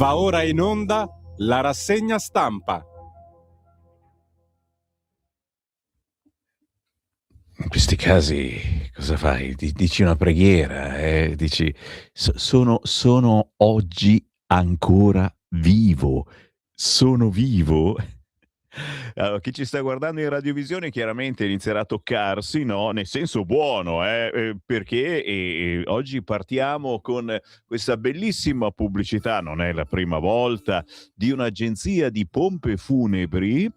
Va ora in onda la rassegna stampa. In questi casi cosa fai? Dici una preghiera, dici sono oggi ancora vivo, sono vivo. Allora, chi ci sta guardando in radiovisione chiaramente inizierà a toccarsi, no? Nel senso buono, perché oggi partiamo con questa bellissima pubblicità, non è la prima volta, di un'agenzia di pompe funebri,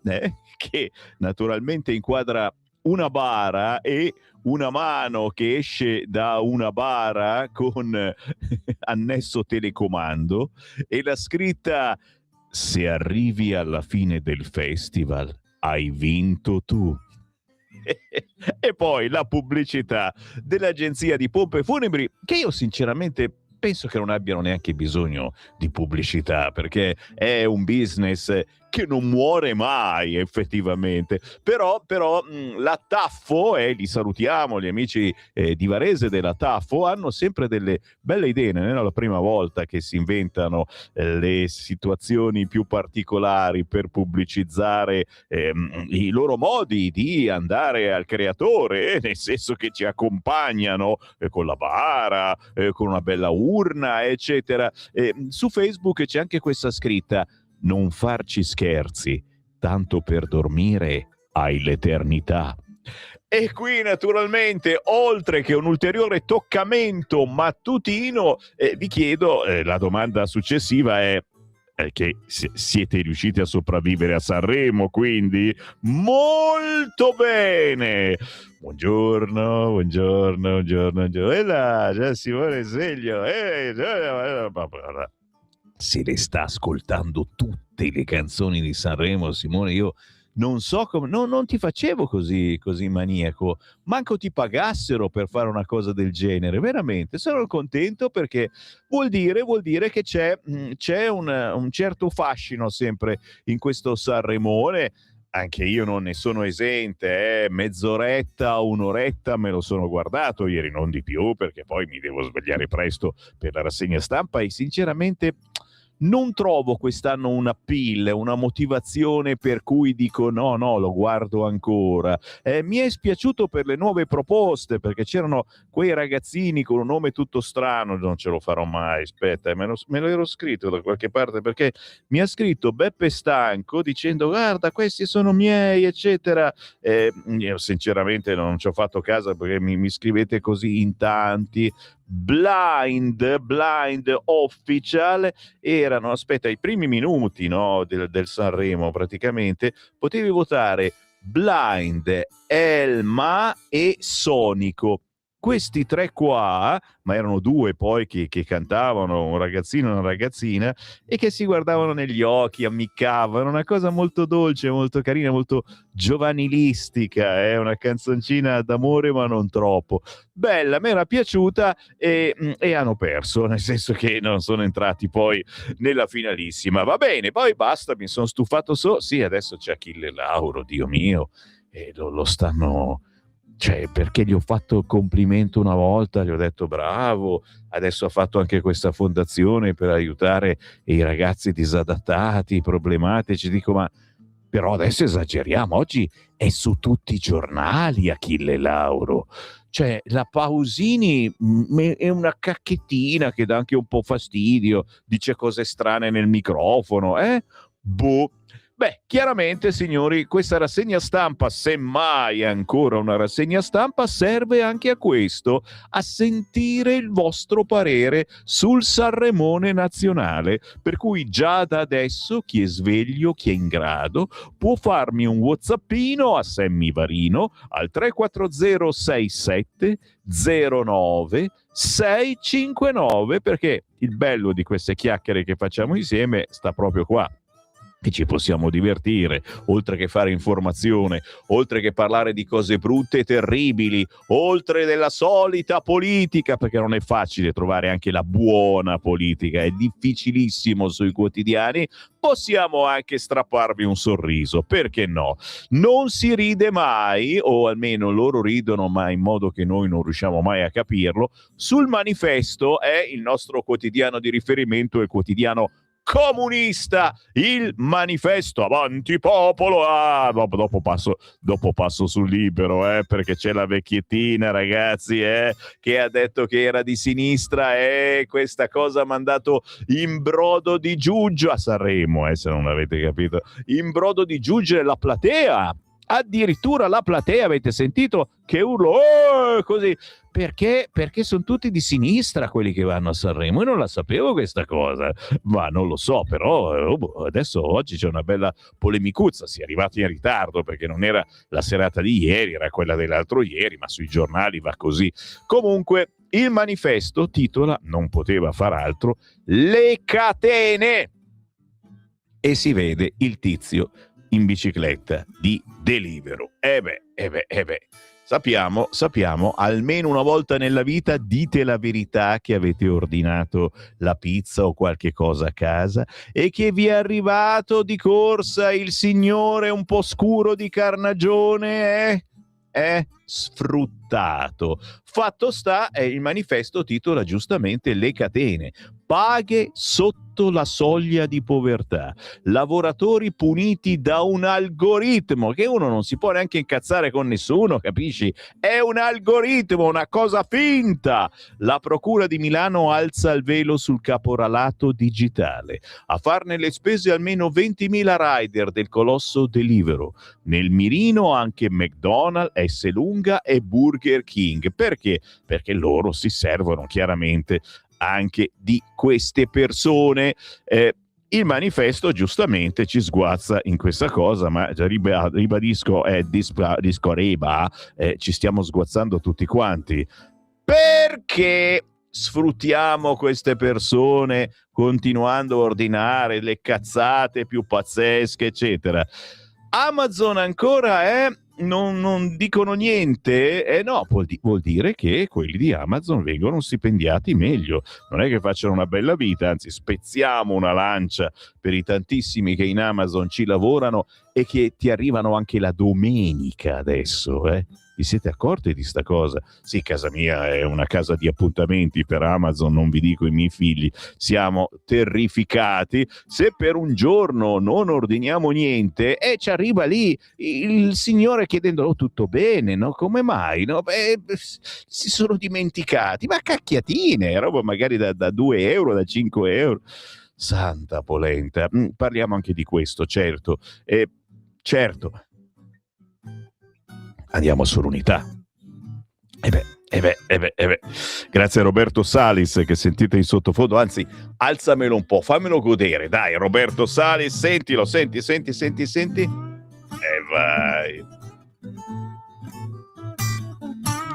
che naturalmente inquadra una bara e una mano che esce da una bara con annesso telecomando e la scritta: se arrivi alla fine del festival hai vinto tu. E poi la pubblicità dell'agenzia di pompe funebri, che io sinceramente penso che non abbiano neanche bisogno di pubblicità, perché è un business che non muore mai effettivamente. Però la Taffo, li salutiamo, gli amici di Varese della Taffo, hanno sempre delle belle idee, non è la prima volta che si inventano le situazioni più particolari per pubblicizzare i loro modi di andare al creatore, nel senso che ci accompagnano con la bara, con una bella urna, eccetera. Su Facebook c'è anche questa scritta: non farci scherzi, tanto per dormire hai l'eternità. E qui naturalmente, oltre che un ulteriore toccamento mattutino, vi chiedo, la domanda successiva è che siete riusciti a sopravvivere a Sanremo, quindi molto bene. Buongiorno. E là, già Simone Sveglio. Se le sta ascoltando tutte le canzoni di Sanremo, Simone, io non so come, non ti facevo così maniaco, manco ti pagassero per fare una cosa del genere, veramente. Sono contento perché vuol dire che c'è un certo fascino sempre in questo Sanremone. Anche io non ne sono esente, mezz'oretta, un'oretta me lo sono guardato ieri, non di più, perché poi mi devo svegliare presto per la rassegna stampa e sinceramente non trovo quest'anno un appeal, una motivazione per cui dico no, lo guardo ancora. Mi è spiaciuto per le nuove proposte, perché c'erano quei ragazzini con un nome tutto strano, non ce lo farò mai, aspetta, me lo ero scritto da qualche parte, perché mi ha scritto Beppe Stanco dicendo guarda questi sono miei, eccetera. Io sinceramente non ci ho fatto caso perché mi scrivete così in tanti. Blind Official erano, aspetta, i primi minuti, no, del Sanremo, praticamente potevi votare Blind, Elma e Sonico. Questi tre qua, ma erano due poi che cantavano, un ragazzino e una ragazzina, e che si guardavano negli occhi, ammiccavano, una cosa molto dolce, molto carina, molto giovanilistica, una canzoncina d'amore ma non troppo. Bella, mi era piaciuta e hanno perso, nel senso che non sono entrati poi nella finalissima. Va bene, poi basta, mi sono stufato sì, adesso c'è Achille Lauro, Dio mio, e lo stanno... Cioè, perché gli ho fatto complimento una volta, gli ho detto bravo, adesso ha fatto anche questa fondazione per aiutare i ragazzi disadattati, problematici, dico ma però adesso esageriamo, oggi è su tutti i giornali Achille Lauro, cioè la Pausini è una cacchettina che dà anche un po' fastidio, dice cose strane nel microfono, boh. Beh, chiaramente, signori, questa rassegna stampa, semmai è ancora una rassegna stampa, serve anche a questo, a sentire il vostro parere sul Sanremone nazionale. Per cui già da adesso chi è sveglio, chi è in grado, può farmi un whatsappino a Sammy Varino al 340 67 09 659, perché il bello di queste chiacchiere che facciamo insieme sta proprio qua, che ci possiamo divertire, oltre che fare informazione, oltre che parlare di cose brutte e terribili, oltre della solita politica, perché non è facile trovare anche la buona politica, è difficilissimo sui quotidiani, possiamo anche strapparvi un sorriso, perché no? Non si ride mai, o almeno loro ridono, ma in modo che noi non riusciamo mai a capirlo. Sul Manifesto è il nostro quotidiano di riferimento, il quotidiano comunista, il manifesto, avanti popolo. Dopo passo sul Libero, perché c'è la vecchiettina, ragazzi, che ha detto che era di sinistra, e questa cosa ha mandato in brodo di giuggiole a Sanremo, se non avete capito, in brodo di giuggiole la platea. Addirittura la platea, avete sentito che urlo così, perché sono tutti di sinistra quelli che vanno a Sanremo. Io non la sapevo questa cosa, ma non lo so, però adesso oggi c'è una bella polemicuzza. Si è arrivati in ritardo perché non era la serata di ieri, era quella dell'altro ieri, ma sui giornali va così. Comunque il manifesto titola, non poteva far altro, le catene, e si vede il tizio in bicicletta di Deliveroo. Sappiamo, almeno una volta nella vita dite la verità che avete ordinato la pizza o qualche cosa a casa e che vi è arrivato di corsa il signore un po' scuro di carnagione, sfruttato. Fatto sta, il manifesto titola giustamente le catene, paghe sotto la soglia di povertà, lavoratori puniti da un algoritmo, che uno non si può neanche incazzare con nessuno, capisci? È un algoritmo, una cosa finta. La Procura di Milano alza il velo sul caporalato digitale, a farne le spese almeno 20.000 rider del colosso Deliveroo. Nel mirino anche McDonald's, Esselunga e Burger King. Perché? Perché loro si servono chiaramente anche di queste persone. Il manifesto giustamente ci sguazza in questa cosa, ma ribadisco, ci stiamo sguazzando tutti quanti. Perché sfruttiamo queste persone continuando a ordinare le cazzate più pazzesche, eccetera? Amazon ancora non dicono niente? No, vuol dire che quelli di Amazon vengono stipendiati meglio. Non è che facciano una bella vita, anzi spezziamo una lancia per i tantissimi che in Amazon ci lavorano e che ti arrivano anche la domenica adesso, Vi siete accorti di sta cosa? Sì, casa mia è una casa di appuntamenti per Amazon, non vi dico i miei figli, siamo terrificati. Se per un giorno non ordiniamo niente ci arriva lì il signore chiedendo tutto bene, no? Come mai? No? Si sono dimenticati, ma cacchiatine, roba magari da 2 euro, da 5 euro. Santa polenta. Parliamo anche di questo, certo. Certo. Andiamo sull'unità. Grazie a Roberto Salis che sentite in sottofondo, anzi alzamelo un po', fammelo godere, dai Roberto Salis, sentilo, senti. E vai.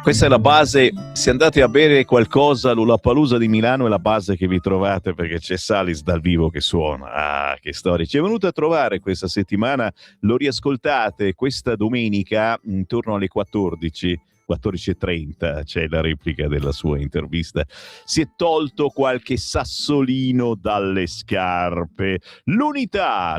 Questa è la base, se andate a bere qualcosa all'Ullapalooza di Milano è la base che vi trovate, perché c'è Salis dal vivo che suona. Che storia, ci è venuto a trovare questa settimana, lo riascoltate questa domenica intorno alle 14:30 c'è la replica della sua intervista. Si è tolto qualche sassolino dalle scarpe. L'unità,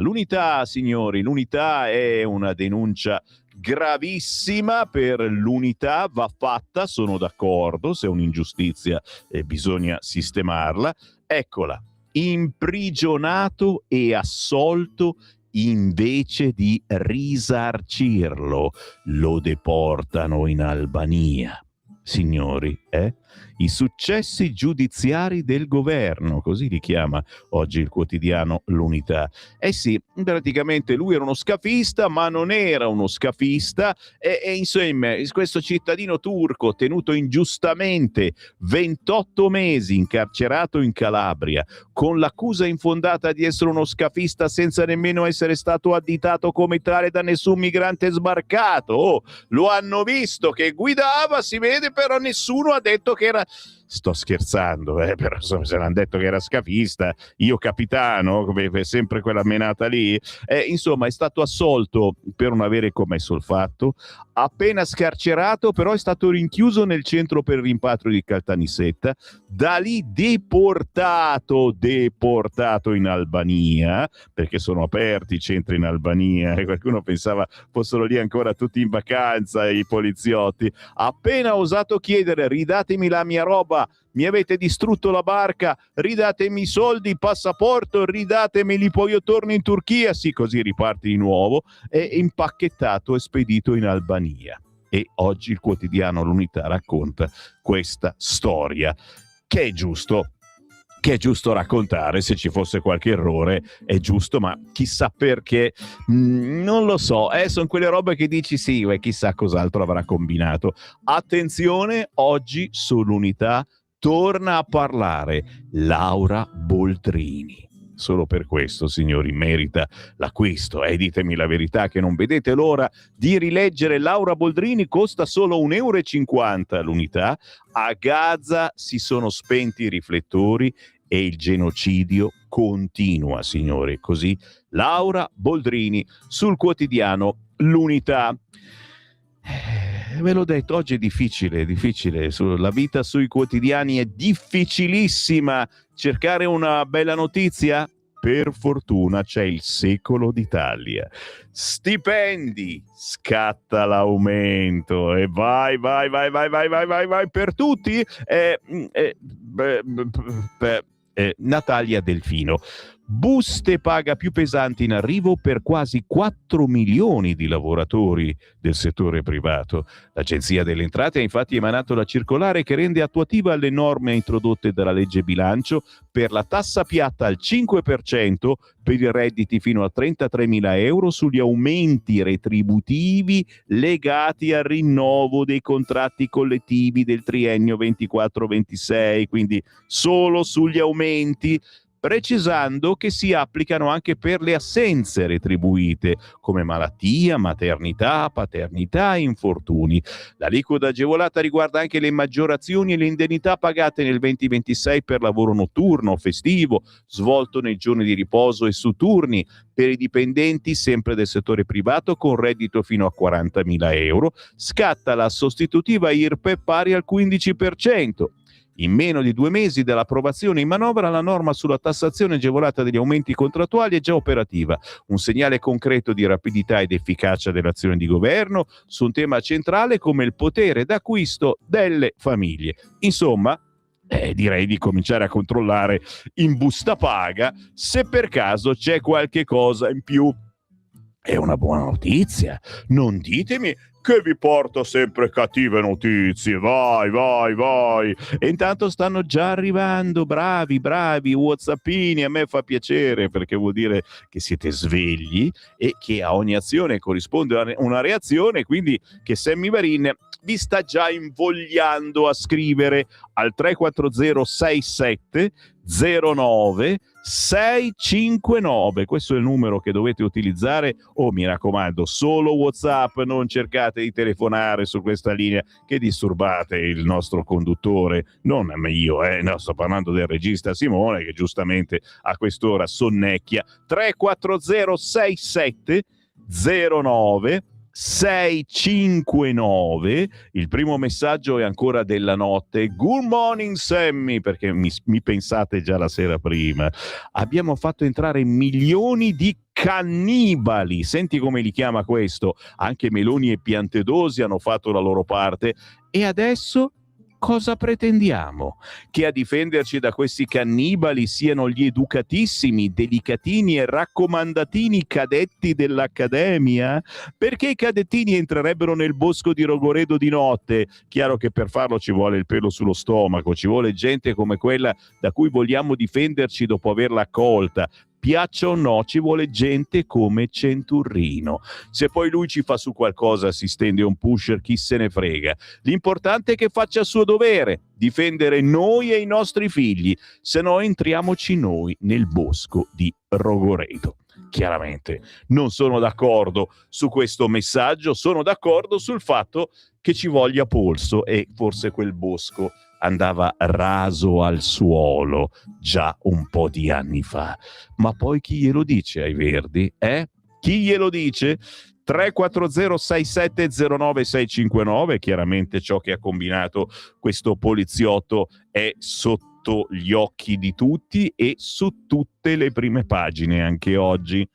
signori, l'unità è una denuncia gravissima. Per l'unità va fatta, sono d'accordo, se è un'ingiustizia bisogna sistemarla. Eccola, imprigionato e assolto invece di risarcirlo, lo deportano in Albania. Signori, i successi giudiziari del governo, così li chiama oggi il quotidiano L'Unità. Sì, praticamente lui era uno scafista, ma non era uno scafista, e insomma questo cittadino turco tenuto ingiustamente 28 mesi incarcerato in Calabria con l'accusa infondata di essere uno scafista senza nemmeno essere stato additato come tale da nessun migrante sbarcato. Lo hanno visto che guidava, si vede, però nessuno ha detto che era... Sto scherzando, però insomma, se l'hanno detto che era scafista, io capitano, come sempre quella menata lì. Insomma, è stato assolto per non avere commesso il fatto, appena scarcerato, però è stato rinchiuso nel centro per il rimpatrio di Caltanissetta, da lì deportato in Albania, perché sono aperti i centri in Albania, e qualcuno pensava fossero lì ancora tutti in vacanza i poliziotti. Appena osato chiedere ridatemi la mia roba qua, mi avete distrutto la barca, ridatemi i soldi, passaporto, ridatemeli, poi io torno in Turchia, sì, così riparti di nuovo, è impacchettato e spedito in Albania. E oggi il quotidiano L'Unità racconta questa storia, che è giusto raccontare. Se ci fosse qualche errore è giusto, ma chissà perché, non lo so, sono quelle robe che dici sì, chissà cos'altro avrà combinato. Attenzione, oggi sull'Unità torna a parlare Laura Boldrini. Solo per questo, signori, merita l'acquisto. Ditemi la verità che non vedete l'ora di rileggere Laura Boldrini, costa solo 1,50 € l'unità. A Gaza si sono spenti i riflettori e il genocidio continua, signori. Così Laura Boldrini sul quotidiano L'Unità. Ve l'ho detto, oggi è difficile. La vita sui quotidiani è difficilissima. Cercare una bella notizia? Per fortuna c'è il Secolo d'Italia. Stipendi, scatta l'aumento e vai per tutti. Natalia Delfino. Buste paga più pesanti in arrivo per quasi 4 milioni di lavoratori del settore privato. L'Agenzia delle Entrate ha infatti emanato la circolare che rende attuativa le norme introdotte dalla legge bilancio per la tassa piatta al 5% per i redditi fino a 33.000 euro sugli aumenti retributivi legati al rinnovo dei contratti collettivi del triennio 24-26, quindi solo sugli aumenti, precisando che si applicano anche per le assenze retribuite come malattia, maternità, paternità e infortuni. L'aliquota agevolata riguarda anche le maggiorazioni e le indennità pagate nel 2026 per lavoro notturno, festivo, svolto nei giorni di riposo e su turni, per i dipendenti sempre del settore privato con reddito fino a 40.000 euro. Scatta la sostitutiva IRPEF pari al 15%. In meno di 2 mesi dall'approvazione in manovra, la norma sulla tassazione agevolata degli aumenti contrattuali è già operativa, un segnale concreto di rapidità ed efficacia dell'azione di governo su un tema centrale come il potere d'acquisto delle famiglie. Insomma, direi di cominciare a controllare in busta paga se per caso c'è qualche cosa in più. È una buona notizia, non ditemi che vi porta sempre cattive notizie, vai. E intanto stanno già arrivando, bravi, whatsappini, a me fa piacere perché vuol dire che siete svegli e che a ogni azione corrisponde una reazione, quindi che Sammy Varin vi sta già invogliando a scrivere al 340 67 09 659. Questo è il numero che dovete utilizzare. Mi raccomando, solo WhatsApp, non cercate di telefonare su questa linea che disturbate il nostro conduttore, non io, no, sto parlando del regista Simone che giustamente a quest'ora sonnecchia. 340 67 09 659. Il primo messaggio è ancora della notte. Good morning Sammy, perché mi pensate già la sera prima. Abbiamo fatto entrare milioni di cannibali, senti come li chiama questo. Anche Meloni e Piantedosi hanno fatto la loro parte e adesso cosa pretendiamo? Che a difenderci da questi cannibali siano gli educatissimi, delicatini e raccomandatini cadetti dell'Accademia? Perché i cadettini entrerebbero nel bosco di Rogoredo di notte? Chiaro che per farlo ci vuole il pelo sullo stomaco, ci vuole gente come quella da cui vogliamo difenderci dopo averla accolta. Piaccia o no, ci vuole gente come Centurrino. Se poi lui ci fa su qualcosa, si stende un pusher, chi se ne frega. L'importante è che faccia il suo dovere, difendere noi e i nostri figli, se no entriamoci noi nel bosco di Rogoredo. Chiaramente non sono d'accordo su questo messaggio, sono d'accordo sul fatto che ci voglia polso e forse quel bosco andava raso al suolo già un po' di anni fa. Ma poi chi glielo dice ai Verdi? Chi glielo dice? 340 67 09 659. Chiaramente ciò che ha combinato questo poliziotto è sotto gli occhi di tutti e su tutte le prime pagine anche oggi.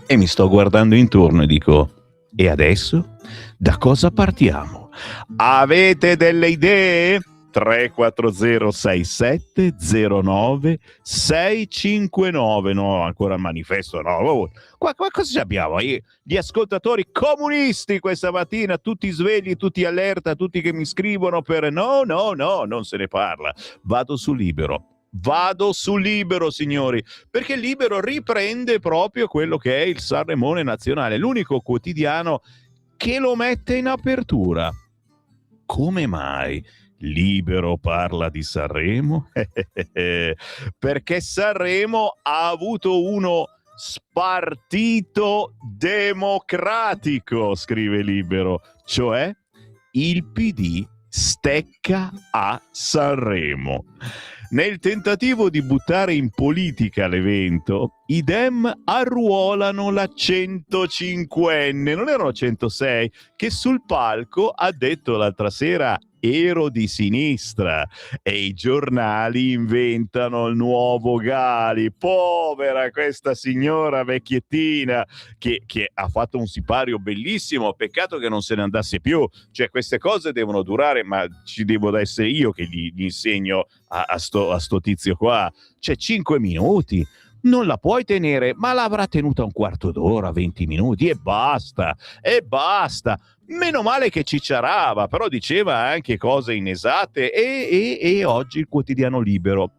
E mi sto guardando intorno e dico: e adesso? Da cosa partiamo? Avete delle idee? 3406709 659. No, ancora il manifesto, no. Qua cosa abbiamo? Gli ascoltatori comunisti questa mattina, tutti svegli, tutti allerta, tutti che mi scrivono per no, non se ne parla. Vado su Libero, signori, perché Libero riprende proprio quello che è il Sanremone nazionale, l'unico quotidiano che lo mette in apertura. Come mai Libero parla di Sanremo? Perché Sanremo ha avuto uno spartito democratico, scrive Libero, cioè il PD stecca a Sanremo. Nel tentativo di buttare in politica l'evento, i Dem arruolano la 105enne, non erano 106, che sul palco ha detto l'altra sera ero di sinistra, e i giornali inventano il nuovo Gali. Povera questa signora vecchiettina che ha fatto un sipario bellissimo, peccato che non se ne andasse più. Cioè queste cose devono durare, ma ci devo essere io che gli insegno a sto tizio qua. Cioè 5 minuti non la puoi tenere, ma l'avrà tenuta un quarto d'ora, 20 minuti e basta. Meno male che cicciarava, però diceva anche cose inesatte e oggi il quotidiano Libero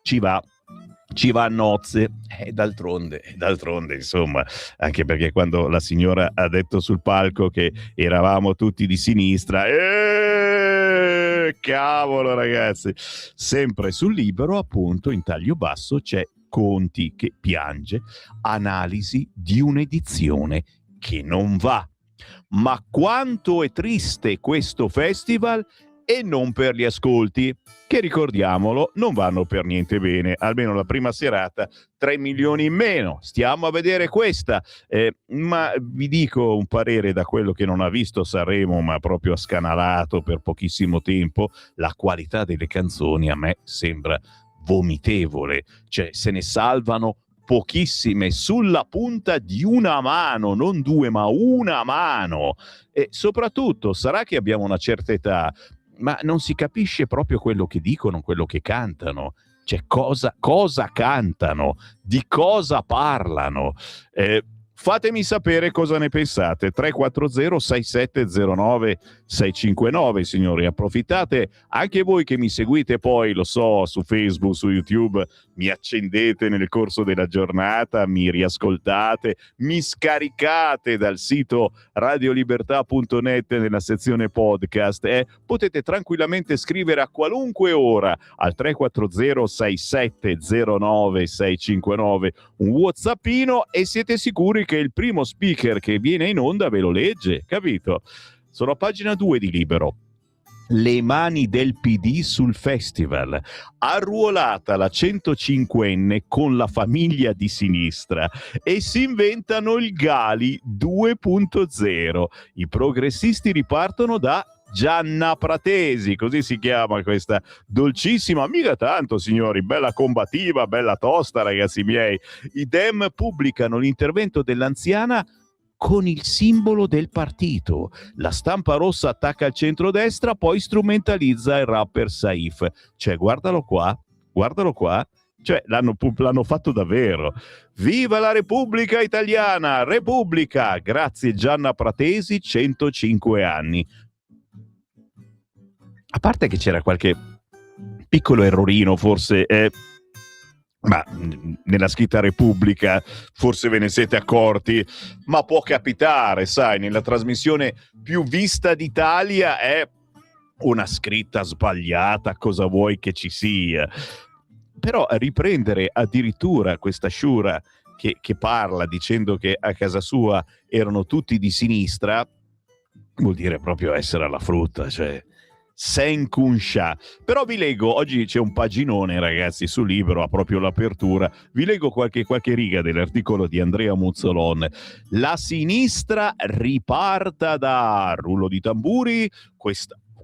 ci va a nozze. D'altronde, insomma, anche perché quando la signora ha detto sul palco che eravamo tutti di sinistra, cavolo ragazzi, sempre sul Libero, appunto, in taglio basso c'è Conti che piange, analisi di un'edizione che non va. Ma quanto è triste questo festival, e non per gli ascolti, che ricordiamolo non vanno per niente bene, almeno la prima serata 3 milioni in meno. Stiamo a vedere questa, ma vi dico un parere da quello che non ha visto Sanremo ma proprio ha scanalato per pochissimo tempo. La qualità delle canzoni a me sembra vomitevole, cioè se ne salvano pochissime sulla punta di una mano, non due ma una mano, e soprattutto sarà che abbiamo una certa età, ma non si capisce proprio quello che dicono, quello che cantano, cioè cosa cantano, di cosa parlano. Fatemi sapere cosa ne pensate. 340-6709-659, signori. Approfittate anche voi che mi seguite poi, lo so, su Facebook, su YouTube, mi accendete nel corso della giornata, mi riascoltate, mi scaricate dal sito radiolibertà.net nella sezione podcast. Potete tranquillamente scrivere a qualunque ora al 340-6709-659 un whatsappino e siete sicuri che il primo speaker che viene in onda ve lo legge, capito? Sono a pagina 2 di Libero. Le mani del PD sul festival. Arruolata la 105enne con la famiglia di sinistra e si inventano il Gali 2.0. I progressisti ripartono da Gianna Pratesi, così si chiama questa dolcissima, mica tanto signori, bella combattiva, bella tosta ragazzi miei. I Dem pubblicano l'intervento dell'anziana con il simbolo del partito. La stampa rossa attacca il centrodestra, poi strumentalizza il rapper Saif. Cioè guardalo qua, cioè l'hanno fatto davvero. Viva la Repubblica Italiana, Repubblica, grazie Gianna Pratesi, 105 anni. A parte che c'era qualche piccolo errorino forse, ma nella scritta Repubblica forse ve ne siete accorti, ma può capitare, sai, nella trasmissione più vista d'Italia è una scritta sbagliata, cosa vuoi che ci sia? Però riprendere addirittura questa sciura che parla dicendo che a casa sua erano tutti di sinistra vuol dire proprio essere alla frutta, cioè Senkunsha. Però vi leggo, oggi c'è un paginone ragazzi sul Libero, ha proprio l'apertura, vi leggo qualche riga dell'articolo di Andrea Muzzolon. La sinistra riparta da rullo di tamburi,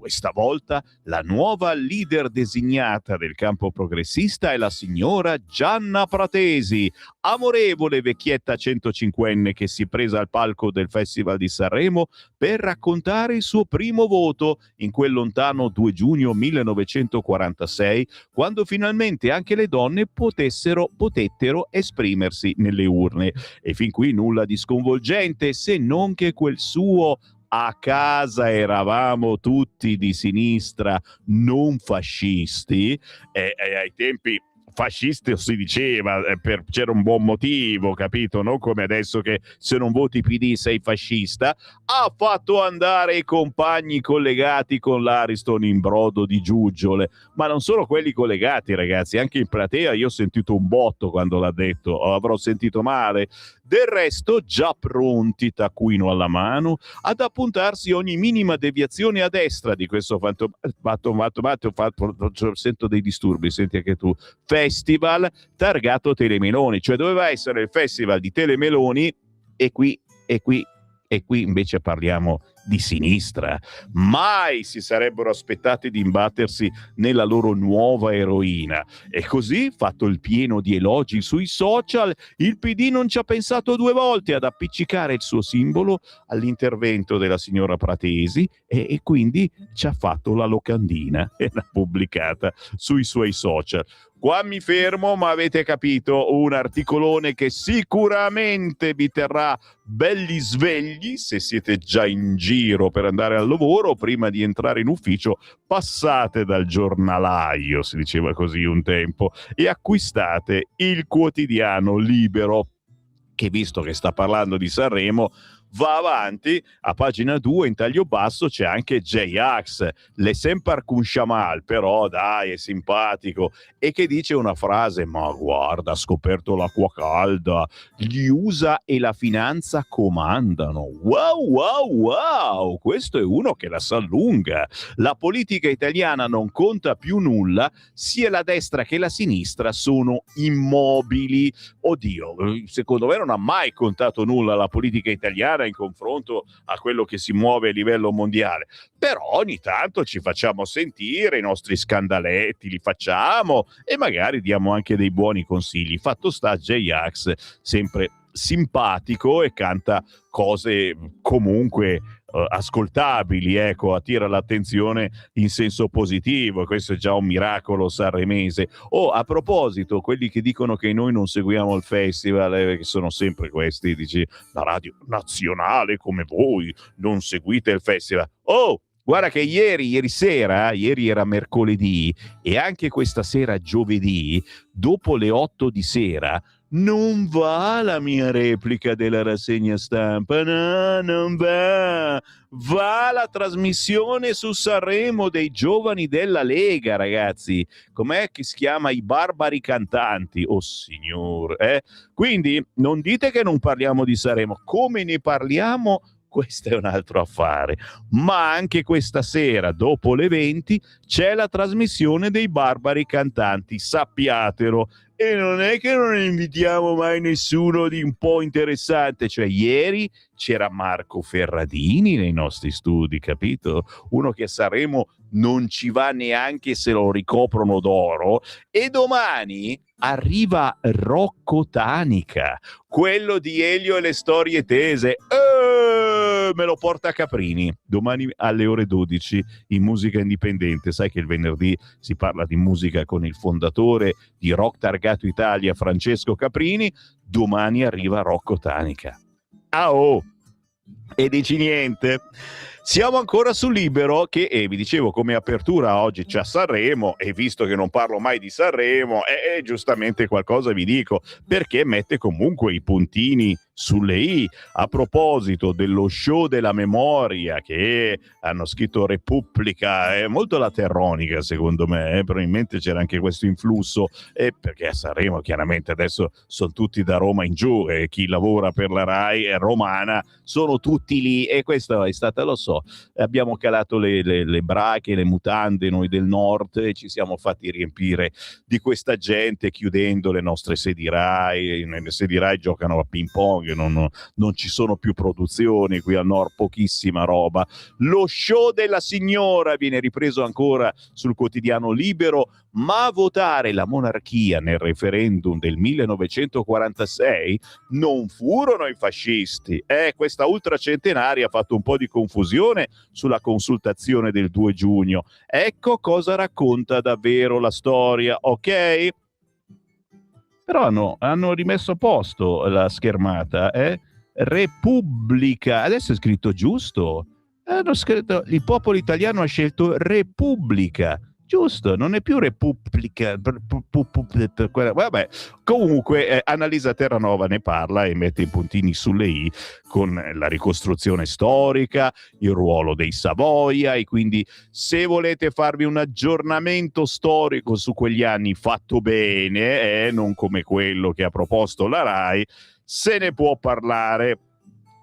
questa volta la nuova leader designata del campo progressista è la signora Gianna Pratesi, amorevole vecchietta 105enne che si è presa al palco del Festival di Sanremo per raccontare il suo primo voto in quel lontano 2 giugno 1946, quando finalmente anche le donne potettero esprimersi nelle urne. E fin qui nulla di sconvolgente, se non che quel suo "a casa eravamo tutti di sinistra, non fascisti", ai tempi fascisti si diceva, c'era un buon motivo, capito? Non come adesso che se non voti PD sei fascista. Ha fatto andare i compagni collegati con l'Ariston in brodo di giuggiole, ma non solo quelli collegati, ragazzi, anche in platea io ho sentito un botto quando l'ha detto, o avrò sentito male. Del resto già pronti, taccuino alla mano, ad appuntarsi ogni minima deviazione a destra di questo sento dei disturbi, senti anche tu, festival targato Telemeloni, cioè doveva essere il festival di Telemeloni e qui invece parliamo di sinistra. Mai si sarebbero aspettati di imbattersi nella loro nuova eroina. E così, fatto il pieno di elogi sui social, il PD non ci ha pensato 2 volte ad appiccicare il suo simbolo all'intervento della signora Pratesi e quindi ci ha fatto la locandina e l'ha pubblicata sui suoi social. Qua mi fermo, ma avete capito, un articolone che sicuramente vi terrà belli svegli se siete già in giro per andare al lavoro. Prima di entrare in ufficio passate dal giornalaio, si diceva così un tempo, e acquistate il quotidiano Libero, che visto che sta parlando di Sanremo va avanti. A pagina 2 in taglio basso c'è anche J-Ax, le sempre con Shamal, però dai, è simpatico, e che dice una frase: ma guarda, ha scoperto l'acqua calda, gli USA e la finanza comandano. Wow, questo è uno che la sa lunga. La politica italiana non conta più nulla, sia la destra che la sinistra sono immobili. Oddio, secondo me non ha mai contato nulla la politica italiana in confronto a quello che si muove a livello mondiale, però ogni tanto ci facciamo sentire, i nostri scandaletti li facciamo e magari diamo anche dei buoni consigli. Fatto sta, J-Ax sempre simpatico e canta cose comunque ascoltabili, ecco, attira l'attenzione in senso positivo. Questo è già un miracolo sanremese. A proposito, quelli che dicono che noi non seguiamo il festival, che sono sempre questi, dici, la radio nazionale come voi non seguite il festival. Guarda che ieri era mercoledì, e anche questa sera giovedì, dopo le 8 di sera, non va la mia replica della rassegna stampa, no, non va la trasmissione su Sanremo dei giovani della Lega, ragazzi. Com'è che si chiama? I Barbari Cantanti, oh signore, Quindi non dite che non parliamo di Sanremo, come ne parliamo? Questo è un altro affare. Ma anche questa sera, dopo le 20, c'è la trasmissione dei Barbari Cantanti, sappiatelo. E non è che non invitiamo mai nessuno di un po' interessante, cioè ieri c'era Marco Ferradini nei nostri studi, capito? Uno che a Sanremo non ci va neanche se lo ricoprono d'oro, e domani arriva Rocco Tanica, quello di Elio e le storie tese. Me lo porta a Caprini domani alle ore 12 in musica indipendente. Sai che il venerdì si parla di musica con il fondatore di Rock Targato Italia, Francesco Caprini. Domani arriva Rocco Tanica. E dici niente? Siamo ancora su Libero, che vi dicevo come apertura oggi c'è Sanremo, e visto che non parlo mai di Sanremo, giustamente qualcosa vi dico, perché mette comunque i puntini sulle i. A proposito dello show della memoria che hanno scritto Repubblica, è molto laterronica secondo me, probabilmente c'era anche questo influsso, perché a Sanremo chiaramente adesso sono tutti da Roma in giù, e chi lavora per la Rai è romana, sono tutti lì, e questa è stata, lo so, abbiamo calato le brache, le mutande noi del nord, e ci siamo fatti riempire di questa gente chiudendo le nostre sedi Rai. Nelle sedi Rai giocano a ping pong che non ci sono più produzioni qui al nord, pochissima roba. Lo show della signora viene ripreso ancora sul quotidiano Libero, ma a votare la monarchia nel referendum del 1946 non furono i fascisti. Questa ultracentenaria ha fatto un po' di confusione sulla consultazione del 2 giugno. Ecco cosa racconta davvero la storia, ok? Però hanno rimesso a posto la schermata, Repubblica, adesso è scritto giusto? Hanno scritto, il popolo italiano ha scelto Repubblica, giusto, non è più Repubblica. Vabbè, comunque Annalisa Terranova ne parla e mette i puntini sulle i con la ricostruzione storica, il ruolo dei Savoia, e quindi se volete farvi un aggiornamento storico su quegli anni fatto bene, non come quello che ha proposto la RAI, se ne può parlare.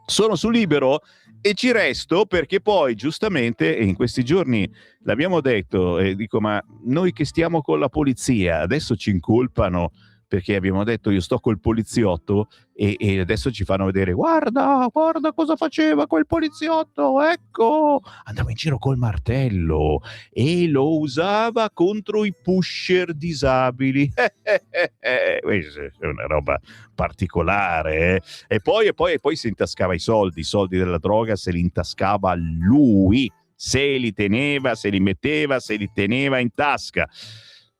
Sono su Libero e ci resto perché poi giustamente in questi giorni l'abbiamo detto, dico, ma noi che stiamo con la polizia adesso ci incolpano perché abbiamo detto io sto col poliziotto e adesso ci fanno vedere guarda cosa faceva quel poliziotto, ecco, andava in giro col martello e lo usava contro i pusher disabili. Questa è una roba particolare, e poi si intascava i soldi della droga, se li intascava lui, se li teneva, se li metteva, se li teneva in tasca.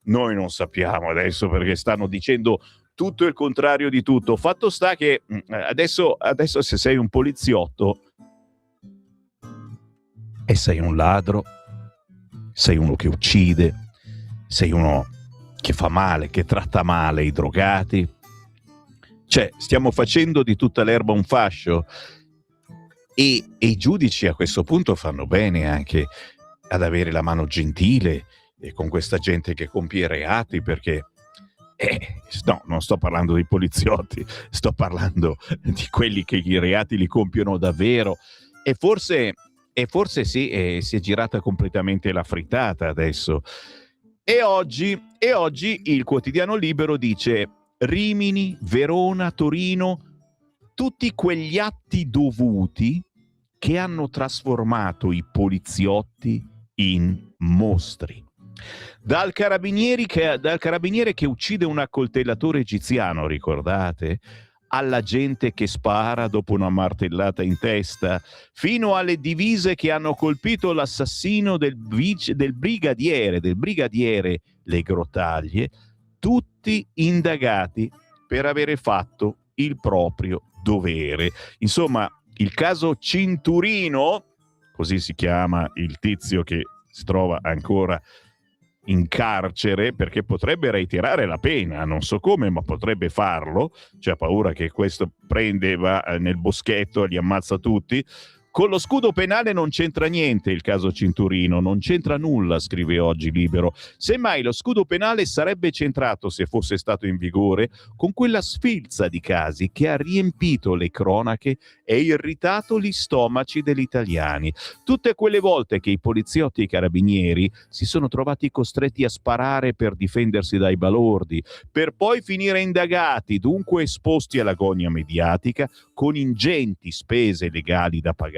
Noi non sappiamo adesso perché stanno dicendo tutto il contrario di tutto. Fatto sta che adesso se sei un poliziotto e sei un ladro, sei uno che uccide, sei uno che fa male, che tratta male i drogati, cioè stiamo facendo di tutta l'erba un fascio, e i giudici a questo punto fanno bene anche ad avere la mano gentile con questa gente che compie reati, perché no, non sto parlando dei poliziotti, sto parlando di quelli che i reati li compiono davvero, e forse sì, si è girata completamente la frittata adesso. E oggi il quotidiano Libero dice Rimini, Verona, Torino, tutti quegli atti dovuti che hanno trasformato i poliziotti in mostri. Dal carabiniere che uccide un accoltellatore egiziano, ricordate? Alla gente che spara dopo una martellata in testa, fino alle divise che hanno colpito l'assassino del brigadiere Le Grottaglie, tutti indagati per avere fatto il proprio dovere. Insomma, il caso Cinturino, così si chiama il tizio che si trova ancora in carcere perché potrebbe reiterare la pena, non so come, ma potrebbe farlo, c'è paura che questo prende, va nel boschetto e li ammazza tutti. Con lo scudo penale non c'entra niente il caso Cinturino, non c'entra nulla, scrive oggi Libero. Semmai lo scudo penale sarebbe centrato, se fosse stato in vigore, con quella sfilza di casi che ha riempito le cronache e irritato gli stomaci degli italiani. Tutte quelle volte che i poliziotti e i carabinieri si sono trovati costretti a sparare per difendersi dai balordi, per poi finire indagati, dunque esposti alla gogna mediatica, con ingenti spese legali da pagare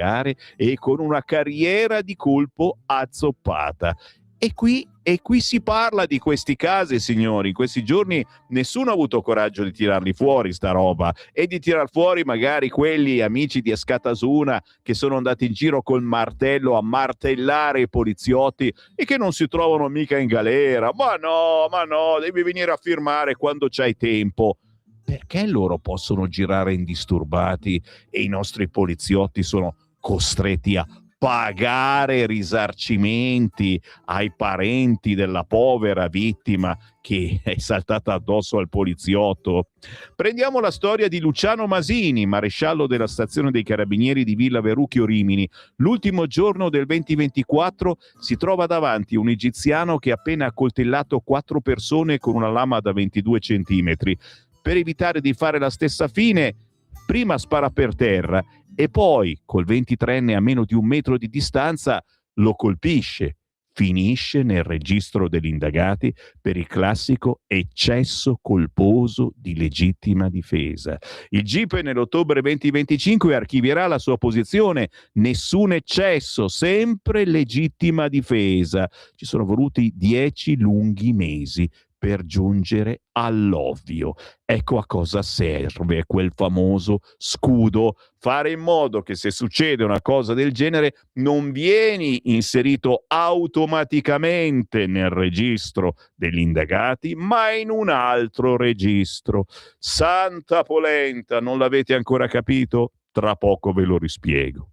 e con una carriera di colpo azzoppata. E qui si parla di questi casi, signori. In questi giorni nessuno ha avuto coraggio di tirarli fuori sta roba, e di tirar fuori magari quelli amici di Escatasuna che sono andati in giro col martello a martellare i poliziotti e che non si trovano mica in galera. Ma no, devi venire a firmare quando c'hai tempo. Perché loro possono girare indisturbati e i nostri poliziotti sono costretti a pagare risarcimenti ai parenti della povera vittima che è saltata addosso al poliziotto? Prendiamo la storia di Luciano Masini, maresciallo della stazione dei carabinieri di Villa Verucchio Rimini. L'ultimo giorno del 2024 si trova davanti un egiziano che ha appena accoltellato 4 persone con una lama da 22 centimetri. Per evitare di fare la stessa fine, prima spara per terra e poi, col 23enne a meno di 1 metro di distanza, lo colpisce, finisce nel registro degli indagati per il classico eccesso colposo di legittima difesa. Il GIP nell'ottobre 2025 archivierà la sua posizione: nessun eccesso, sempre legittima difesa. Ci sono voluti 10 lunghi mesi per giungere all'ovvio. Ecco a cosa serve quel famoso scudo: fare in modo che se succede una cosa del genere non vieni inserito automaticamente nel registro degli indagati, ma in un altro registro. Santa polenta, non l'avete ancora capito? Tra poco ve lo rispiego.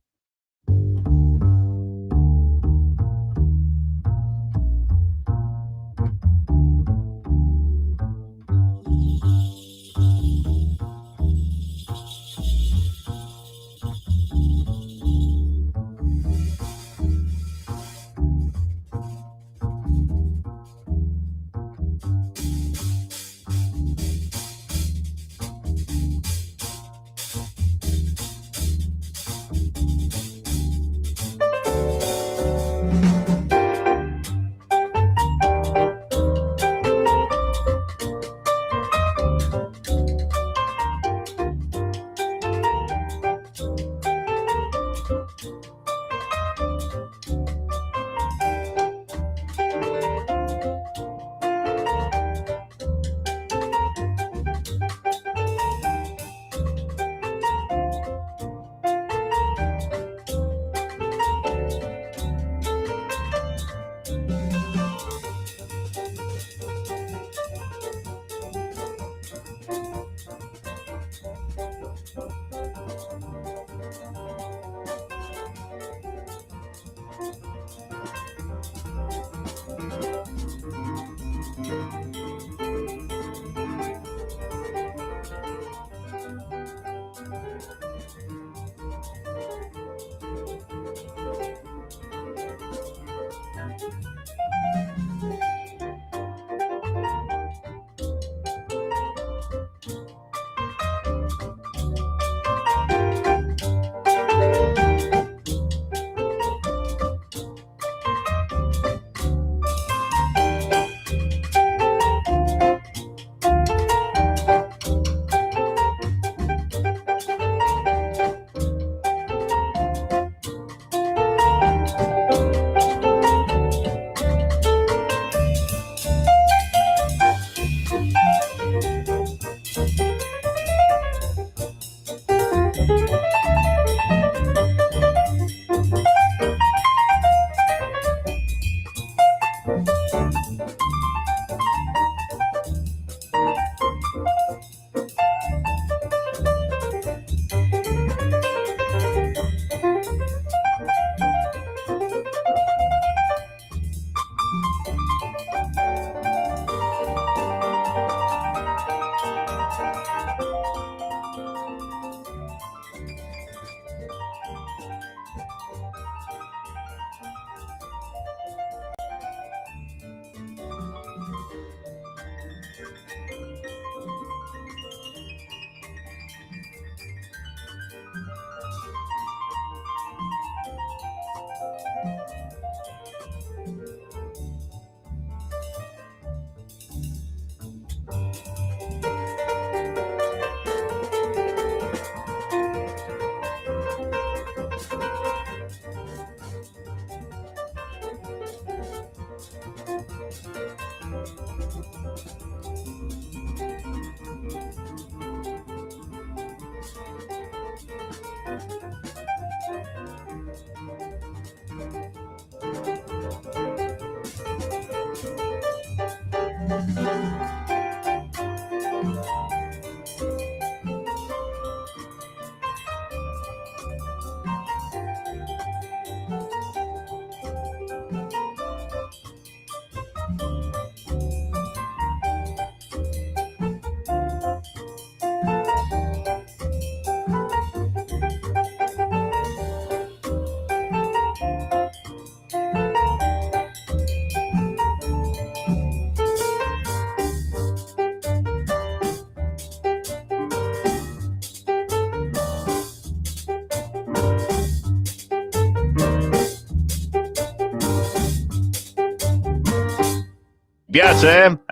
Piace?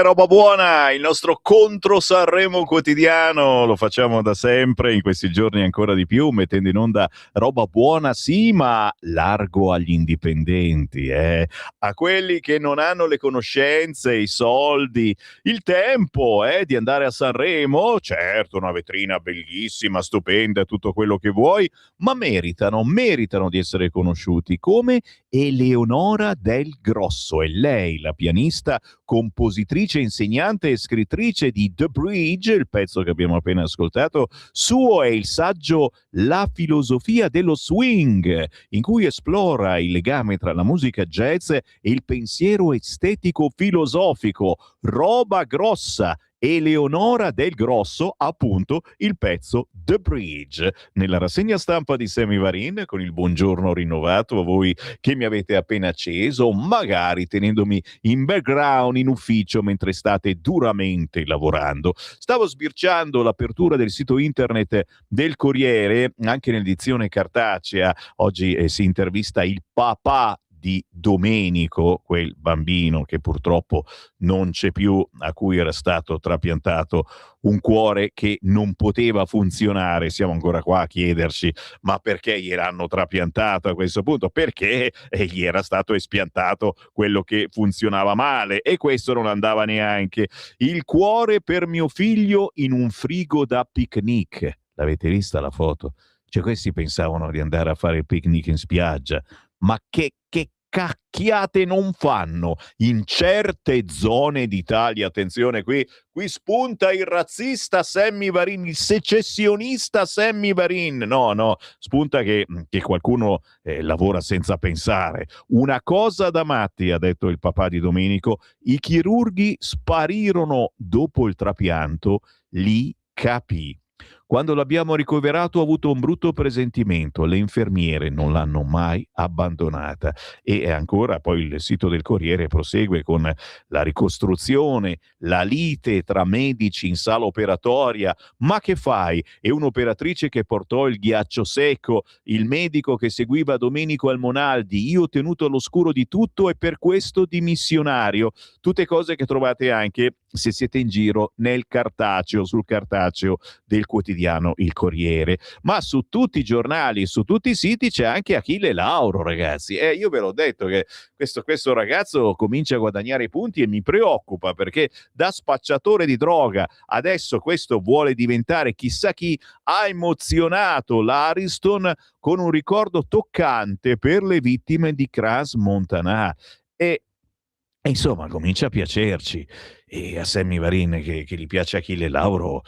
Roba buona, il nostro contro Sanremo quotidiano, lo facciamo da sempre, in questi giorni ancora di più, mettendo in onda roba buona sì, ma largo agli indipendenti, a quelli che non hanno le conoscenze, i soldi, il tempo di andare a Sanremo, certo una vetrina bellissima, stupenda, tutto quello che vuoi, ma meritano di essere conosciuti come Eleonora Del Grosso. È lei, la pianista, compositrice, insegnante e scrittrice di The Bridge, il pezzo che abbiamo appena ascoltato. Suo è il saggio La filosofia dello swing, in cui esplora il legame tra la musica jazz e il pensiero estetico filosofico. Roba grossa. Eleonora Del Grosso, appunto, il pezzo The Bridge. Nella rassegna stampa di Sammy Varin, con il buongiorno rinnovato a voi che mi avete appena acceso, magari tenendomi in background in ufficio mentre state duramente lavorando. Stavo sbirciando l'apertura del sito internet del Corriere, anche nell'edizione cartacea. Oggi si intervista il papà di Domenico, quel bambino che purtroppo non c'è più, a cui era stato trapiantato un cuore che non poteva funzionare. Siamo ancora qua a chiederci ma perché gliel'hanno trapiantato a questo punto? Perché gli era stato espiantato quello che funzionava male e questo non andava neanche. Il cuore per mio figlio in un frigo da picnic. L'avete vista la foto? Cioè questi pensavano di andare a fare il picnic in spiaggia, ma che cacchiate non fanno in certe zone d'Italia. Attenzione, qui spunta il razzista Sammy Varin, il secessionista Sammy Varin. No, spunta che qualcuno lavora senza pensare. Una cosa da matti, ha detto il papà di Domenico. I chirurghi sparirono dopo il trapianto, li capì. Quando l'abbiamo ricoverato ho avuto un brutto presentimento, le infermiere non l'hanno mai abbandonata. E ancora poi il sito del Corriere prosegue con la ricostruzione, la lite tra medici in sala operatoria. Ma che fai? E un'operatrice che portò il ghiaccio secco, il medico che seguiva Domenico Almonaldi, io tenuto all'oscuro di tutto e per questo dimissionario. Tutte cose che trovate anche se siete in giro nel cartaceo, sul cartaceo del quotidiano Il Corriere. Ma su tutti i giornali, su tutti i siti c'è anche Achille Lauro, ragazzi. Io ve l'ho detto che questo ragazzo comincia a guadagnare punti e mi preoccupa, perché da spacciatore di droga adesso questo vuole diventare chissà chi. Ha emozionato l'Ariston con un ricordo toccante per le vittime di Crans Montana. E insomma, comincia a piacerci. E a Sammy Varin, che gli piace Achille Lauro,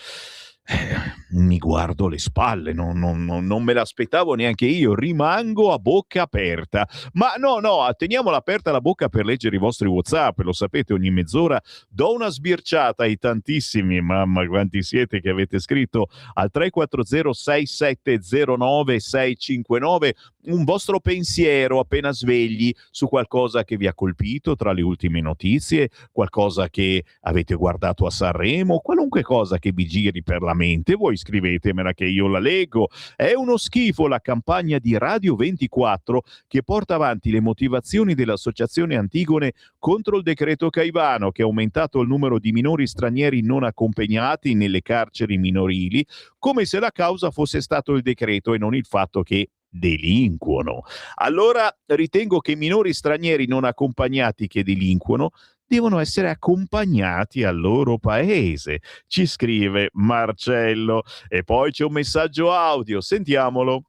mi guardo le spalle, non me l'aspettavo neanche io, rimango a bocca aperta. Ma no, teniamola aperta la bocca per leggere i vostri WhatsApp, lo sapete, ogni mezz'ora do una sbirciata ai tantissimi, mamma quanti siete che avete scritto al 340 6709 659 un vostro pensiero appena svegli su qualcosa che vi ha colpito tra le ultime notizie, qualcosa che avete guardato a Sanremo, qualunque cosa che vi giri per la mente, voi scrivetemela che io la leggo. È uno schifo la campagna di Radio 24 che porta avanti le motivazioni dell'Associazione Antigone contro il decreto Caivano, che ha aumentato il numero di minori stranieri non accompagnati nelle carceri minorili, come se la causa fosse stato il decreto e non il fatto che delinquono. Allora ritengo che i minori stranieri non accompagnati che delinquono devono essere accompagnati al loro paese, ci scrive Marcello. E poi c'è un messaggio audio, sentiamolo.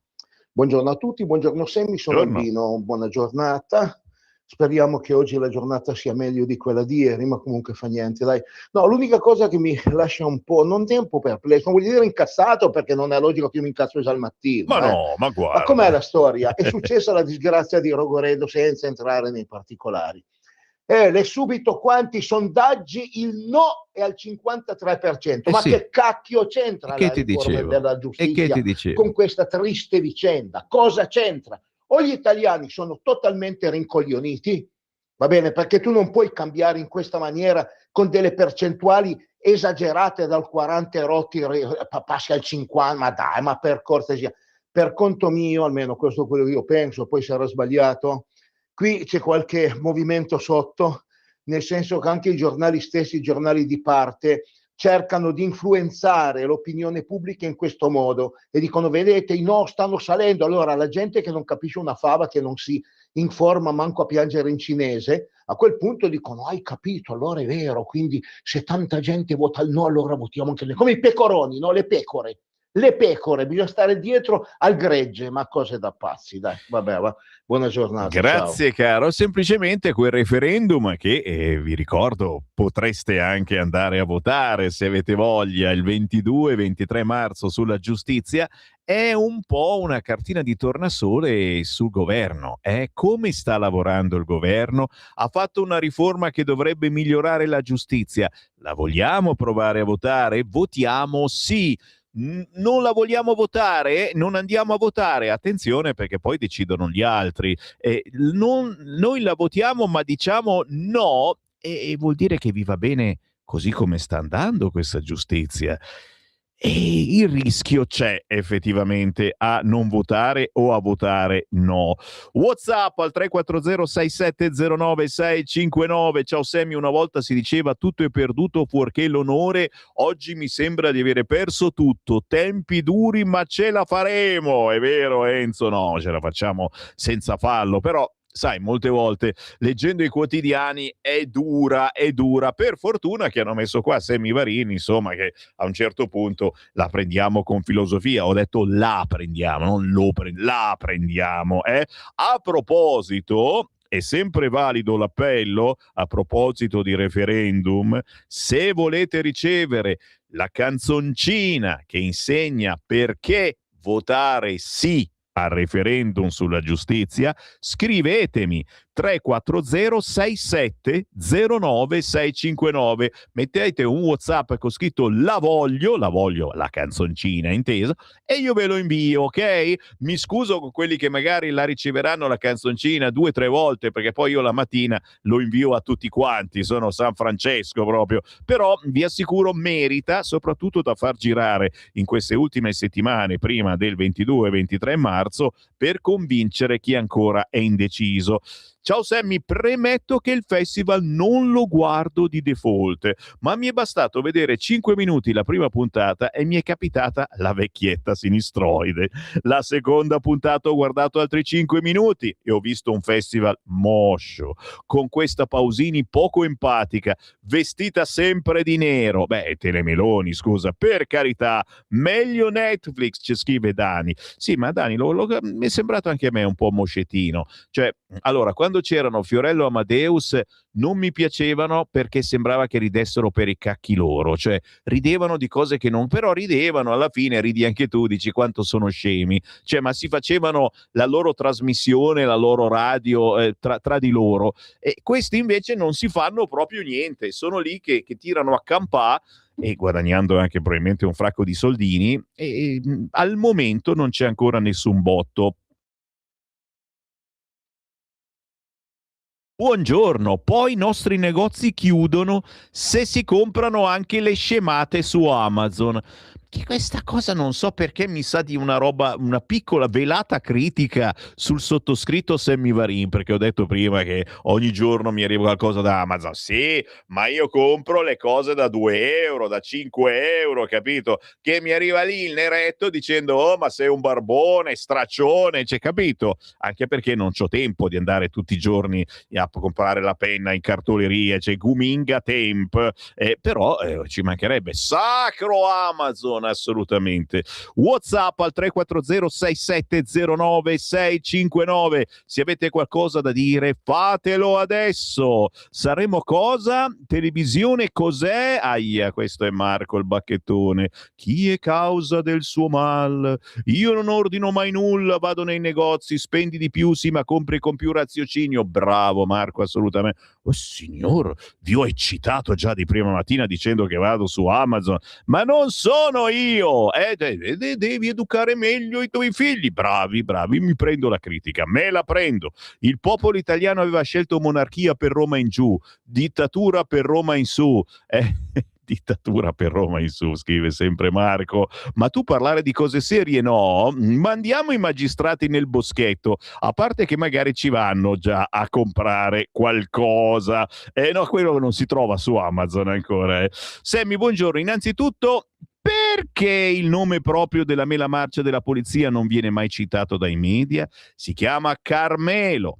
Buongiorno a tutti, buongiorno Sammy, sono Albino, buona giornata. Speriamo che oggi la giornata sia meglio di quella di ieri, ma comunque fa niente, dai. No, l'unica cosa che mi lascia un po', non tempo perplesso, non voglio dire incazzato, perché non è logico che io mi incazzo già al mattino. Ma no, ma guarda. Ma com'è la storia? È successa la disgrazia di Rogoredo senza entrare nei particolari. Le subito quanti sondaggi il no è al 53%. Ma sì. che cacchio c'entra che la riforma della giustizia con questa triste vicenda? Cosa c'entra? O gli italiani sono totalmente rincoglioniti, va bene, perché tu non puoi cambiare in questa maniera con delle percentuali esagerate dal 40 rotti passi al 50, ma dai, ma per cortesia, per conto mio, almeno questo è quello che io penso, poi sarà sbagliato, qui c'è qualche movimento sotto, nel senso che anche i giornali stessi, i giornali di parte, cercano di influenzare l'opinione pubblica in questo modo e dicono: vedete, i no stanno salendo. Allora la gente che non capisce una fava, che non si informa manco a piangere in cinese, a quel punto dicono: hai capito, allora è vero, quindi se tanta gente vota il no, allora votiamo anche noi, come i pecoroni, no? Le pecore, bisogna stare dietro al gregge, ma cose da pazzi, dai, vabbè, va. Buona giornata. Grazie, ciao. caro. Semplicemente quel referendum che, vi ricordo, potreste anche andare a votare se avete voglia il 22-23 marzo sulla giustizia, è un po' una cartina di tornasole sul governo. Come sta lavorando il governo? Ha fatto una riforma che dovrebbe migliorare la giustizia. La vogliamo provare a votare? Votiamo sì. Non la vogliamo votare? Non andiamo a votare? Attenzione, perché poi decidono gli altri. Noi la votiamo, ma diciamo no, e vuol dire che vi va bene così come sta andando questa giustizia. E il rischio c'è effettivamente a non votare o a votare no. WhatsApp al 340-6709-659. Ciao Sammy, una volta si diceva tutto è perduto fuorché l'onore, oggi mi sembra di avere perso tutto. Tempi duri ma ce la faremo. È vero Enzo? No, ce la facciamo senza fallo, però sai, molte volte leggendo i quotidiani è dura. Per fortuna che hanno messo qua Sammy Varin, insomma, che a un certo punto la prendiamo con filosofia. Ho detto la prendiamo, non la prendiamo. A proposito, è sempre valido l'appello, a proposito di referendum, se volete ricevere la canzoncina che insegna perché votare sì al referendum sulla giustizia, scrivetemi 340-6709-659, mettete un WhatsApp con scritto la voglio, la canzoncina intesa, e io ve lo invio, ok? Mi scuso con quelli che magari la riceveranno la canzoncina 2 o 3 volte, perché poi io la mattina lo invio a tutti quanti, sono San Francesco proprio, però vi assicuro merita, soprattutto da far girare in queste ultime settimane prima del 22-23 marzo, per convincere chi ancora è indeciso. Ciao Sammy, premetto che il festival non lo guardo di default, ma mi è bastato vedere 5 minuti la prima puntata e mi è capitata la vecchietta sinistroide. La seconda puntata ho guardato altri 5 minuti e ho visto un festival moscio, con questa Pausini poco empatica, vestita sempre di nero. Beh, Telemeloni, scusa, per carità, meglio Netflix, ci scrive Dani. Sì, ma Dani, mi è sembrato anche a me un po' moscettino. Cioè, allora, quando c'erano Fiorello Amadeus non mi piacevano perché sembrava che ridessero per i cacchi loro, cioè ridevano di cose che non, però ridevano, alla fine ridi anche tu, dici quanto sono scemi, cioè ma si facevano la loro trasmissione, la loro radio tra di loro, e questi invece non si fanno proprio niente, sono lì che tirano a campà e guadagnando anche probabilmente un fracco di soldini, e al momento non c'è ancora nessun botto. Buongiorno, poi i nostri negozi chiudono se si comprano anche le scemate su Amazon. Che questa cosa non so perché mi sa di una roba, una piccola velata critica sul sottoscritto Sammy Varin, perché ho detto prima che ogni giorno mi arriva qualcosa da Amazon. Sì, ma io compro le cose da 2 euro, da 5 euro, capito? Che mi arriva lì il neretto dicendo oh ma sei un barbone, straccione, c'è, capito? Anche perché non c'ho tempo di andare tutti i giorni a comprare la penna in cartoleria, c'è Guminga Temp, però ci mancherebbe. Sacro Amazon, assolutamente. WhatsApp al 340-6709-659, se avete qualcosa da dire fatelo adesso. Saremo cosa? Televisione cos'è? Aia, questo è Marco il bacchettone. Chi è causa del suo mal? Io non ordino mai nulla, vado nei negozi, spendi di più, sì, ma compri con più raziocinio. Bravo Marco, assolutamente. Oh signor, vi ho eccitato già di prima mattina dicendo che vado su Amazon, ma non sono io, devi educare meglio i tuoi figli. Bravi, mi prendo la critica, me la prendo. Il popolo italiano aveva scelto monarchia per Roma in giù, dittatura per Roma in su. dittatura per Roma in su, scrive sempre Marco. Ma tu parlare di cose serie no? Mandiamo i magistrati nel boschetto, a parte che magari ci vanno già a comprare qualcosa. No, quello non si trova su Amazon ancora. Sammy, buongiorno. Innanzitutto, perché il nome proprio della mela marcia della polizia non viene mai citato dai media? Si chiama Carmelo.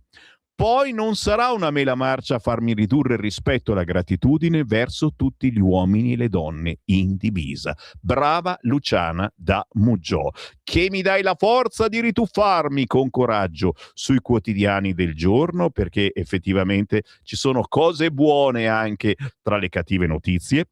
Poi non sarà una mela marcia a farmi ridurre il rispetto e la gratitudine verso tutti gli uomini e le donne in divisa. Brava Luciana da Muggiò, che mi dai la forza di rituffarmi con coraggio sui quotidiani del giorno, perché effettivamente ci sono cose buone anche tra le cattive notizie.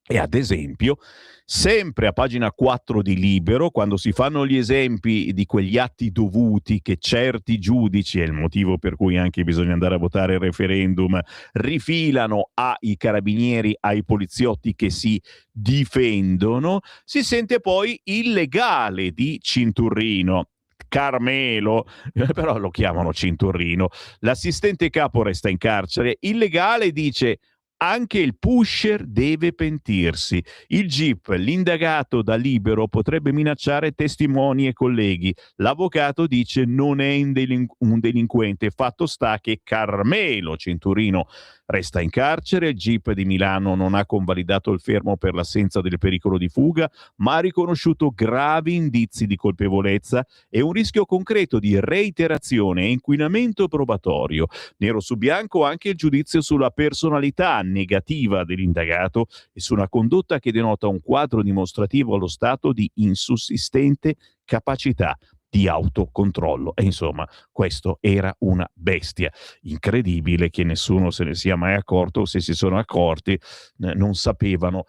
E ad esempio, sempre a pagina 4 di Libero, quando si fanno gli esempi di quegli atti dovuti che certi giudici, è il motivo per cui anche bisogna andare a votare il referendum, rifilano ai carabinieri, ai poliziotti che si difendono, si sente poi il legale di Cinturrino. Carmelo, però lo chiamano Cinturrino. L'assistente capo resta in carcere. Il legale dice: anche il pusher deve pentirsi. Il GIP, l'indagato da Libero, potrebbe minacciare testimoni e colleghi. L'avvocato dice non è un delinquente. Fatto sta che Carmelo Cinturino resta in carcere. Il GIP di Milano non ha convalidato il fermo per l'assenza del pericolo di fuga, ma ha riconosciuto gravi indizi di colpevolezza e un rischio concreto di reiterazione e inquinamento probatorio. Nero su bianco anche il giudizio sulla personalità negativa dell'indagato e su una condotta che denota un quadro dimostrativo allo stato di insussistente capacità di autocontrollo. E insomma, questo era una bestia. Incredibile che nessuno se ne sia mai accorto, o se si sono accorti, non sapevano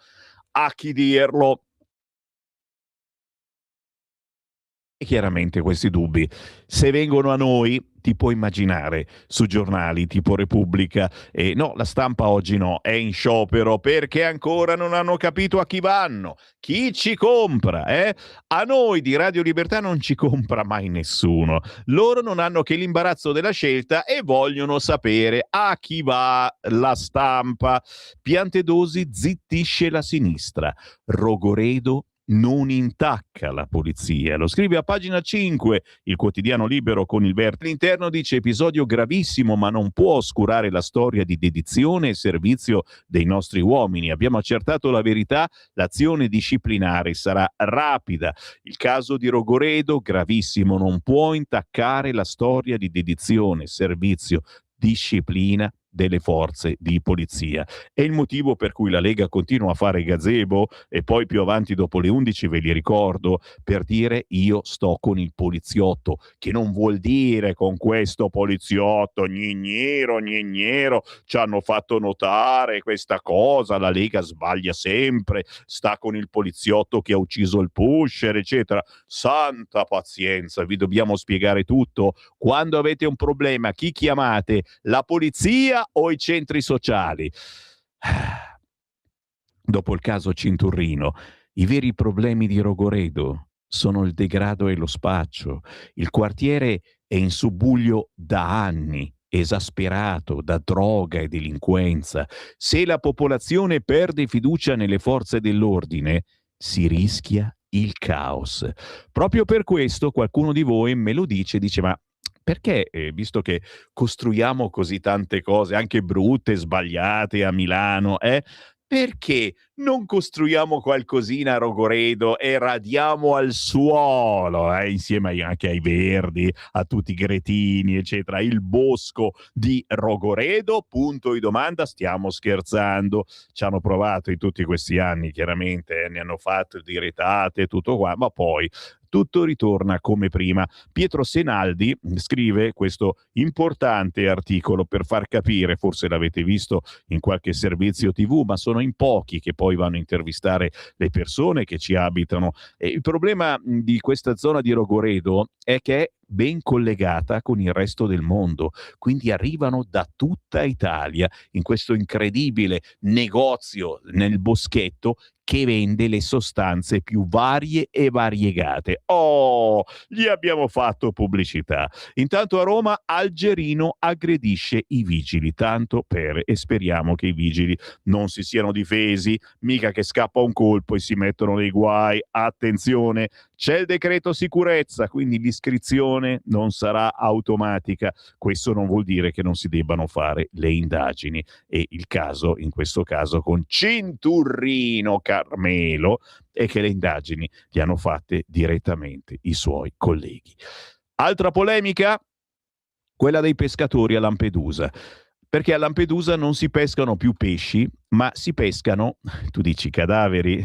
a chi dirlo. E chiaramente questi dubbi, se vengono a noi, ti puoi immaginare, su giornali tipo Repubblica, no, La Stampa oggi no, è in sciopero perché ancora non hanno capito a chi vanno, chi ci compra, A noi di Radio Libertà non ci compra mai nessuno, loro non hanno che l'imbarazzo della scelta e vogliono sapere a chi va La Stampa. Piantedosi zittisce la sinistra, Rogoredo non intacca la polizia. Lo scrive a pagina 5 il quotidiano Libero con il vertice. All'interno dice: episodio gravissimo, ma non può oscurare la storia di dedizione e servizio dei nostri uomini. Abbiamo accertato la verità, l'azione disciplinare sarà rapida. Il caso di Rogoredo, gravissimo, non può intaccare la storia di dedizione, servizio, disciplina delle forze di polizia. È il motivo per cui la Lega continua a fare gazebo, e poi più avanti dopo le 11 ve li ricordo, per dire io sto con il poliziotto, che non vuol dire con questo poliziotto gnignero, ci hanno fatto notare questa cosa, la Lega sbaglia sempre, sta con il poliziotto che ha ucciso il pusher, eccetera. Santa pazienza, vi dobbiamo spiegare tutto. Quando avete un problema, chi chiamate? La polizia o i centri sociali? Dopo il caso Cinturrino, i veri problemi di Rogoredo sono il degrado e lo spaccio. Il quartiere è in subbuglio da anni, esasperato da droga e delinquenza. Se la popolazione perde fiducia nelle forze dell'ordine, si rischia il caos. Proprio per questo qualcuno di voi me lo dice, ma perché, visto che costruiamo così tante cose, anche brutte, sbagliate a Milano, perché non costruiamo qualcosina a Rogoredo e radiamo al suolo, insieme anche ai verdi, a tutti i gretini, eccetera, il bosco di Rogoredo? Punto di domanda, stiamo scherzando. Ci hanno provato in tutti questi anni, chiaramente, ne hanno fatto di retate, tutto qua, ma poi tutto ritorna come prima. Pietro Senaldi scrive questo importante articolo per far capire, forse l'avete visto in qualche servizio TV, ma sono in pochi che poi vanno a intervistare le persone che ci abitano. E il problema di questa zona di Rogoredo è che è ben collegata con il resto del mondo, quindi arrivano da tutta Italia in questo incredibile negozio nel boschetto che vende le sostanze più varie e variegate. Oh, gli abbiamo fatto pubblicità. Intanto a Roma Algerino aggredisce i vigili, tanto per, e speriamo che i vigili non si siano difesi, mica che scappa un colpo e si mettono nei guai. Attenzione, c'è il decreto sicurezza, quindi l'iscrizione non sarà automatica. Questo non vuol dire che non si debbano fare le indagini, e il caso, in questo caso con Cinturrino Carmelo, è che le indagini le hanno fatte direttamente i suoi colleghi. Altra polemica, quella dei pescatori a Lampedusa. Perché a Lampedusa non si pescano più pesci, ma si pescano, tu dici cadaveri,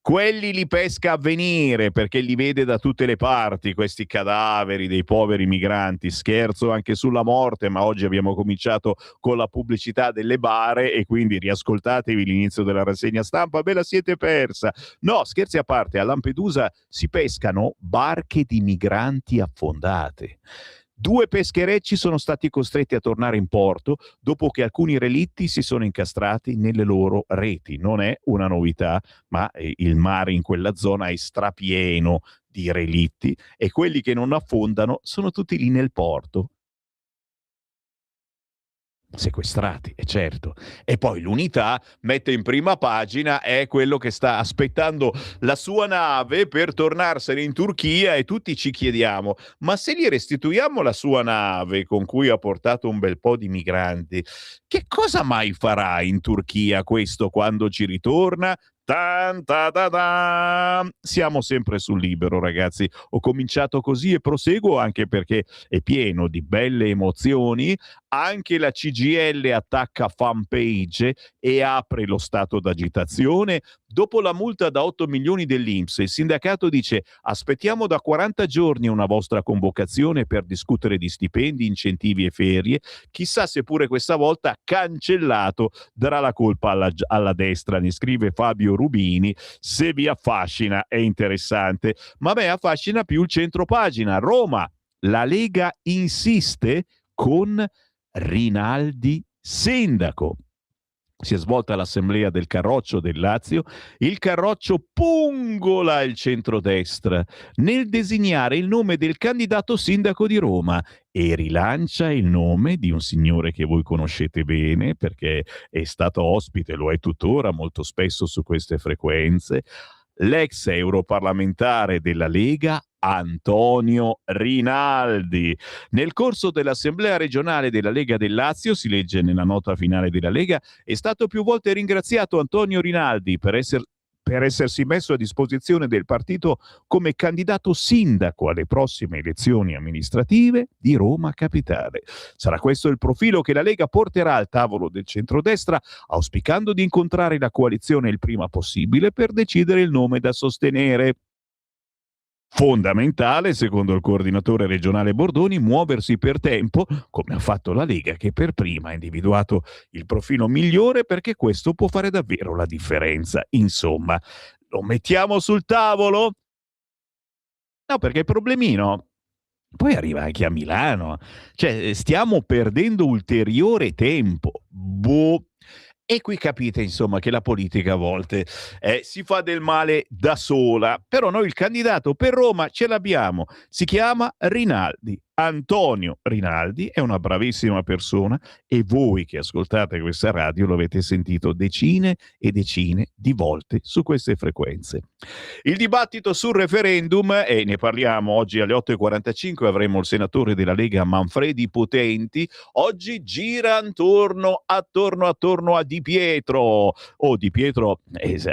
quelli li pesca Avvenire, perché li vede da tutte le parti, questi cadaveri dei poveri migranti. Scherzo anche sulla morte, ma oggi abbiamo cominciato con la pubblicità delle bare e quindi riascoltatevi l'inizio della rassegna stampa, ve la siete persa. No, scherzi a parte, a Lampedusa si pescano barche di migranti affondate. 2 pescherecci sono stati costretti a tornare in porto dopo che alcuni relitti si sono incastrati nelle loro reti. Non è una novità, ma il mare in quella zona è strapieno di relitti e quelli che non affondano sono tutti lì nel porto. Sequestrati, è certo. E poi l'Unità mette in prima pagina è quello che sta aspettando la sua nave per tornarsene in Turchia, e tutti ci chiediamo: ma se gli restituiamo la sua nave con cui ha portato un bel po' di migranti, che cosa mai farà in Turchia questo quando ci ritorna? Tan, ta, ta, ta. Siamo sempre sul Libero, ragazzi. Ho cominciato così e proseguo anche perché è pieno di belle emozioni. Anche la CGIL attacca fanpage e apre lo stato d'agitazione. Dopo la multa da 8 milioni dell'INPS, il sindacato dice: aspettiamo da 40 giorni una vostra convocazione per discutere di stipendi, incentivi e ferie. Chissà se pure questa volta cancellato darà la colpa alla destra, ne scrive Fabio Rubini. Se vi affascina è interessante, ma a me affascina più il centropagina. Roma, la Lega insiste con Rinaldi sindaco. Si è svolta l'assemblea del Carroccio del Lazio. Il Carroccio pungola il centrodestra nel designare il nome del candidato sindaco di Roma e rilancia il nome di un signore che voi conoscete bene perché è stato ospite, lo è tuttora molto spesso su queste frequenze, l'ex europarlamentare della Lega Antonio Rinaldi. Nel corso dell'assemblea regionale della Lega del Lazio, si legge nella nota finale della Lega, è stato più volte ringraziato Antonio Rinaldi per essersi messo a disposizione del partito come candidato sindaco alle prossime elezioni amministrative di Roma Capitale. Sarà questo il profilo che la Lega porterà al tavolo del centrodestra, auspicando di incontrare la coalizione il prima possibile per decidere il nome da sostenere. Fondamentale, secondo il coordinatore regionale Bordoni, muoversi per tempo, come ha fatto la Lega, che per prima ha individuato il profilo migliore, perché questo può fare davvero la differenza. Insomma, lo mettiamo sul tavolo? No, perché il problemino poi arriva anche a Milano. Cioè, stiamo perdendo ulteriore tempo. Boh. E qui capite, insomma, che la politica a volte si fa del male da sola. Però noi il candidato per Roma ce l'abbiamo. Si chiama Rinaldi. Antonio Rinaldi è una bravissima persona e voi che ascoltate questa radio lo avete sentito decine e decine di volte su queste frequenze. Il dibattito sul referendum, e ne parliamo oggi alle 8.45, avremo il senatore della Lega Manfredi Potenti, oggi gira attorno a Di Pietro. Di Pietro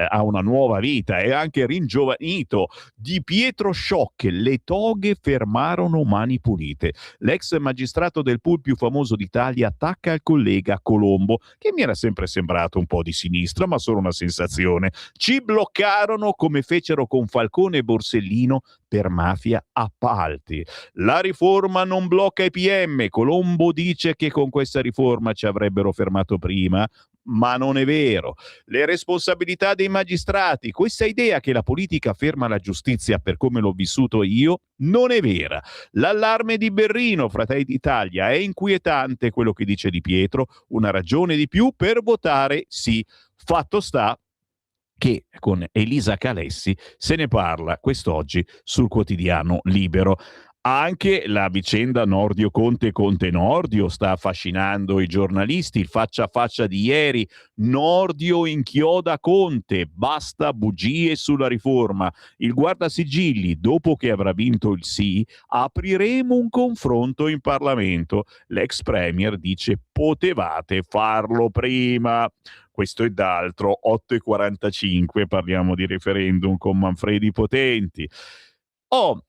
ha una nuova vita, è anche ringiovanito. Di Pietro shock, le toghe fermarono Mani Pulite. L'ex magistrato del pool più famoso d'Italia attacca il collega Colombo, che mi era sempre sembrato un po' di sinistra, ma solo una sensazione. Ci bloccarono come fecero con Falcone e Borsellino per mafia appalti. La riforma non blocca i PM. Colombo dice che con questa riforma ci avrebbero fermato prima, ma non è vero. Le responsabilità dei magistrati, questa idea che la politica ferma la giustizia per come l'ho vissuto io, non è vera. L'allarme di Berrino, Fratelli d'Italia, è inquietante quello che dice Di Pietro, una ragione di più per votare sì. Fatto sta che con Elisa Calessi se ne parla quest'oggi sul quotidiano Libero. Anche la vicenda Nordio-Conte, Conte-Nordio sta affascinando i giornalisti. Il faccia a faccia di ieri, Nordio inchioda Conte, basta bugie sulla riforma. Il guardasigilli, dopo che avrà vinto il sì, apriremo un confronto in Parlamento. L'ex premier dice potevate farlo prima. Questo e d'altro, 8:45, parliamo di referendum con Manfredi Potenti.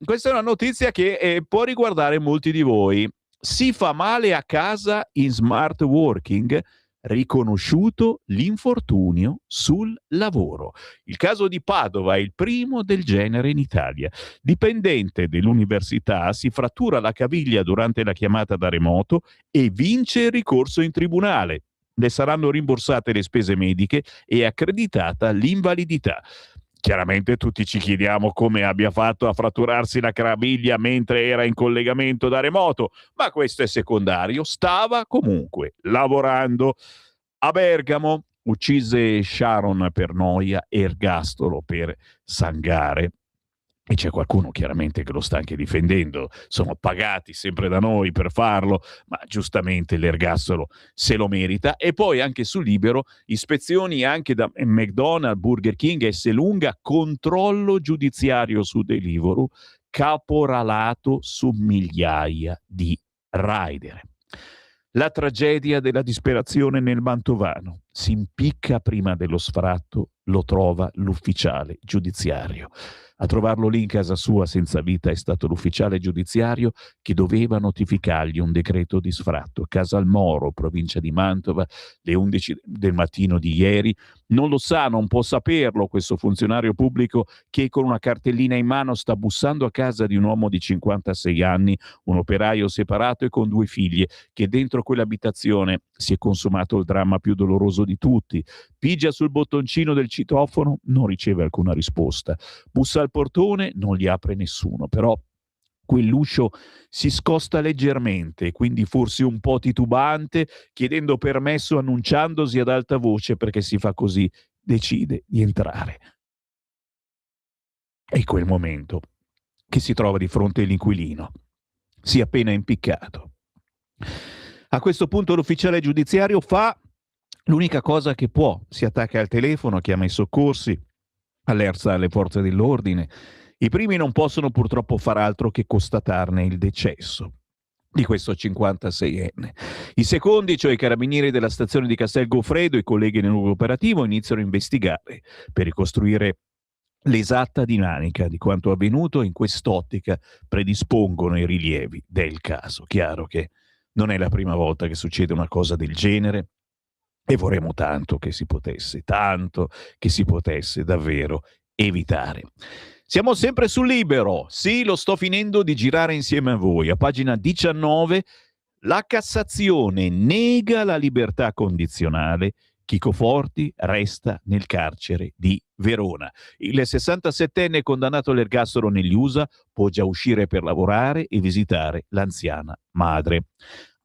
Questa è una notizia che può riguardare molti di voi. Si fa male a casa in smart working? Riconosciuto l'infortunio sul lavoro. Il caso di Padova è il primo del genere in Italia. Dipendente dell'università si frattura la caviglia durante la chiamata da remoto e vince il ricorso in tribunale. Le saranno rimborsate le spese mediche e accreditata l'invalidità. Chiaramente tutti ci chiediamo come abbia fatto a fratturarsi la caviglia mentre era in collegamento da remoto, ma questo è secondario. Stava comunque lavorando. A Bergamo uccise Sharon per noia, ergastolo per Sangare. E c'è qualcuno chiaramente che lo sta anche difendendo, sono pagati sempre da noi per farlo, ma giustamente l'ergastolo se lo merita. E poi anche su Libero, ispezioni anche da McDonald's, Burger King, Esselunga, controllo giudiziario su Deliveroo, caporalato su migliaia di rider. La tragedia della disperazione nel Mantovano. Si impicca prima dello sfratto, lo trova l'ufficiale giudiziario. A trovarlo lì in casa sua senza vita è stato l'ufficiale giudiziario che doveva notificargli un decreto di sfratto. Casalmoro, provincia di Mantova, le 11 del mattino di ieri. Non lo sa, non può saperlo questo funzionario pubblico che con una cartellina in mano sta bussando a casa di un uomo di 56 anni, un operaio separato e con 2 figlie, che dentro quell'abitazione si è consumato il dramma più doloroso di tutti. Pigia sul bottoncino del citofono, non riceve alcuna risposta. Bussa al portone, non gli apre nessuno, però quell'uscio si scosta leggermente, quindi forse un po' titubante, chiedendo permesso, annunciandosi ad alta voce, perché si fa così, decide di entrare. È quel momento che si trova di fronte all'inquilino. Si è appena impiccato. A questo punto l'ufficiale giudiziario fa l'unica cosa che può, si attacca al telefono, chiama i soccorsi, allerta le forze dell'ordine. I primi non possono purtroppo far altro che constatarne il decesso di questo 56enne. I secondi, cioè i carabinieri della stazione di Castel Goffredo, i colleghi del nucleo operativo, iniziano a investigare per ricostruire l'esatta dinamica di quanto avvenuto. In quest'ottica predispongono i rilievi del caso. Chiaro che non è la prima volta che succede una cosa del genere e vorremmo tanto che si potesse davvero evitare. Siamo sempre sul Libero, sì, lo sto finendo di girare insieme a voi. A pagina 19, la Cassazione nega la libertà condizionale, Chico Forti resta nel carcere di Verona. Il 67enne condannato all'ergastolo negli USA può già uscire per lavorare e visitare l'anziana madre.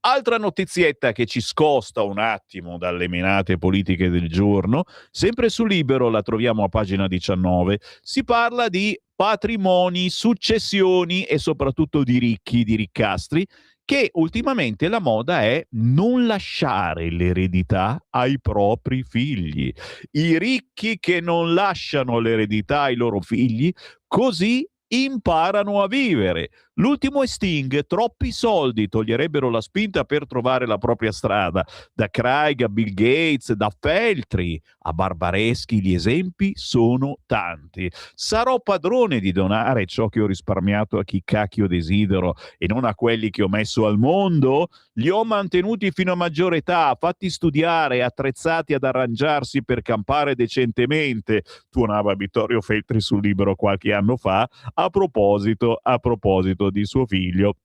Altra notizietta che ci scosta un attimo dalle menate politiche del giorno, sempre su Libero, la troviamo a pagina 19, si parla di patrimoni, successioni e soprattutto di ricchi, di riccastri, che ultimamente la moda è non lasciare l'eredità ai propri figli. I ricchi che non lasciano l'eredità ai loro figli, così imparano a vivere. L'ultimo è Sting, troppi soldi toglierebbero la spinta per trovare la propria strada. Da Craig a Bill Gates, da Feltri a Barbareschi, gli esempi sono tanti. Sarò padrone di donare ciò che ho risparmiato a chi cacchio desidero e non a quelli che ho messo al mondo? Li ho mantenuti fino a maggiore età, fatti studiare, attrezzati ad arrangiarsi per campare decentemente, tuonava Vittorio Feltri sul Libero qualche anno fa, a proposito di suo figlio.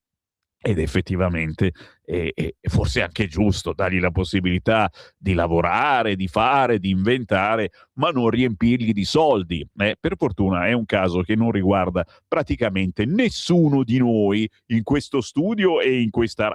Ed effettivamente e forse è anche giusto dargli la possibilità di lavorare, di fare, di inventare, ma non riempirgli di soldi. Per fortuna è un caso che non riguarda praticamente nessuno di noi in questo studio e in questa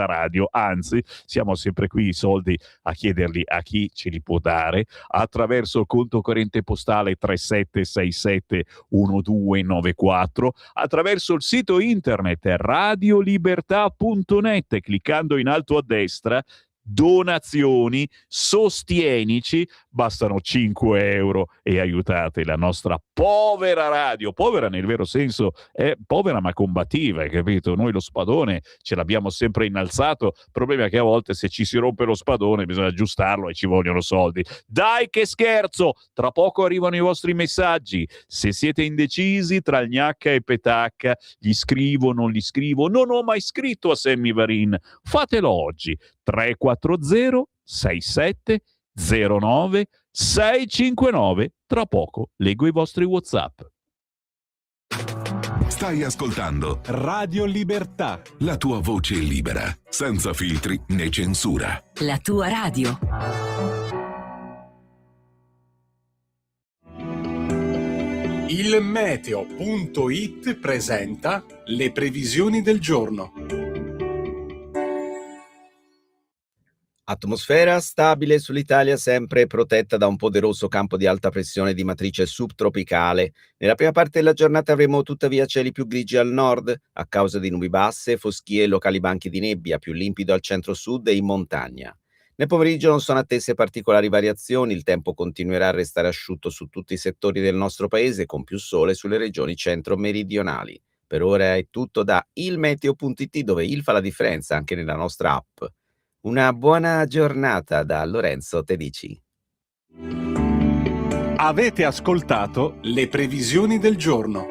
radio, anzi siamo sempre qui i soldi a chiederli a chi ce li può dare attraverso il conto corrente postale 3767 1294, attraverso il sito internet radiolibertà.net, cliccando in alto a destra donazioni, sostienici, bastano 5 euro e aiutate la nostra povera radio, povera nel vero senso, è povera ma combattiva, hai capito? Noi lo spadone ce l'abbiamo sempre innalzato, il problema è che a volte se ci si rompe lo spadone bisogna aggiustarlo e ci vogliono soldi. Dai che scherzo, tra poco arrivano i vostri messaggi, se siete indecisi tra il gnacca e petacca, gli scrivo, non gli scrivo, non ho mai scritto a Sammy Varin, fatelo oggi, 340 67 09 659. Tra poco leggo i vostri WhatsApp. Stai ascoltando Radio Libertà. La tua voce libera, senza filtri né censura. La tua radio. Il meteo.it presenta le previsioni del giorno. Atmosfera stabile sull'Italia, sempre protetta da un poderoso campo di alta pressione di matrice subtropicale. Nella prima parte della giornata avremo tuttavia cieli più grigi al nord, a causa di nubi basse, foschie e locali banchi di nebbia, più limpido al centro-sud e in montagna. Nel pomeriggio non sono attese particolari variazioni, il tempo continuerà a restare asciutto su tutti i settori del nostro paese, con più sole sulle regioni centro-meridionali. Per ora è tutto da ilmeteo.it, dove il fa la differenza anche nella nostra app. Una buona giornata da Lorenzo Tedici. Avete ascoltato le previsioni del giorno.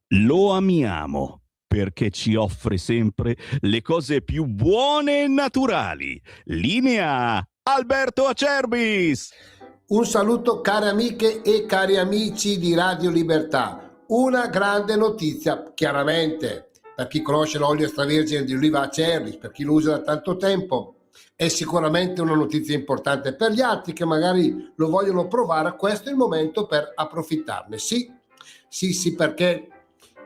Lo amiamo perché ci offre sempre le cose più buone e naturali. Linea Alberto Acerbis. Un saluto care amiche e cari amici di Radio Libertà. Una grande notizia, chiaramente, per chi conosce l'olio extravergine di oliva Acerbis, per chi lo usa da tanto tempo, è sicuramente una notizia importante. Per gli altri che magari lo vogliono provare, questo è il momento per approfittarne. Sì, perché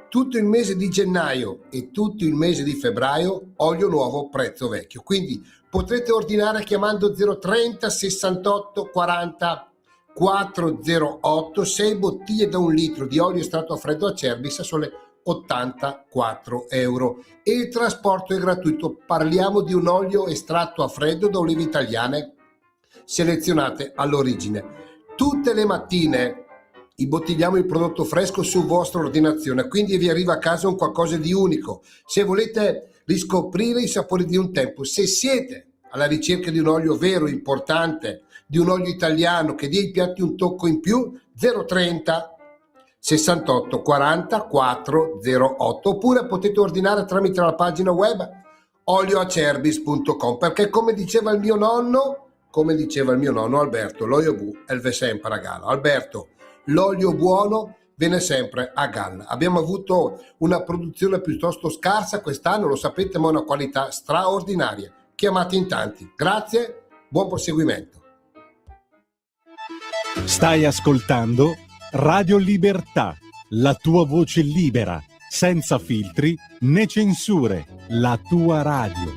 tutto il mese di gennaio e tutto il mese di febbraio, olio nuovo, prezzo vecchio. Quindi potrete ordinare chiamando 030 68 40 408 6 bottiglie da 1 litro di olio estratto a freddo Acerbis a sole 84 euro e il trasporto è gratuito. Parliamo di un olio estratto a freddo da olive italiane selezionate all'origine. Tutte le mattine imbottigliamo il prodotto fresco su vostra ordinazione, quindi vi arriva a casa un qualcosa di unico. Se volete riscoprire i sapori di un tempo, se siete alla ricerca di un olio vero, importante, di un olio italiano che dia ai piatti un tocco in più, 030 68 40 408, oppure potete ordinare tramite la pagina web olioacerbis.com, perché come diceva il mio nonno Alberto, l'olio bu elve sempre a galla. Alberto, l'olio buono viene sempre a galla. Abbiamo avuto una produzione piuttosto scarsa quest'anno, lo sapete, ma una qualità straordinaria. Chiamate in tanti. Grazie, buon proseguimento. Stai ascoltando Radio Libertà, la tua voce libera, senza filtri né censure, la tua radio.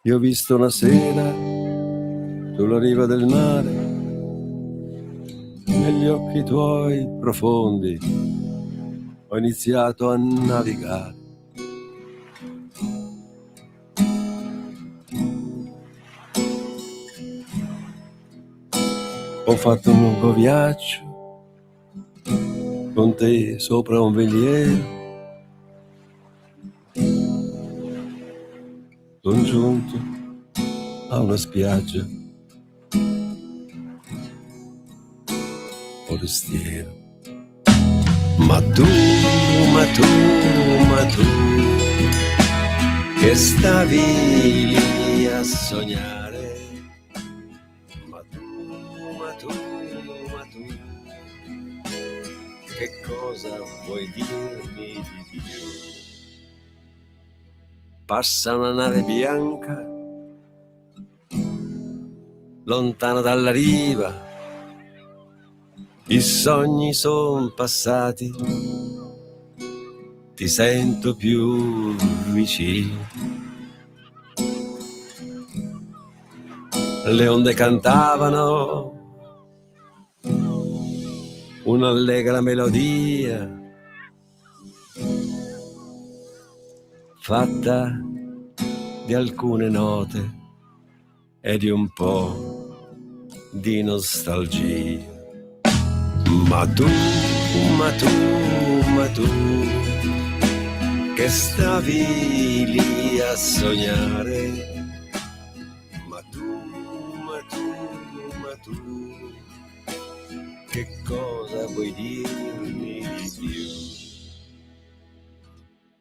Io ho visto una sera sulla riva del mare, negli occhi tuoi profondi ho iniziato a navigare. Ho fatto un lungo viaggio con te sopra un veliero. Sono giunto a una spiaggia forestiero, Ma tu, che stavi lì a sognare, ma tu, che cosa vuoi dirmi di più? Passa una nave bianca, lontano dalla riva, i sogni son passati, ti sento più vicino. Le onde cantavano un'allegra melodia fatta di alcune note e di un po' di nostalgia. Ma tu, che stavi lì a sognare, ma tu, che cosa vuoi dirmi di più?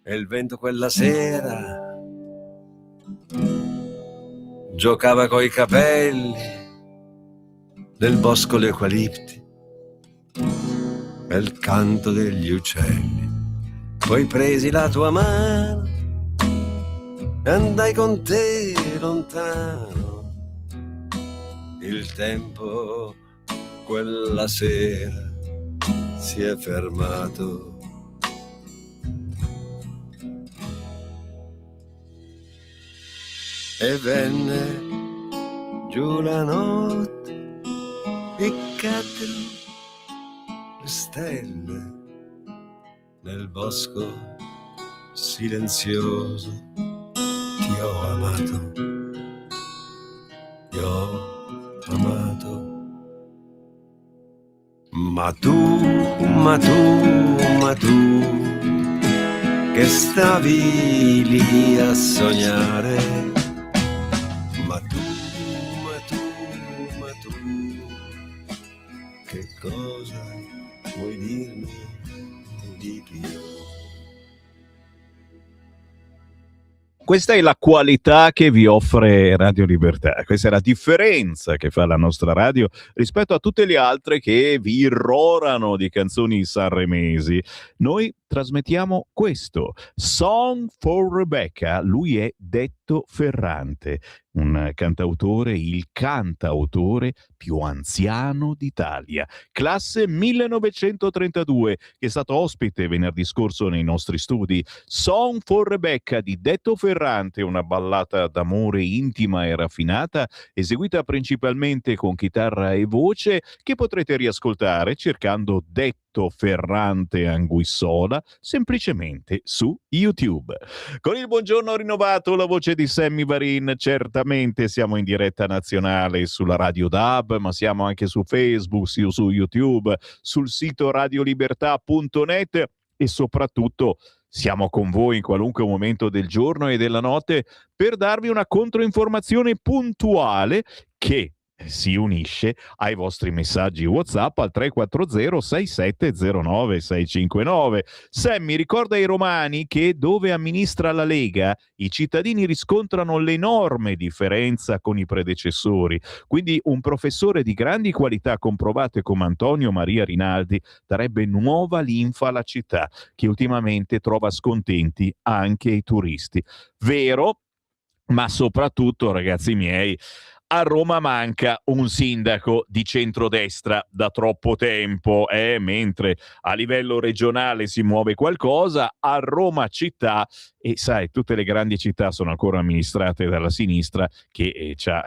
E il vento quella sera giocava coi capelli nel bosco gli eucalipti e il canto degli uccelli. Poi presi la tua mano e andai con te lontano. Il tempo quella sera si è fermato. E venne giù la notte e caddero le stelle nel bosco silenzioso. Ti ho amato, ti ho amato. Ma tu, che stavi lì a sognare. Ma tu, che cosa vuoi dirmi di più? Questa è la qualità che vi offre Radio Libertà, questa è la differenza che fa la nostra radio rispetto a tutte le altre che vi irrorano di canzoni sanremesi. Noi trasmettiamo questo, Song for Rebecca, lui è Detto Ferrante, un cantautore, il cantautore più anziano d'Italia, classe 1932, che è stato ospite venerdì scorso nei nostri studi. Song for Rebecca di Detto Ferrante, una ballata d'amore intima e raffinata, eseguita principalmente con chitarra e voce, che potrete riascoltare cercando Detto Ferrante Anguissola semplicemente su YouTube. Con il buongiorno rinnovato, la voce di Sammy Varin, certamente siamo in diretta nazionale sulla Radio DAB, ma siamo anche su Facebook, su YouTube, sul sito radiolibertà.net e soprattutto siamo con voi in qualunque momento del giorno e della notte per darvi una controinformazione puntuale che si unisce ai vostri messaggi WhatsApp al 340 6709 659. Sammy ricorda ai romani che dove amministra la Lega i cittadini riscontrano l'enorme differenza con i predecessori, quindi un professore di grandi qualità comprovate come Antonio Maria Rinaldi darebbe nuova linfa alla città, che ultimamente trova scontenti anche i turisti. Vero, ma soprattutto, ragazzi miei, a Roma manca un sindaco di centrodestra da troppo tempo, mentre a livello regionale si muove qualcosa, a Roma città, e sai, tutte le grandi città sono ancora amministrate dalla sinistra che ha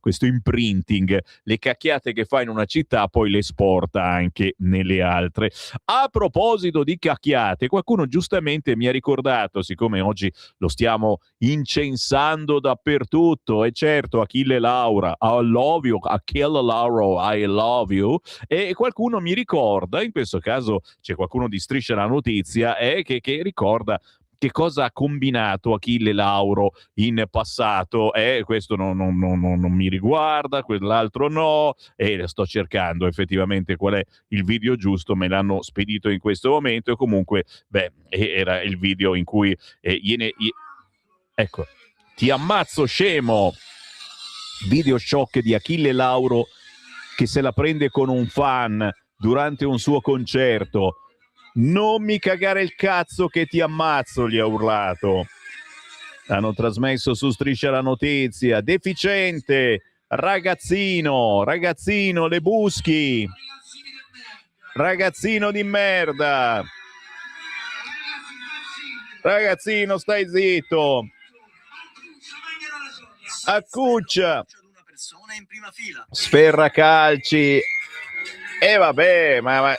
questo imprinting, le cacchiate che fa in una città poi le esporta anche nelle altre. A proposito di cacchiate, qualcuno giustamente mi ha ricordato, siccome oggi lo stiamo incensando dappertutto, e certo Achille Laura, I love you, Achille Lauro, I love you, e qualcuno mi ricorda, in questo caso c'è qualcuno di Striscia la Notizia, che ricorda che cosa ha combinato Achille Lauro in passato, questo non mi riguarda, quell'altro no, e sto cercando effettivamente qual è il video giusto, me l'hanno spedito in questo momento, e comunque, era il video in cui ecco, ti ammazzo scemo, video shock di Achille Lauro che se la prende con un fan durante un suo concerto. Non mi cagare il cazzo che ti ammazzo, gli ha urlato. Hanno trasmesso su Striscia la Notizia. Deficiente, ragazzino, le buschi, ragazzino di merda, ragazzino stai zitto, accuccia, sferra calci. E vabbè, ma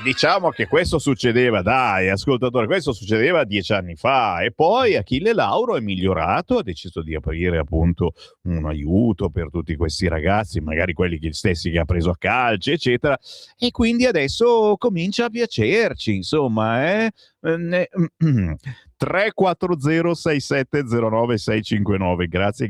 diciamo che questo succedeva, dai ascoltatore, questo succedeva 10 anni fa, e poi Achille Lauro è migliorato, ha deciso di aprire appunto un aiuto per tutti questi ragazzi, magari quelli stessi che ha preso a calci eccetera, e quindi adesso comincia a piacerci, insomma. 340 6709 659. Grazie,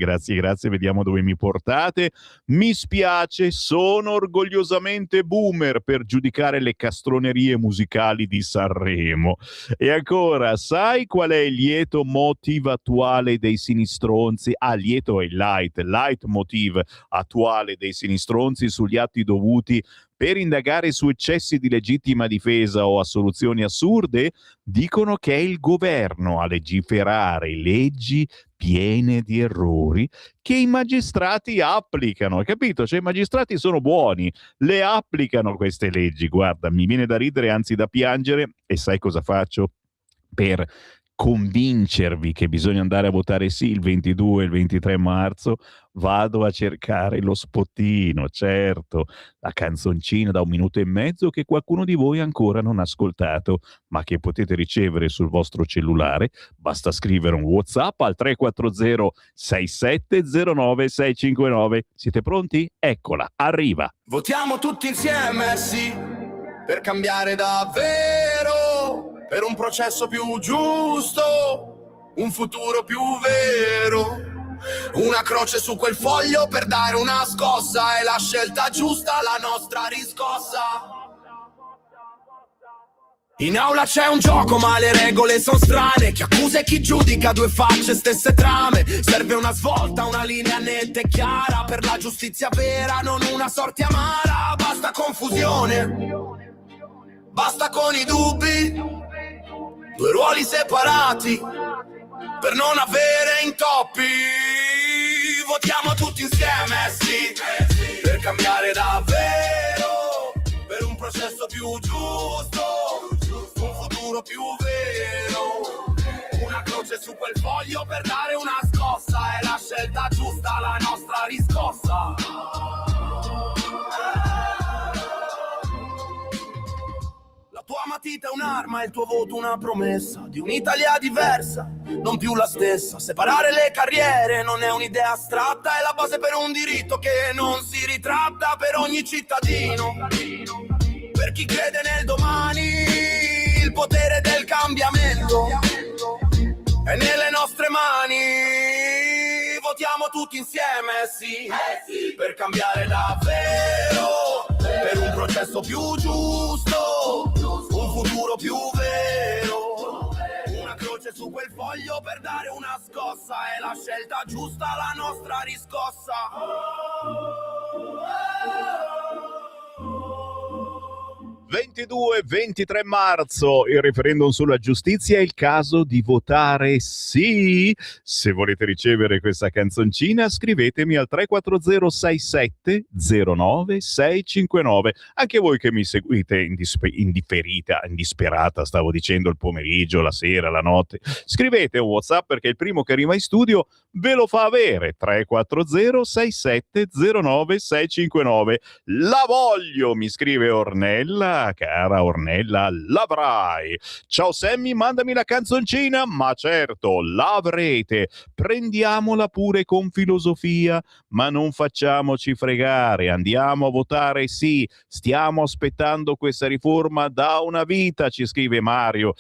vediamo dove mi portate. Mi spiace, sono orgogliosamente boomer per giudicare le castronerie musicali di Sanremo. E ancora, sai qual è il lieto motiv attuale dei sinistronzi? Lieto è il light motiv attuale dei sinistronzi sugli atti dovuti per indagare su eccessi di legittima difesa o assoluzioni assurde? Dicono che è il governo a legiferare leggi piene di errori che i magistrati applicano, capito? Cioè i magistrati sono buoni, le applicano queste leggi. Guarda, mi viene da ridere, anzi da piangere, e sai cosa faccio? Per convincervi che bisogna andare a votare sì il 22 e il 23 marzo, vado a cercare lo spottino, certo, la canzoncina da 1 minuto e mezzo che qualcuno di voi ancora non ha ascoltato, ma che potete ricevere sul vostro cellulare. Basta scrivere un WhatsApp al 340 6709 659. Siete pronti? Eccola, arriva. Votiamo tutti insieme, sì, per cambiare davvero, per un processo più giusto, un futuro più vero. Una croce su quel foglio per dare una scossa, è la scelta giusta, la nostra riscossa. In aula c'è un gioco ma le regole sono strane, chi accusa e chi giudica, due facce, stesse trame. Serve una svolta, una linea netta e chiara, per la giustizia vera, non una sorte amara. Basta confusione, basta con i dubbi, due ruoli separati per non avere intoppi. Votiamo tutti insieme, sì, per cambiare davvero, per un processo più giusto, un futuro più vero. Una croce su quel foglio per dare una scossa, è la scelta giusta, la nostra riscossa. La tua matita è un'arma, il tuo voto una promessa di un'Italia diversa, non più la stessa. Separare le carriere non è un'idea astratta, è la base per un diritto che non si ritratta per ogni cittadino. Per chi crede nel domani, il potere del cambiamento è nelle nostre mani. Votiamo tutti insieme, sì, per cambiare davvero, per un processo più giusto, un futuro più vero. Una croce su quel foglio per dare una scossa, è la scelta giusta, la nostra riscossa. 22-23 marzo, il referendum sulla giustizia, è il caso di votare sì. Se volete ricevere questa canzoncina, scrivetemi al 340 6709 659. Anche voi che mi seguite indisperata, stavo dicendo, il pomeriggio, la sera, la notte, scrivete un WhatsApp, perché il primo che arriva in studio ve lo fa avere. 340 6709 659. La voglio, mi scrive Ornella. Ornella, cara Ornella, l'avrai. Ciao Sammy, mandami la canzoncina, ma certo, l'avrete. Prendiamola pure con filosofia, ma non facciamoci fregare, andiamo a votare sì, stiamo aspettando questa riforma da una vita, ci scrive Mario.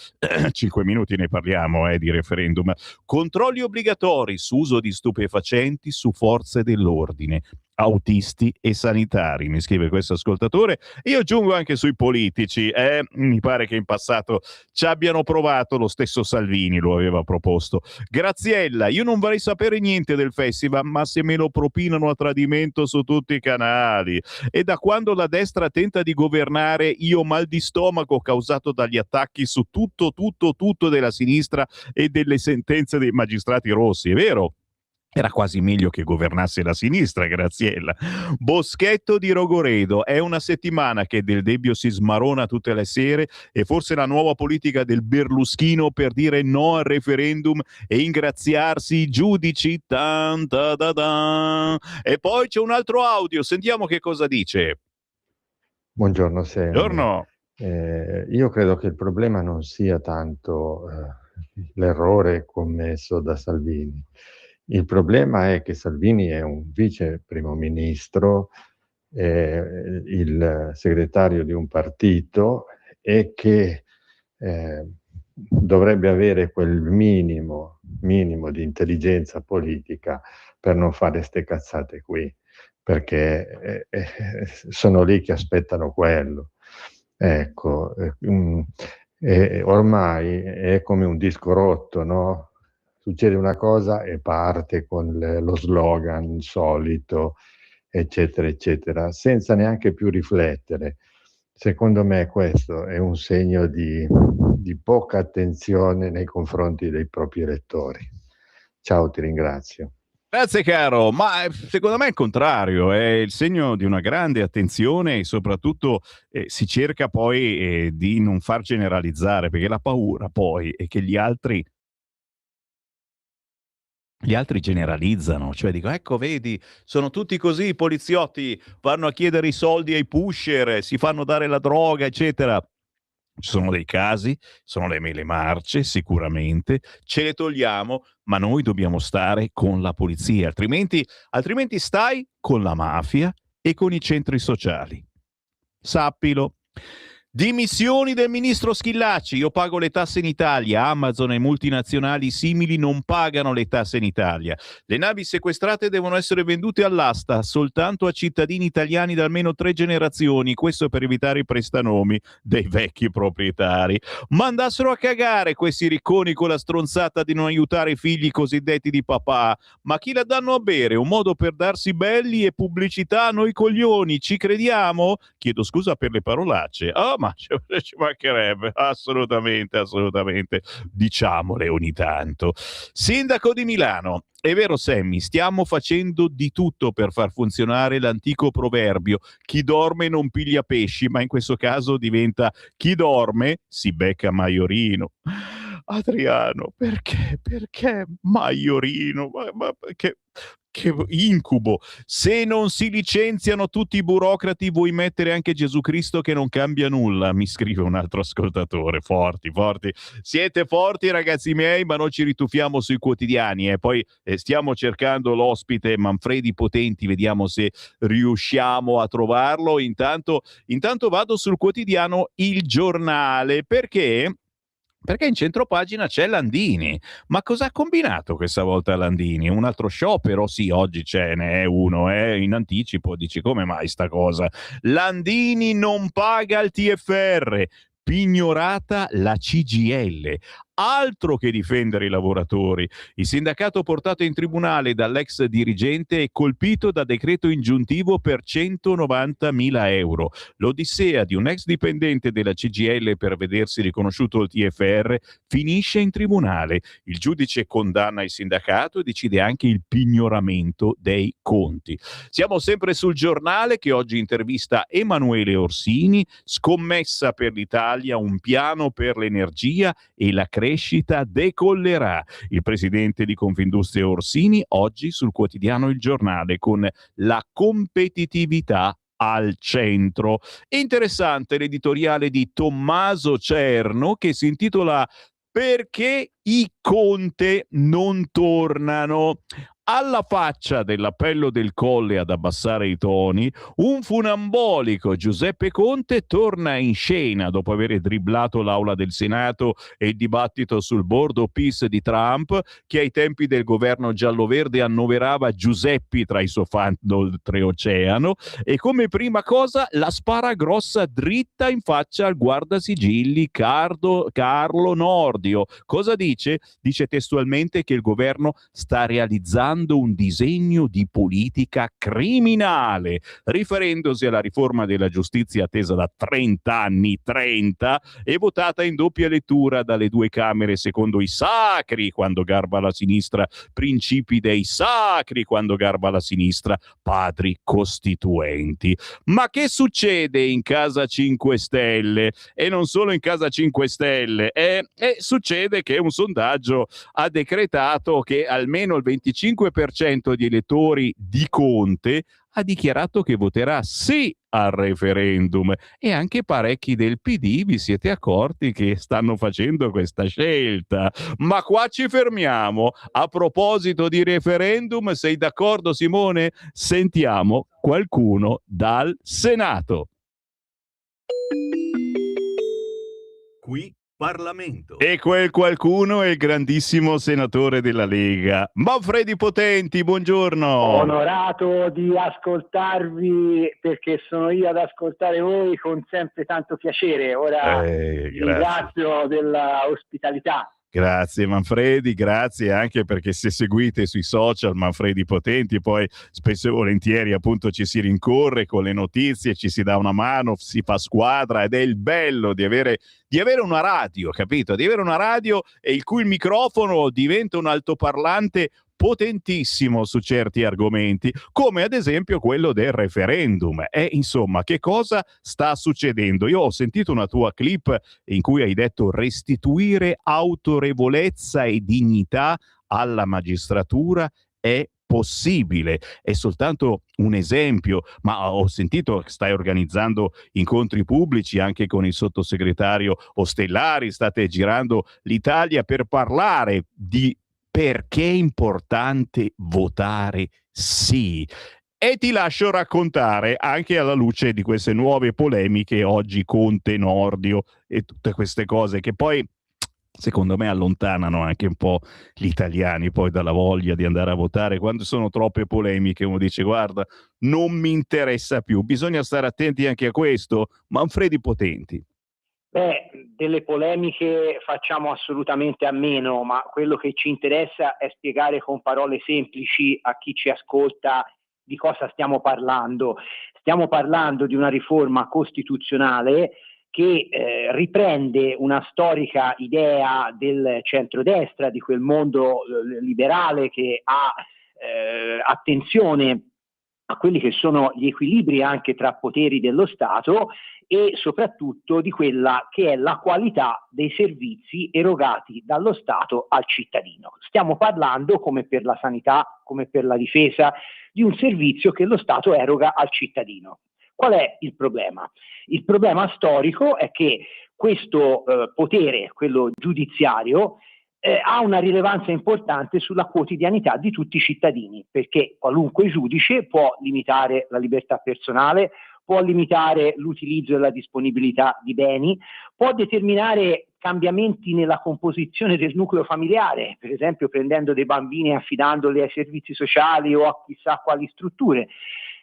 5 minuti ne parliamo di referendum. Controlli obbligatori su uso di stupefacenti su forze dell'ordine, autisti e sanitari, mi scrive questo ascoltatore. Io aggiungo anche sui politici, mi pare che in passato ci abbiano provato, lo stesso Salvini lo aveva proposto. Graziella, io non vorrei sapere niente del festival, ma se me lo propinano a tradimento su tutti i canali. E da quando la destra tenta di governare, io ho mal di stomaco causato dagli attacchi su tutto della sinistra e delle sentenze dei magistrati rossi, è vero? Era quasi meglio che governasse la sinistra, Graziella. Boschetto di Rogoredo, è una settimana che Del Debbio si smarona tutte le sere e forse la nuova politica del Berluschino per dire no al referendum e ingraziarsi i giudici. Tan, ta, da, da. E poi c'è un altro audio, sentiamo che cosa dice. Buongiorno Sammy. Buongiorno. Io credo che il problema non sia tanto l'errore commesso da Salvini. Il problema è che Salvini è un vice primo ministro, il segretario di un partito e che dovrebbe avere quel minimo di intelligenza politica per non fare ste cazzate qui, perché sono lì che aspettano quello. Ecco, ormai è come un disco rotto, no? Succede una cosa e parte con lo slogan solito, eccetera, eccetera, senza neanche più riflettere. Secondo me questo è un segno di poca attenzione nei confronti dei propri elettori. Ciao, ti ringrazio. Grazie caro, ma secondo me è il contrario, è il segno di una grande attenzione e soprattutto si cerca poi di non far generalizzare, perché la paura poi è che gli altri generalizzano, cioè dico ecco vedi, sono tutti così, i poliziotti vanno a chiedere i soldi ai pusher, si fanno dare la droga, eccetera. Ci sono dei casi, sono le mele marce, sicuramente, ce le togliamo, ma noi dobbiamo stare con la polizia, altrimenti stai con la mafia e con i centri sociali. Sappilo. Dimissioni del ministro Schillaci, io pago le tasse in Italia, Amazon e multinazionali simili non pagano le tasse in Italia. Le navi sequestrate devono essere vendute all'asta soltanto a cittadini italiani da almeno 3 generazioni, questo per evitare i prestanomi dei vecchi proprietari. Ma andassero a cagare questi ricconi con la stronzata di non aiutare i figli cosiddetti di papà, ma chi la danno a bere? Un modo per darsi belli e pubblicità a noi coglioni, ci crediamo? Chiedo scusa per le parolacce. Ma ci mancherebbe, assolutamente, diciamole ogni tanto. Sindaco di Milano, è vero Sammy, stiamo facendo di tutto per far funzionare l'antico proverbio chi dorme non piglia pesci, ma in questo caso diventa chi dorme si becca Maiorino. Adriano, perché Maiorino? Ma che incubo. Se non si licenziano tutti i burocrati vuoi mettere anche Gesù Cristo che non cambia nulla, mi scrive un altro ascoltatore. Forti, siete forti ragazzi miei, ma non ci rituffiamo sui quotidiani poi stiamo cercando l'ospite Manfredi Potenti, vediamo se riusciamo a trovarlo. Intanto vado sul quotidiano Il Giornale, perché in centropagina c'è Landini. Ma cosa ha combinato questa volta Landini? Un altro sciopero? Sì, oggi ce n'è uno in anticipo. Dici come mai sta cosa? Landini non paga il TFR, pignorata la CGIL. Altro che difendere i lavoratori. Il sindacato portato in tribunale dall'ex dirigente è colpito da decreto ingiuntivo per 190.000 euro. L'odissea di un ex dipendente della CGIL per vedersi riconosciuto il TFR finisce in tribunale. Il giudice condanna il sindacato e decide anche il pignoramento dei conti. Siamo sempre sul Giornale che oggi intervista Emanuele Orsini, scommessa per l'Italia, un piano per l'energia e la crescita decollerà. Il presidente di Confindustria Orsini oggi sul quotidiano Il Giornale con la competitività al centro. Interessante l'editoriale di Tommaso Cerno che si intitola "Perché i Conte non tornano?". Alla faccia dell'appello del Colle ad abbassare i toni, un funambolico Giuseppe Conte torna in scena dopo aver dribblato l'aula del Senato e il dibattito sul bordo peace di Trump, che ai tempi del governo giallo-verde annoverava Giuseppi tra i suoi fan d'oltreoceano, e come prima cosa la spara grossa dritta in faccia al guardasigilli Carlo Nordio. Cosa dice? Dice testualmente che il governo sta realizzando un disegno di politica criminale, riferendosi alla riforma della giustizia attesa da 30 anni, e votata in doppia lettura dalle due Camere secondo i sacri, quando garba la sinistra, principi dei sacri, quando garba la sinistra, padri costituenti. Ma che succede in Casa 5 Stelle? E non solo in Casa 5 Stelle, succede che un sondaggio ha decretato che almeno il 25% di elettori di Conte ha dichiarato che voterà sì al referendum, e anche parecchi del PD vi siete accorti che stanno facendo questa scelta. Ma qua ci fermiamo. A proposito di referendum, sei d'accordo, Simone? Sentiamo qualcuno dal Senato. Qui Parlamento. E quel qualcuno è il grandissimo senatore della Lega, Manfredi Potenti. Buongiorno. Onorato di ascoltarvi, perché sono io ad ascoltare voi con sempre tanto piacere. Ora ringrazio della ospitalità. Grazie Manfredi, grazie anche perché se seguite sui social Manfredi Potenti poi spesso e volentieri appunto ci si rincorre con le notizie, ci si dà una mano, si fa squadra, ed è il bello di avere una radio, capito? Di avere una radio e il cui microfono diventa un altoparlante potentissimo su certi argomenti, come ad esempio quello del referendum. Insomma, che cosa sta succedendo? Io ho sentito una tua clip in cui hai detto restituire autorevolezza e dignità alla magistratura è possibile. È soltanto un esempio, ma ho sentito che stai organizzando incontri pubblici anche con il sottosegretario Ostellari, state girando l'Italia per parlare di perché è importante votare sì. E ti lascio raccontare, anche alla luce di queste nuove polemiche oggi, Conte, Nordio e tutte queste cose che poi secondo me allontanano anche un po' gli italiani poi dalla voglia di andare a votare. Quando sono troppe polemiche uno dice guarda, non mi interessa più. Bisogna stare attenti anche a questo. Manfredi Potenti. Delle polemiche facciamo assolutamente a meno, ma quello che ci interessa è spiegare con parole semplici a chi ci ascolta di cosa stiamo parlando. Stiamo parlando di una riforma costituzionale che riprende una storica idea del centrodestra, di quel mondo liberale che ha attenzione a quelli che sono gli equilibri anche tra poteri dello Stato, e soprattutto di quella che è la qualità dei servizi erogati dallo Stato al cittadino. Stiamo parlando, come per la sanità, come per la difesa, di un servizio che lo Stato eroga al cittadino. Qual è il problema? Il problema storico è che questo potere, quello giudiziario, ha una rilevanza importante sulla quotidianità di tutti i cittadini, perché qualunque giudice può limitare la libertà personale, può limitare l'utilizzo e la disponibilità di beni, può determinare cambiamenti nella composizione del nucleo familiare, per esempio prendendo dei bambini e affidandoli ai servizi sociali o a chissà quali strutture.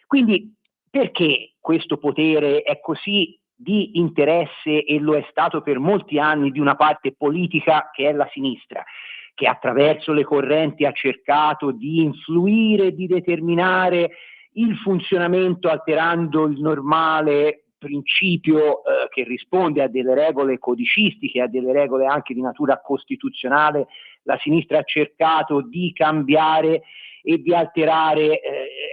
Quindi perché questo potere è così di interesse, e lo è stato per molti anni, di una parte politica che è la sinistra, che attraverso le correnti ha cercato di influire, di determinare il funzionamento alterando il normale principio che risponde a delle regole codicistiche, a delle regole anche di natura costituzionale. La sinistra ha cercato di cambiare e di alterare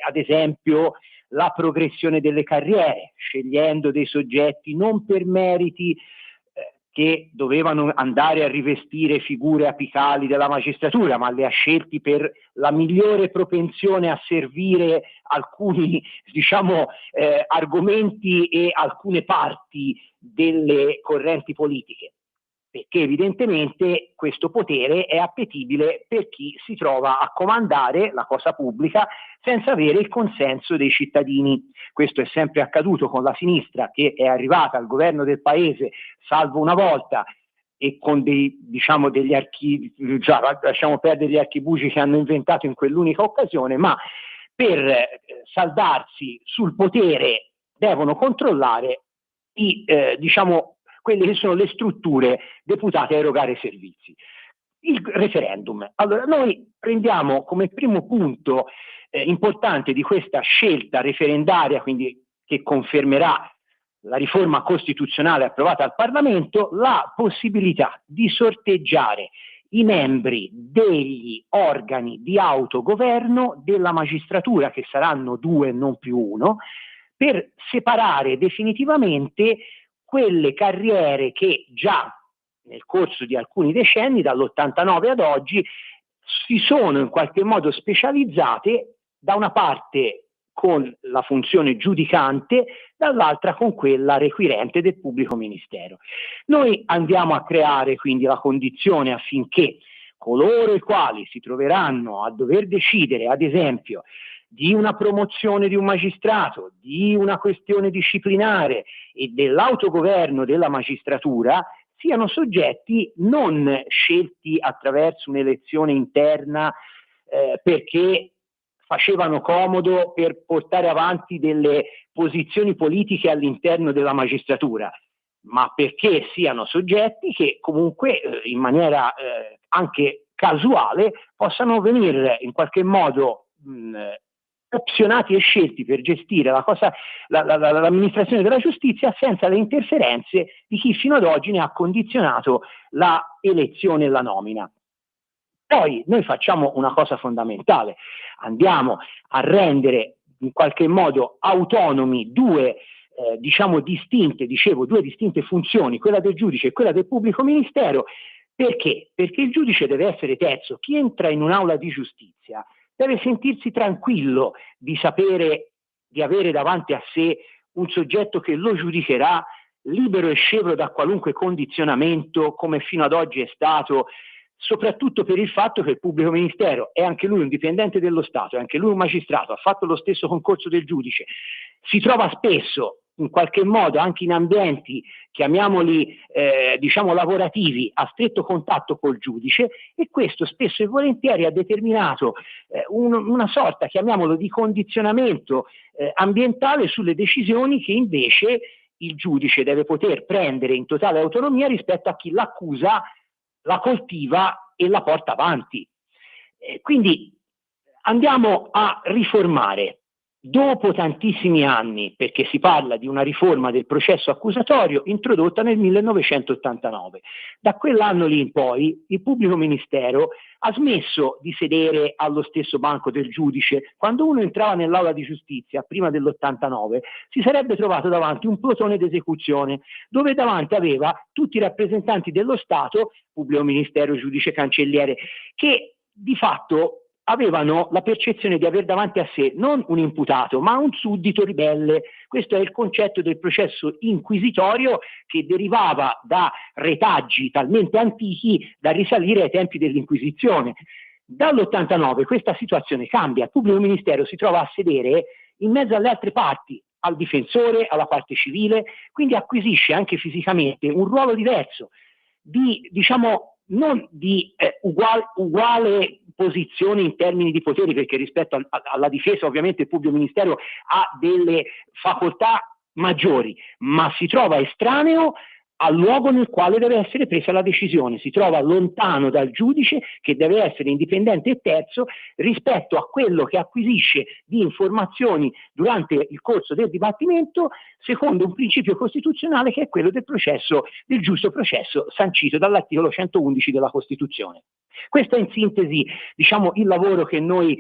ad esempio la progressione delle carriere, scegliendo dei soggetti non per meriti che dovevano andare a rivestire figure apicali della magistratura, ma le ha scelti per la migliore propensione a servire alcuni, diciamo, argomenti e alcune parti delle correnti politiche, perché evidentemente questo potere è appetibile per chi si trova a comandare la cosa pubblica senza avere il consenso dei cittadini. Questo è sempre accaduto con la sinistra, che è arrivata al governo del paese, salvo una volta, e con degli archivi, già lasciamo perdere gli archibugi che hanno inventato in quell'unica occasione, ma per saldarsi sul potere devono controllare quelle che sono le strutture deputate a erogare servizi. Il referendum. Allora, noi prendiamo come primo punto importante di questa scelta referendaria, quindi che confermerà la riforma costituzionale approvata al Parlamento, la possibilità di sorteggiare i membri degli organi di autogoverno della magistratura, che saranno 2 non più 1, per separare definitivamente quelle carriere che già nel corso di alcuni decenni, dall'89 ad oggi, si sono in qualche modo specializzate, da una parte con la funzione giudicante, dall'altra con quella requirente del pubblico ministero. Noi andiamo a creare quindi la condizione affinché coloro i quali si troveranno a dover decidere, ad esempio, di una promozione di un magistrato, di una questione disciplinare e dell'autogoverno della magistratura, siano soggetti non scelti attraverso un'elezione interna perché facevano comodo per portare avanti delle posizioni politiche all'interno della magistratura, ma perché siano soggetti che comunque in maniera anche casuale possano venire in qualche modo opzionati e scelti per gestire l'amministrazione della giustizia senza le interferenze di chi fino ad oggi ne ha condizionato la elezione e la nomina. Poi noi facciamo una cosa fondamentale, andiamo a rendere in qualche modo autonomi due distinte funzioni, quella del giudice e quella del pubblico ministero. Perché? Perché il giudice deve essere terzo. Chi entra in un'aula di giustizia deve sentirsi tranquillo di sapere di avere davanti a sé un soggetto che lo giudicherà libero e scevro da qualunque condizionamento, come fino ad oggi è stato, soprattutto per il fatto che il pubblico ministero è anche lui un dipendente dello Stato, è anche lui un magistrato, ha fatto lo stesso concorso del giudice, si trova spesso in qualche modo anche in ambienti, chiamiamoli lavorativi, a stretto contatto col giudice, e questo spesso e volentieri ha determinato una sorta, chiamiamolo, di condizionamento ambientale sulle decisioni che invece il giudice deve poter prendere in totale autonomia rispetto a chi l'accusa, la coltiva e la porta avanti. Quindi andiamo a riformare. Dopo tantissimi anni, perché si parla di una riforma del processo accusatorio introdotta nel 1989. Da quell'anno lì in poi il pubblico ministero ha smesso di sedere allo stesso banco del giudice. Quando uno entrava nell'aula di giustizia, prima dell'89, si sarebbe trovato davanti un plotone d'esecuzione, dove davanti aveva tutti i rappresentanti dello Stato, pubblico ministero, giudice, cancelliere, che di fatto avevano la percezione di aver davanti a sé non un imputato, ma un suddito ribelle. Questo è il concetto del processo inquisitorio, che derivava da retaggi talmente antichi da risalire ai tempi dell'Inquisizione. Dall'89 questa situazione cambia, il pubblico ministero si trova a sedere in mezzo alle altre parti, al difensore, alla parte civile, quindi acquisisce anche fisicamente un ruolo diverso, non di uguale posizione in termini di poteri, perché rispetto alla difesa ovviamente il pubblico ministero ha delle facoltà maggiori, ma si trova estraneo al luogo nel quale deve essere presa la decisione, si trova lontano dal giudice, che deve essere indipendente e terzo rispetto a quello che acquisisce di informazioni durante il corso del dibattimento, secondo un principio costituzionale che è quello del giusto processo sancito dall'articolo 111 della Costituzione. Questo è in sintesi, diciamo, il lavoro che noi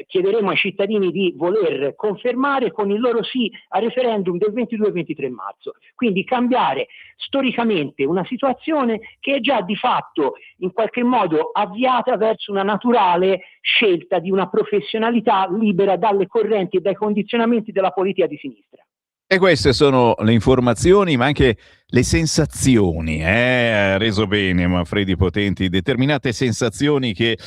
chiederemo ai cittadini di voler confermare con il loro sì al referendum del 22-23 marzo. Quindi cambiare storicamente una situazione che è già di fatto in qualche modo avviata verso una naturale scelta di una professionalità libera dalle correnti e dai condizionamenti della politica di sinistra. E queste sono le informazioni, ma anche le sensazioni. Ha reso bene Manfredi Potenti, determinate sensazioni che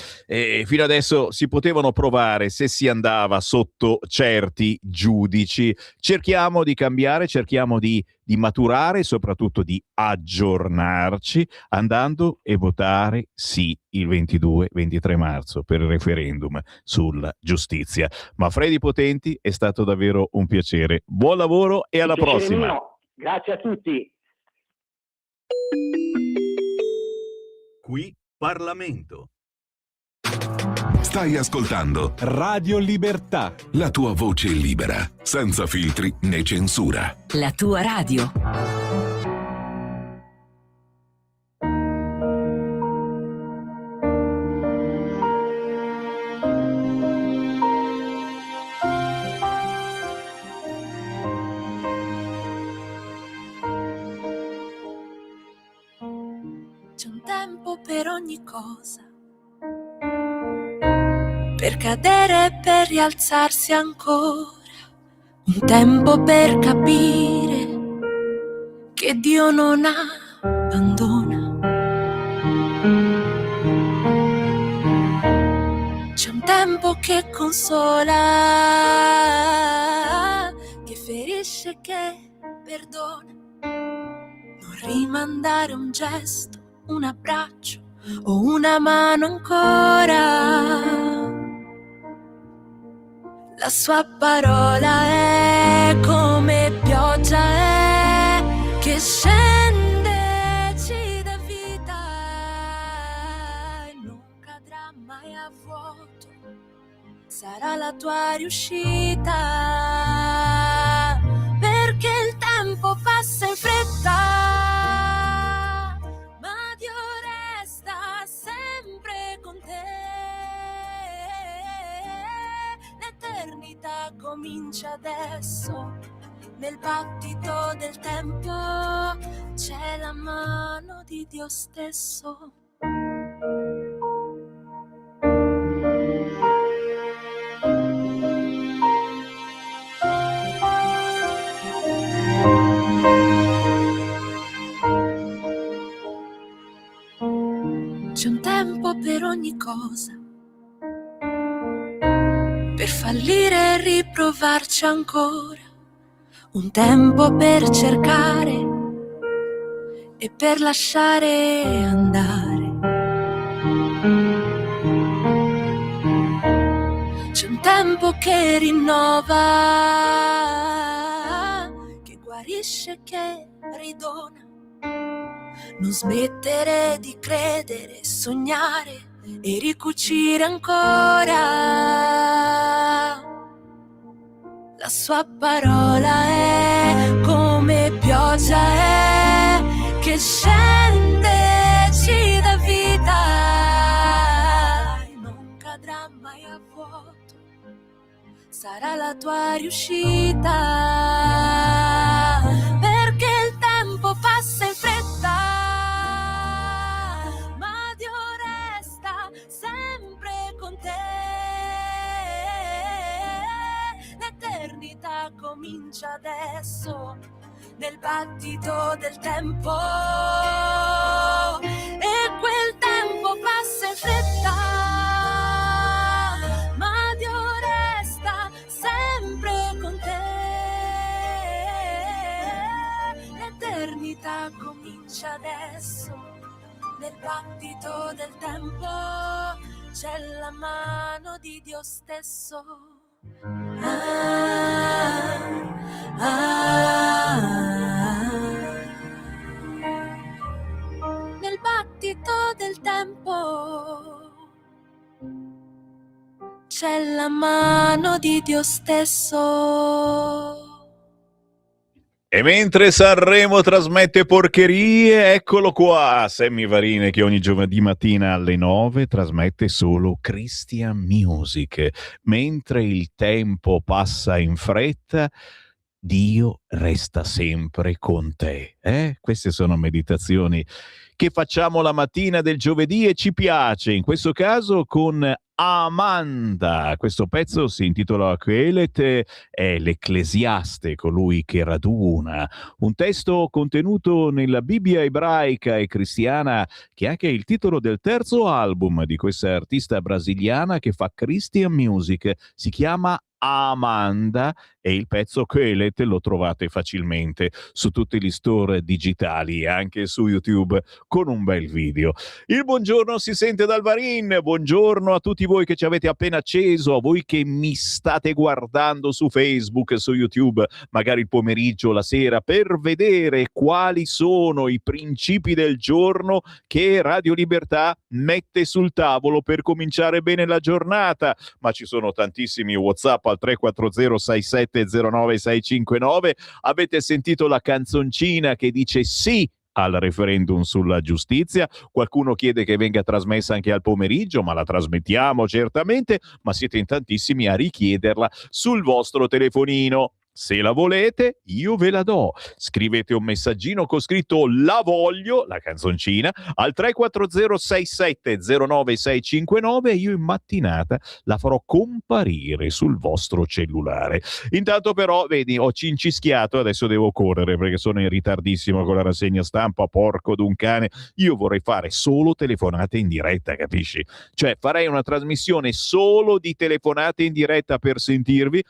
fino adesso si potevano provare se si andava sotto certi giudici. Cerchiamo di cambiare, cerchiamo di maturare e soprattutto di aggiornarci andando e votare sì il 22-23 marzo per il referendum sulla giustizia. Manfredi Potenti, è stato davvero un piacere. Buon lavoro e alla prossima. Mio. Grazie a tutti. Qui Parlamento. Stai ascoltando Radio Libertà. la tua voce libera, senza filtri né censura. La tua radio. C'è un tempo per ogni cosa, per cadere e per rialzarsi ancora, un tempo per capire che Dio non abbandona. C'è un tempo che consola, che ferisce, che perdona. Non rimandare un gesto, un abbraccio o una mano ancora. La sua parola è come pioggia, è che scende, ci dà vita e non cadrà mai a vuoto. Sarà la tua riuscita, perché il tempo passa in fretta, ma Dio resta sempre con te. L'eternità comincia adesso, nel battito del tempo c'è la mano di Dio stesso. C'è un tempo per ogni cosa, per fallire e riprovarci ancora, un tempo per cercare e per lasciare andare. C'è un tempo che rinnova, che guarisce, che ridona. Non smettere di credere, sognare e ricucire ancora. La sua parola è come pioggia, è che scende, ci dà vita e non cadrà mai a vuoto. Sarà la tua riuscita, perché il tempo passa in fretta, ma Dio resta sempre con te. L'eternità comincia adesso, nel battito del tempo, e quel tempo passa in fretta, ma Dio resta sempre con te. L'eternità comincia adesso, nel battito del tempo c'è la mano di Dio stesso. Nel battito del tempo c'è la mano di Dio stesso. E mentre Sanremo trasmette porcherie, eccolo qua, Sammy Varine, che ogni giovedì mattina alle 9 trasmette solo Christian Music. Mentre il tempo passa in fretta, Dio resta sempre con te. Queste sono meditazioni che facciamo la mattina del giovedì e ci piace, in questo caso con Amanda. Questo pezzo si intitola Coelet, è l'Ecclesiaste, colui che raduna, un testo contenuto nella Bibbia ebraica e cristiana, che è anche il titolo del terzo album di questa artista brasiliana che fa Christian Music. Si chiama Amanda e il pezzo Coelet lo trovate facilmente su tutti gli store digitali e anche su YouTube con un bel video. Il buongiorno si sente dal Varin, buongiorno a tutti voi che ci avete appena acceso, a voi che mi state guardando su Facebook, su YouTube, magari il pomeriggio, la sera, per vedere quali sono i principi del giorno che Radio Libertà mette sul tavolo per cominciare bene la giornata. Ma ci sono tantissimi WhatsApp al 340 6709 659. Avete sentito la canzoncina che dice sì al referendum sulla giustizia? Qualcuno chiede che venga trasmessa anche al pomeriggio, ma la trasmettiamo certamente, ma siete in tantissimi a richiederla sul vostro telefonino. Se la volete, io ve la do. Scrivete un messaggino con scritto "La voglio", la canzoncina, al 340 6709 659 e io in mattinata la farò comparire sul vostro cellulare. Intanto però, vedi, ho cincischiato, adesso devo correre perché sono in ritardissimo con la rassegna stampa, porco d'un cane. Io vorrei fare solo telefonate in diretta, capisci? Cioè, farei una trasmissione solo di telefonate in diretta per sentirvi,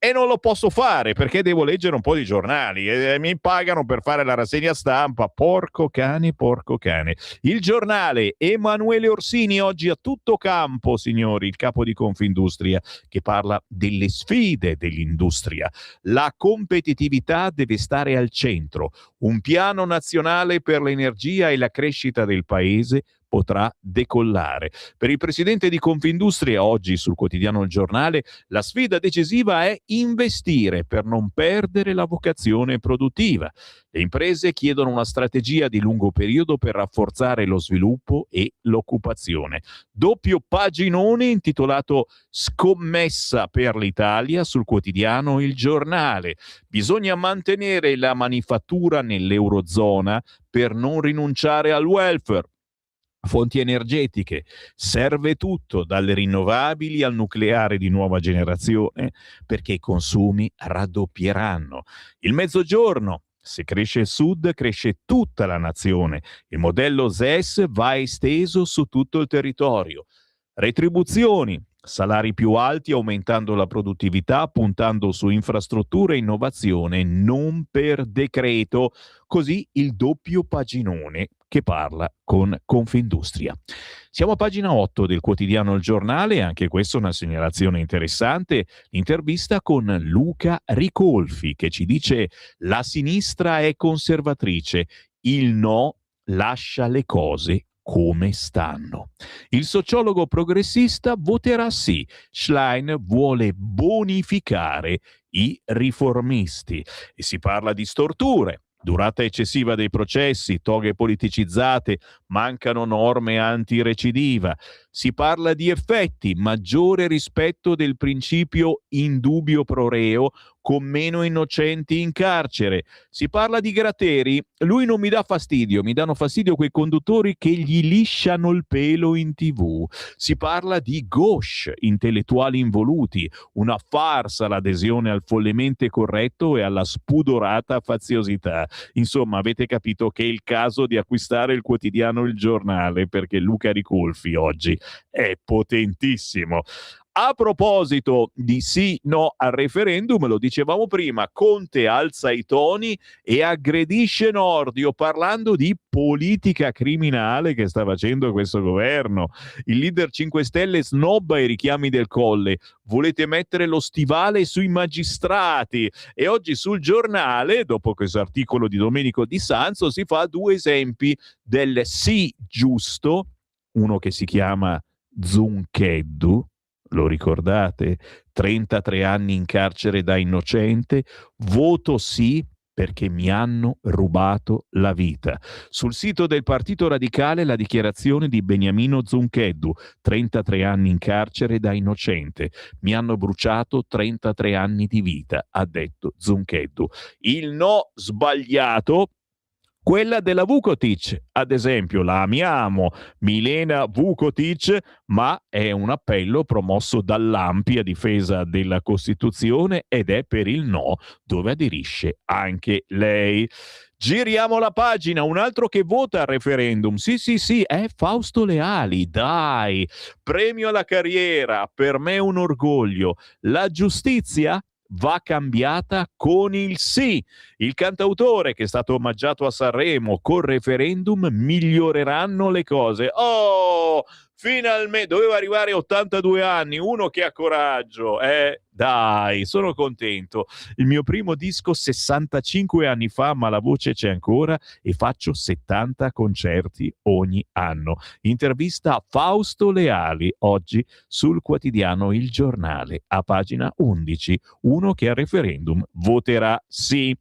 e non lo posso fare perché devo leggere un po' di giornali e mi pagano per fare la rassegna stampa. Porco cane, porco cane. Il giornale, Emanuele Orsini oggi a tutto campo, signori, il capo di Confindustria, che parla delle sfide dell'industria. La competitività deve stare al centro. Un piano nazionale per l'energia e la crescita del paese potrà decollare. Per il presidente di Confindustria, oggi sul quotidiano Il Giornale, la sfida decisiva è investire per non perdere la vocazione produttiva. Le imprese chiedono una strategia di lungo periodo per rafforzare lo sviluppo e l'occupazione. Doppio paginone intitolato "Scommessa per l'Italia" sul quotidiano Il Giornale. Bisogna mantenere la manifattura nell'Eurozona per non rinunciare al welfare. Fonti energetiche, serve tutto, dalle rinnovabili al nucleare di nuova generazione, perché i consumi raddoppieranno. Il Mezzogiorno, se cresce il Sud, cresce tutta la nazione. Il modello ZES va esteso su tutto il territorio. Retribuzioni, salari più alti aumentando la produttività, puntando su infrastrutture e innovazione, non per decreto. Così il doppio paginone che parla con Confindustria. Siamo a pagina 8 del quotidiano Il Giornale, anche questa è una segnalazione interessante, l'intervista con Luca Ricolfi che ci dice: la sinistra è conservatrice, il no lascia le cose come stanno. Il sociologo progressista voterà sì. Schlein vuole bonificare i riformisti e si parla di storture. Durata eccessiva dei processi, toghe politicizzate, mancano norme antirecidiva. Si parla di effetti, maggiore rispetto del principio indubio pro reo, con meno innocenti in carcere. Si parla di Gratteri, lui non mi dà fastidio, mi danno fastidio quei conduttori che gli lisciano il pelo in TV. Si parla di gauche, intellettuali involuti, una farsa l'adesione al follemente corretto e alla spudorata faziosità. Insomma, avete capito che è il caso di acquistare il quotidiano Il Giornale, perché Luca Ricolfi oggi è potentissimo. A proposito di sì, no al referendum, lo dicevamo prima, Conte alza i toni e aggredisce Nordio parlando di politica criminale che sta facendo questo governo. Il leader 5 Stelle snobba i richiami del Colle. Volete mettere lo stivale sui magistrati. E oggi sul Giornale, dopo questo articolo di Domenico Di Sanzo, si fa due esempi del sì giusto, uno che si chiama Zuncheddu, lo ricordate? 33 anni in carcere da innocente, voto sì perché mi hanno rubato la vita. Sul sito del Partito Radicale la dichiarazione di Beniamino Zuncheddu, 33 anni in carcere da innocente. Mi hanno bruciato 33 anni di vita, ha detto Zuncheddu. Il no sbagliato, quella della Vukotic, ad esempio, la amiamo, Milena Vukotic, ma è un appello promosso dall'Ampi a difesa della Costituzione ed è per il no, dove aderisce anche lei. Giriamo la pagina, un altro che vota al referendum, sì, è Fausto Leali, dai, premio alla carriera, per me un orgoglio. La giustizia va cambiata con il sì. Il cantautore che è stato omaggiato a Sanremo col referendum, miglioreranno le cose. Oh, finalmente, doveva arrivare a 82 anni, uno che ha coraggio, dai, sono contento. Il mio primo disco 65 anni fa, ma la voce c'è ancora e faccio 70 concerti ogni anno. Intervista a Fausto Leali, oggi sul quotidiano Il Giornale, a pagina 11, uno che al referendum voterà sì.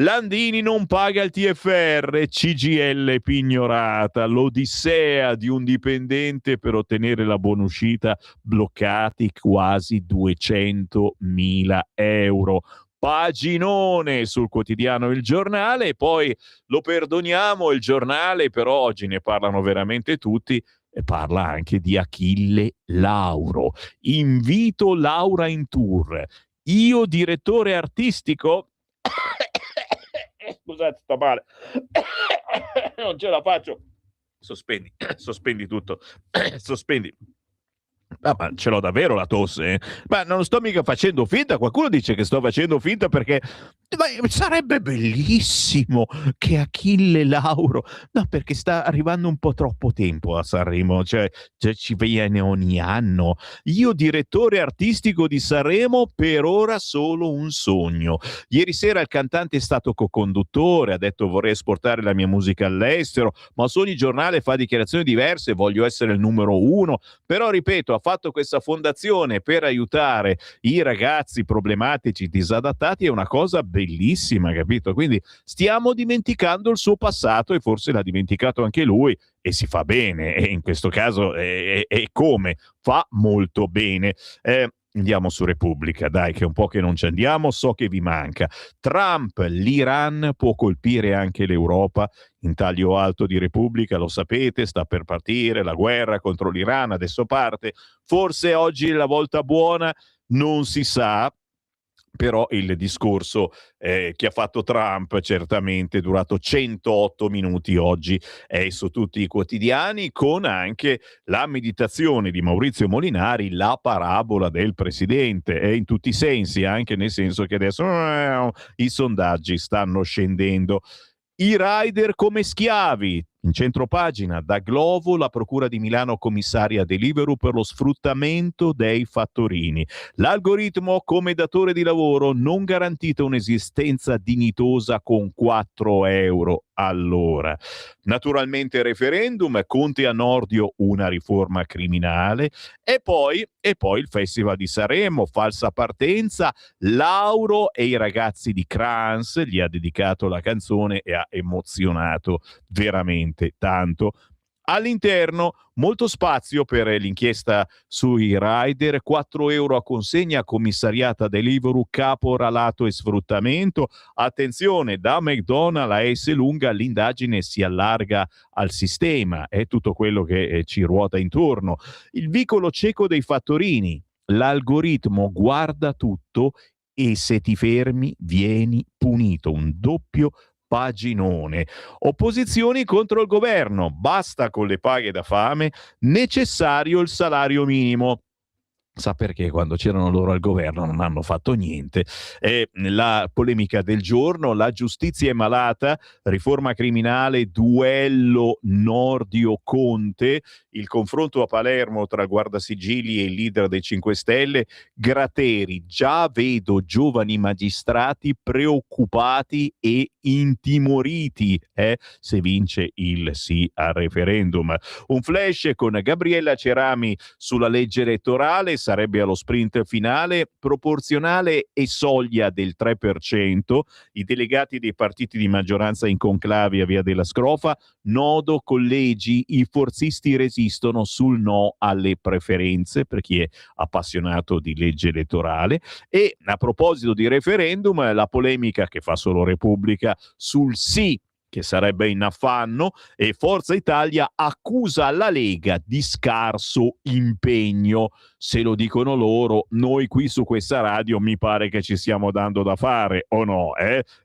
Landini non paga il TFR, CGIL pignorata, l'odissea di un dipendente per ottenere la buonuscita, bloccati quasi 200.000 euro. Paginone sul quotidiano Il Giornale, e poi lo perdoniamo il Giornale, però oggi ne parlano veramente tutti, e parla anche di Achille Lauro. Invito Laura in tour. Io direttore artistico... Scusate, sto male. Non ce la faccio. Sospendi tutto. Sospendi. Ma ce l'ho davvero la tosse, eh? Ma non sto mica facendo finta. Qualcuno dice che sto facendo finta perché sarebbe bellissimo che Achille Lauro, no, perché sta arrivando un po' troppo tempo a Sanremo, cioè ci viene ogni anno. Io direttore artistico di Sanremo, per ora solo un sogno. Ieri sera il cantante è stato co-conduttore, ha detto vorrei esportare la mia musica all'estero, ma su ogni giornale fa dichiarazioni diverse, voglio essere il numero uno, però ripeto, ha fatto questa fondazione per aiutare i ragazzi problematici, disadattati, è una cosa bellissima, capito? Quindi stiamo dimenticando il suo passato e forse l'ha dimenticato anche lui, e si fa bene, e in questo caso è come? Fa molto bene. Andiamo su Repubblica, dai, che è un po' che non ci andiamo, so che vi manca. Trump, l'Iran può colpire anche l'Europa. In taglio alto di Repubblica, lo sapete, sta per partire la guerra contro l'Iran, adesso parte. Forse oggi è la volta buona, non si sa. Però il discorso che ha fatto Trump certamente è durato 108 minuti oggi, è su tutti i quotidiani, con anche la meditazione di Maurizio Molinari, la parabola del presidente, e in tutti i sensi, anche nel senso che adesso i sondaggi stanno scendendo. I rider come schiavi. In centropagina, da Glovo, la Procura di Milano commissaria Deliveroo per lo sfruttamento dei fattorini. L'algoritmo come datore di lavoro non garantita un'esistenza dignitosa con 4 euro all'ora. Naturalmente referendum, Conte a Nordio una riforma criminale, e poi il Festival di Sanremo, falsa partenza, Lauro e i ragazzi di Crans, gli ha dedicato la canzone e ha emozionato veramente tanto. All'interno molto spazio per l'inchiesta sui rider, 4 euro a consegna, commissariata Deliveroo, caporalato e sfruttamento. Attenzione, da McDonald's a S lunga l'indagine si allarga al sistema, è tutto quello che ci ruota intorno. Il vicolo cieco dei fattorini, l'algoritmo guarda tutto e se ti fermi vieni punito, un doppio paginone. Opposizioni contro il governo, basta con le paghe da fame, necessario il salario minimo. Sa perché quando c'erano loro al governo non hanno fatto niente. La polemica del giorno, la giustizia è malata, riforma criminale, duello Nordio-Conte, il confronto a Palermo tra Guardasigilli e il leader dei 5 Stelle, Gratteri, già vedo giovani magistrati preoccupati e intimoriti se vince il sì al referendum. Un flash con Gabriella Cerami sulla legge elettorale: sarebbe allo sprint finale, proporzionale e soglia del 3%, i delegati dei partiti di maggioranza in conclave a Via della Scrofa, nodo collegi, i forzisti resistono sul no alle preferenze per chi è appassionato di legge elettorale. E a proposito di referendum, la polemica che fa solo Repubblica sul sì, che sarebbe in affanno, e Forza Italia accusa la Lega di scarso impegno. Se lo dicono loro, noi qui su questa radio mi pare che ci stiamo dando da fare, o no?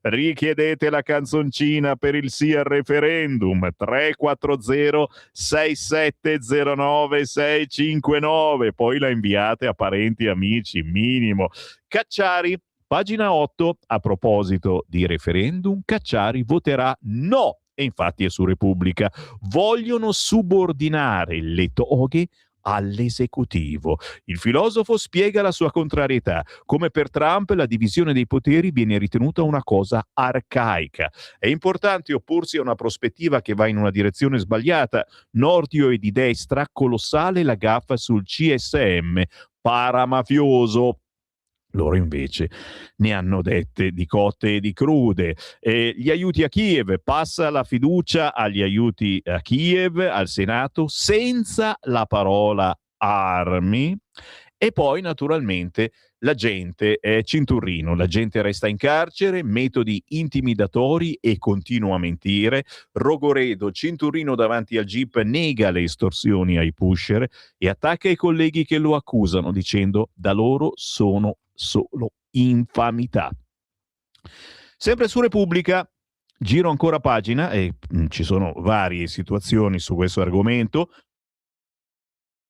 Richiedete la canzoncina per il sì al referendum, 340 6709 659, poi la inviate a parenti e amici, minimo. Cacciari, pagina 8, a proposito di referendum, Cacciari voterà no, e infatti è su Repubblica. Vogliono subordinare le toghe all'esecutivo. Il filosofo spiega la sua contrarietà. Come per Trump, la divisione dei poteri viene ritenuta una cosa arcaica. È importante opporsi a una prospettiva che va in una direzione sbagliata. Nordio è di destra, colossale la gaffa sul CSM, paramafioso. Loro invece ne hanno dette di cotte e di crude. Gli aiuti a Kiev, passa la fiducia agli aiuti a Kiev, al Senato, senza la parola armi. E poi naturalmente la gente è cinturrino, la gente resta in carcere, metodi intimidatori e continua a mentire. Rogoredo, cinturino davanti al jeep, nega le estorsioni ai pusher e attacca i colleghi che lo accusano dicendo da loro sono solo infamità. Sempre su Repubblica, giro ancora pagina e ci sono varie situazioni su questo argomento.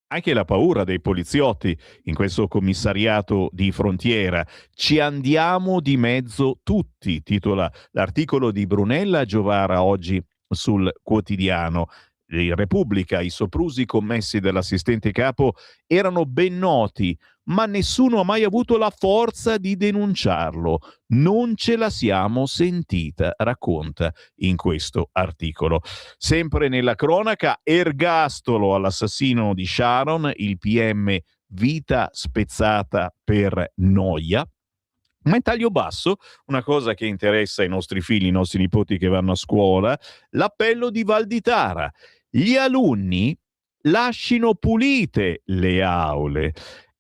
Anche la paura dei poliziotti in questo commissariato di frontiera. Ci andiamo di mezzo tutti, titola l'articolo di Brunella Giovara oggi sul quotidiano. Repubblica, i soprusi commessi dall'assistente capo erano ben noti, ma nessuno ha mai avuto la forza di denunciarlo. Non ce la siamo sentita, racconta in questo articolo. Sempre nella cronaca, ergastolo all'assassino di Sharon, il PM vita spezzata per noia. Ma in taglio basso, una cosa che interessa i nostri figli, i nostri nipoti che vanno a scuola, l'appello di Valditara. Gli alunni lascino pulite le aule.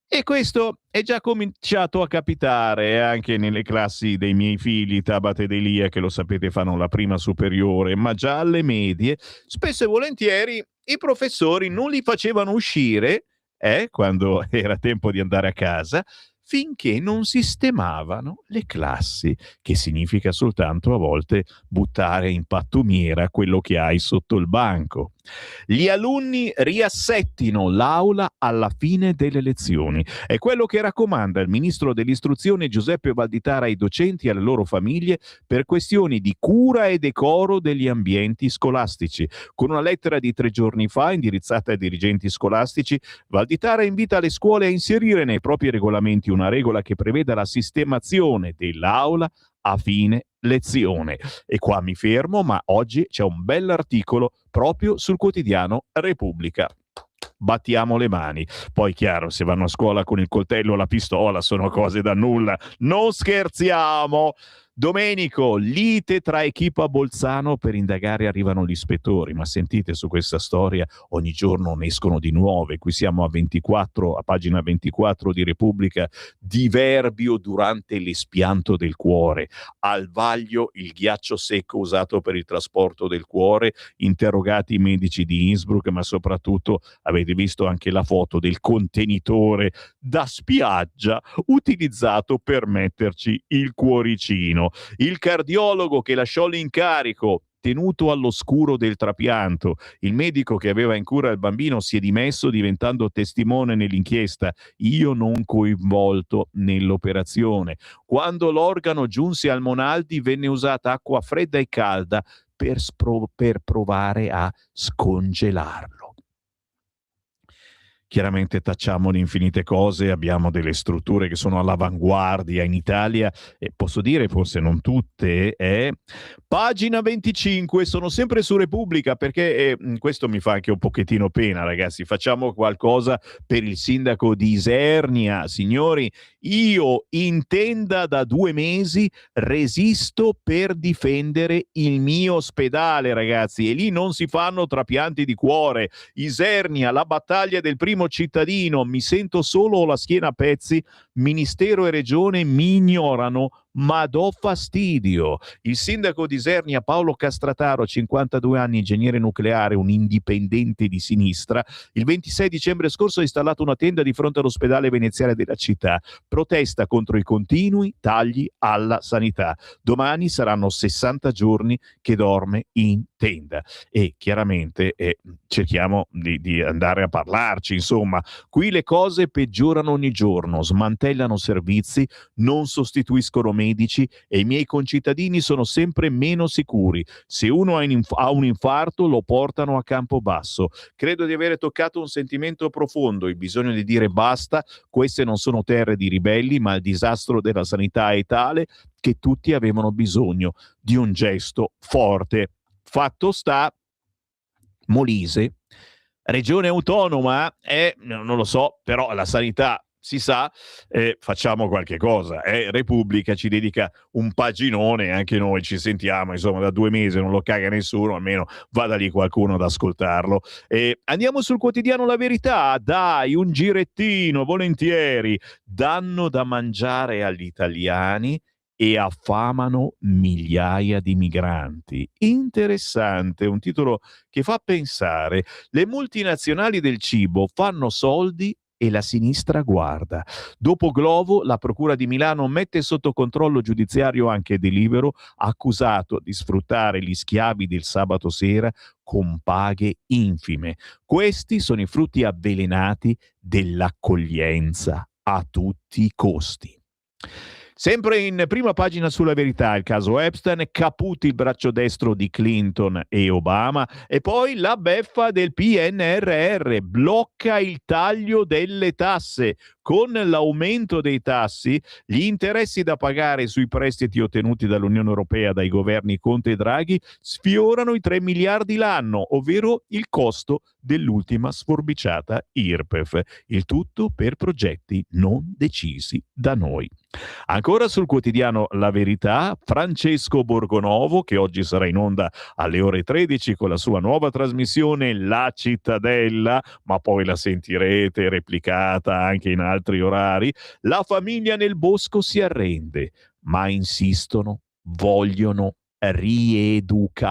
E questo è già cominciato a capitare anche nelle classi dei miei figli, Tabat ed Elia, che lo sapete fanno la prima superiore, ma già alle medie, spesso e volentieri i professori non li facevano uscire, quando era tempo di andare a casa, finché non sistemavano le classi, che significa soltanto a volte buttare in pattumiera quello che hai sotto il banco. Gli alunni riassettino l'aula alla fine delle lezioni. È quello che raccomanda il ministro dell'istruzione Giuseppe Valditara ai docenti e alle loro famiglie per questioni di cura e decoro degli ambienti scolastici. Con una lettera di 3 giorni fa indirizzata ai dirigenti scolastici, Valditara invita le scuole a inserire nei propri regolamenti una regola che preveda la sistemazione dell'aula a fine lezione. E qua mi fermo, ma oggi c'è un bell'articolo proprio sul quotidiano Repubblica. Battiamo le mani. Poi chiaro, se vanno a scuola con il coltello o la pistola sono cose da nulla. Non scherziamo! Domenico, lite tra equipa Bolzano per indagare arrivano gli ispettori, ma sentite su questa storia, ogni giorno ne escono di nuove. Qui siamo a pagina 24 di Repubblica, diverbio durante l'espianto del cuore, al vaglio il ghiaccio secco usato per il trasporto del cuore, interrogati i medici di Innsbruck, ma soprattutto avete visto anche la foto del contenitore da spiaggia utilizzato per metterci il cuoricino. Il cardiologo che lasciò l'incarico tenuto all'oscuro del trapianto. Il medico che aveva in cura il bambino si è dimesso diventando testimone nell'inchiesta. Io non coinvolto nell'operazione. Quando l'organo giunse al Monaldi venne usata acqua fredda e calda per provare a scongelarlo. chiaramente tacciamo di infinite cose, abbiamo delle strutture che sono all'avanguardia in Italia e posso dire, forse non tutte, pagina 25, sono sempre su Repubblica perché questo mi fa anche un pochettino pena, ragazzi, facciamo qualcosa per il sindaco di Isernia. Signori, io in tenda da 2 mesi resisto per difendere il mio ospedale, ragazzi, e lì non si fanno trapianti di cuore. Isernia, la battaglia del primo cittadino, mi sento solo, ho la schiena a pezzi, Ministero e Regione mi ignorano, ma do fastidio. Il sindaco di Isernia, Paolo Castrataro, 52 anni, ingegnere nucleare, un indipendente di sinistra, il 26 dicembre scorso ha installato una tenda di fronte all'ospedale veneziale della città. Protesta contro i continui tagli alla sanità. Domani saranno 60 giorni che dorme in tenda e chiaramente cerchiamo di andare a parlarci. Insomma, qui le cose peggiorano ogni giorno, smantellano servizi, non sostituiscono medici e i miei concittadini sono sempre meno sicuri. Se uno ha un infarto lo portano a Campobasso. Credo di avere toccato un sentimento profondo, il bisogno di dire basta, queste non sono terre di ribelli, ma il disastro della sanità è tale che tutti avevano bisogno di un gesto forte. Fatto sta, Molise, regione autonoma, non lo so, però la sanità si sa, facciamo qualche cosa. Repubblica ci dedica un paginone, anche noi ci sentiamo, insomma, da 2 mesi non lo caga nessuno, almeno vada lì qualcuno ad ascoltarlo. Andiamo sul quotidiano La Verità, dai, un girettino, volentieri. Danno da mangiare agli italiani e affamano migliaia di migranti. Interessante, un titolo che fa pensare. Le multinazionali del cibo fanno soldi e la sinistra guarda. Dopo Glovo, la Procura di Milano mette sotto controllo giudiziario anche Deliveroo, accusato di sfruttare gli schiavi del sabato sera con paghe infime. Questi sono i frutti avvelenati dell'accoglienza a tutti i costi. Sempre in prima pagina sulla Verità, il caso Epstein, Caputi il braccio destro di Clinton e Obama, e poi la beffa del PNRR, blocca il taglio delle tasse. Con l'aumento dei tassi, gli interessi da pagare sui prestiti ottenuti dall'Unione Europea dai governi Conte e Draghi sfiorano i 3 miliardi l'anno, ovvero il costo dell'ultima sforbiciata IRPEF. Il tutto per progetti non decisi da noi. Ancora sul quotidiano La Verità, Francesco Borgonovo, che oggi sarà in onda alle ore 13 con la sua nuova trasmissione La Cittadella, ma poi la sentirete replicata anche in altri orari. La famiglia nel bosco si arrende, ma insistono, vogliono rieducarla.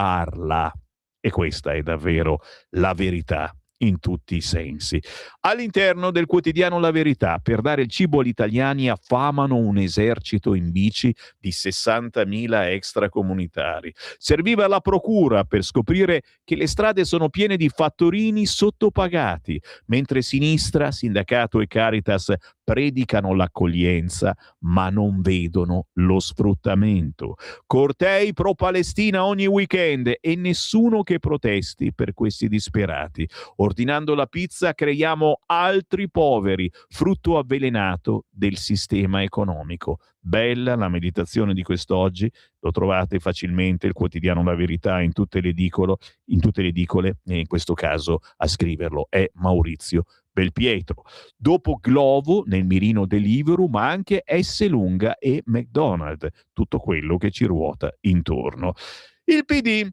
E questa è davvero la verità in tutti i sensi. All'interno del quotidiano La Verità, per dare il cibo agli italiani affamano un esercito in bici di 60.000 extracomunitari. Serviva la procura per scoprire che le strade sono piene di fattorini sottopagati, mentre sinistra, sindacato e Caritas predicano l'accoglienza, ma non vedono lo sfruttamento. Cortei pro-Palestina ogni weekend e nessuno che protesti per questi disperati. Ordinando la pizza creiamo altri poveri, frutto avvelenato del sistema economico. Bella la meditazione di quest'oggi, lo trovate facilmente, il quotidiano La Verità in tutte le edicole, e in questo caso a scriverlo è Maurizio Belpietro. Dopo Glovo nel mirino Deliveroo, ma anche Esselunga e McDonald's, tutto quello che ci ruota intorno. Il PD,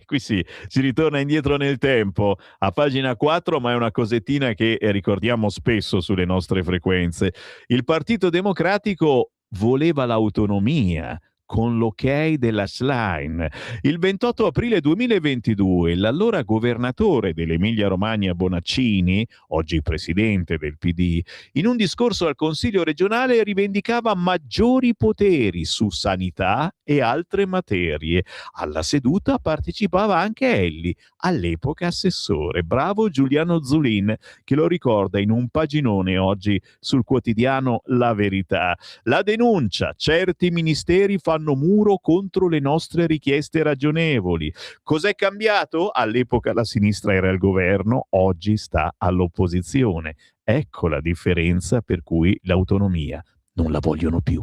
qui si ritorna indietro nel tempo, a pagina 4, ma è una cosettina che ricordiamo spesso sulle nostre frequenze. Il Partito Democratico voleva l'autonomia con l'ok della Schlein. Il 28 aprile 2022 l'allora governatore dell'Emilia-Romagna Bonaccini, oggi presidente del PD, in un discorso al Consiglio regionale rivendicava maggiori poteri su sanità e altre materie. Alla seduta partecipava anche Elli, all'epoca assessore. Bravo Giuliano Zulin, che lo ricorda in un paginone oggi sul quotidiano La Verità. La denuncia: certi ministeri fanno fanno muro contro le nostre richieste ragionevoli. Cos'è cambiato? All'epoca la sinistra era al governo, oggi sta all'opposizione. Ecco la differenza per cui l'autonomia non la vogliono più.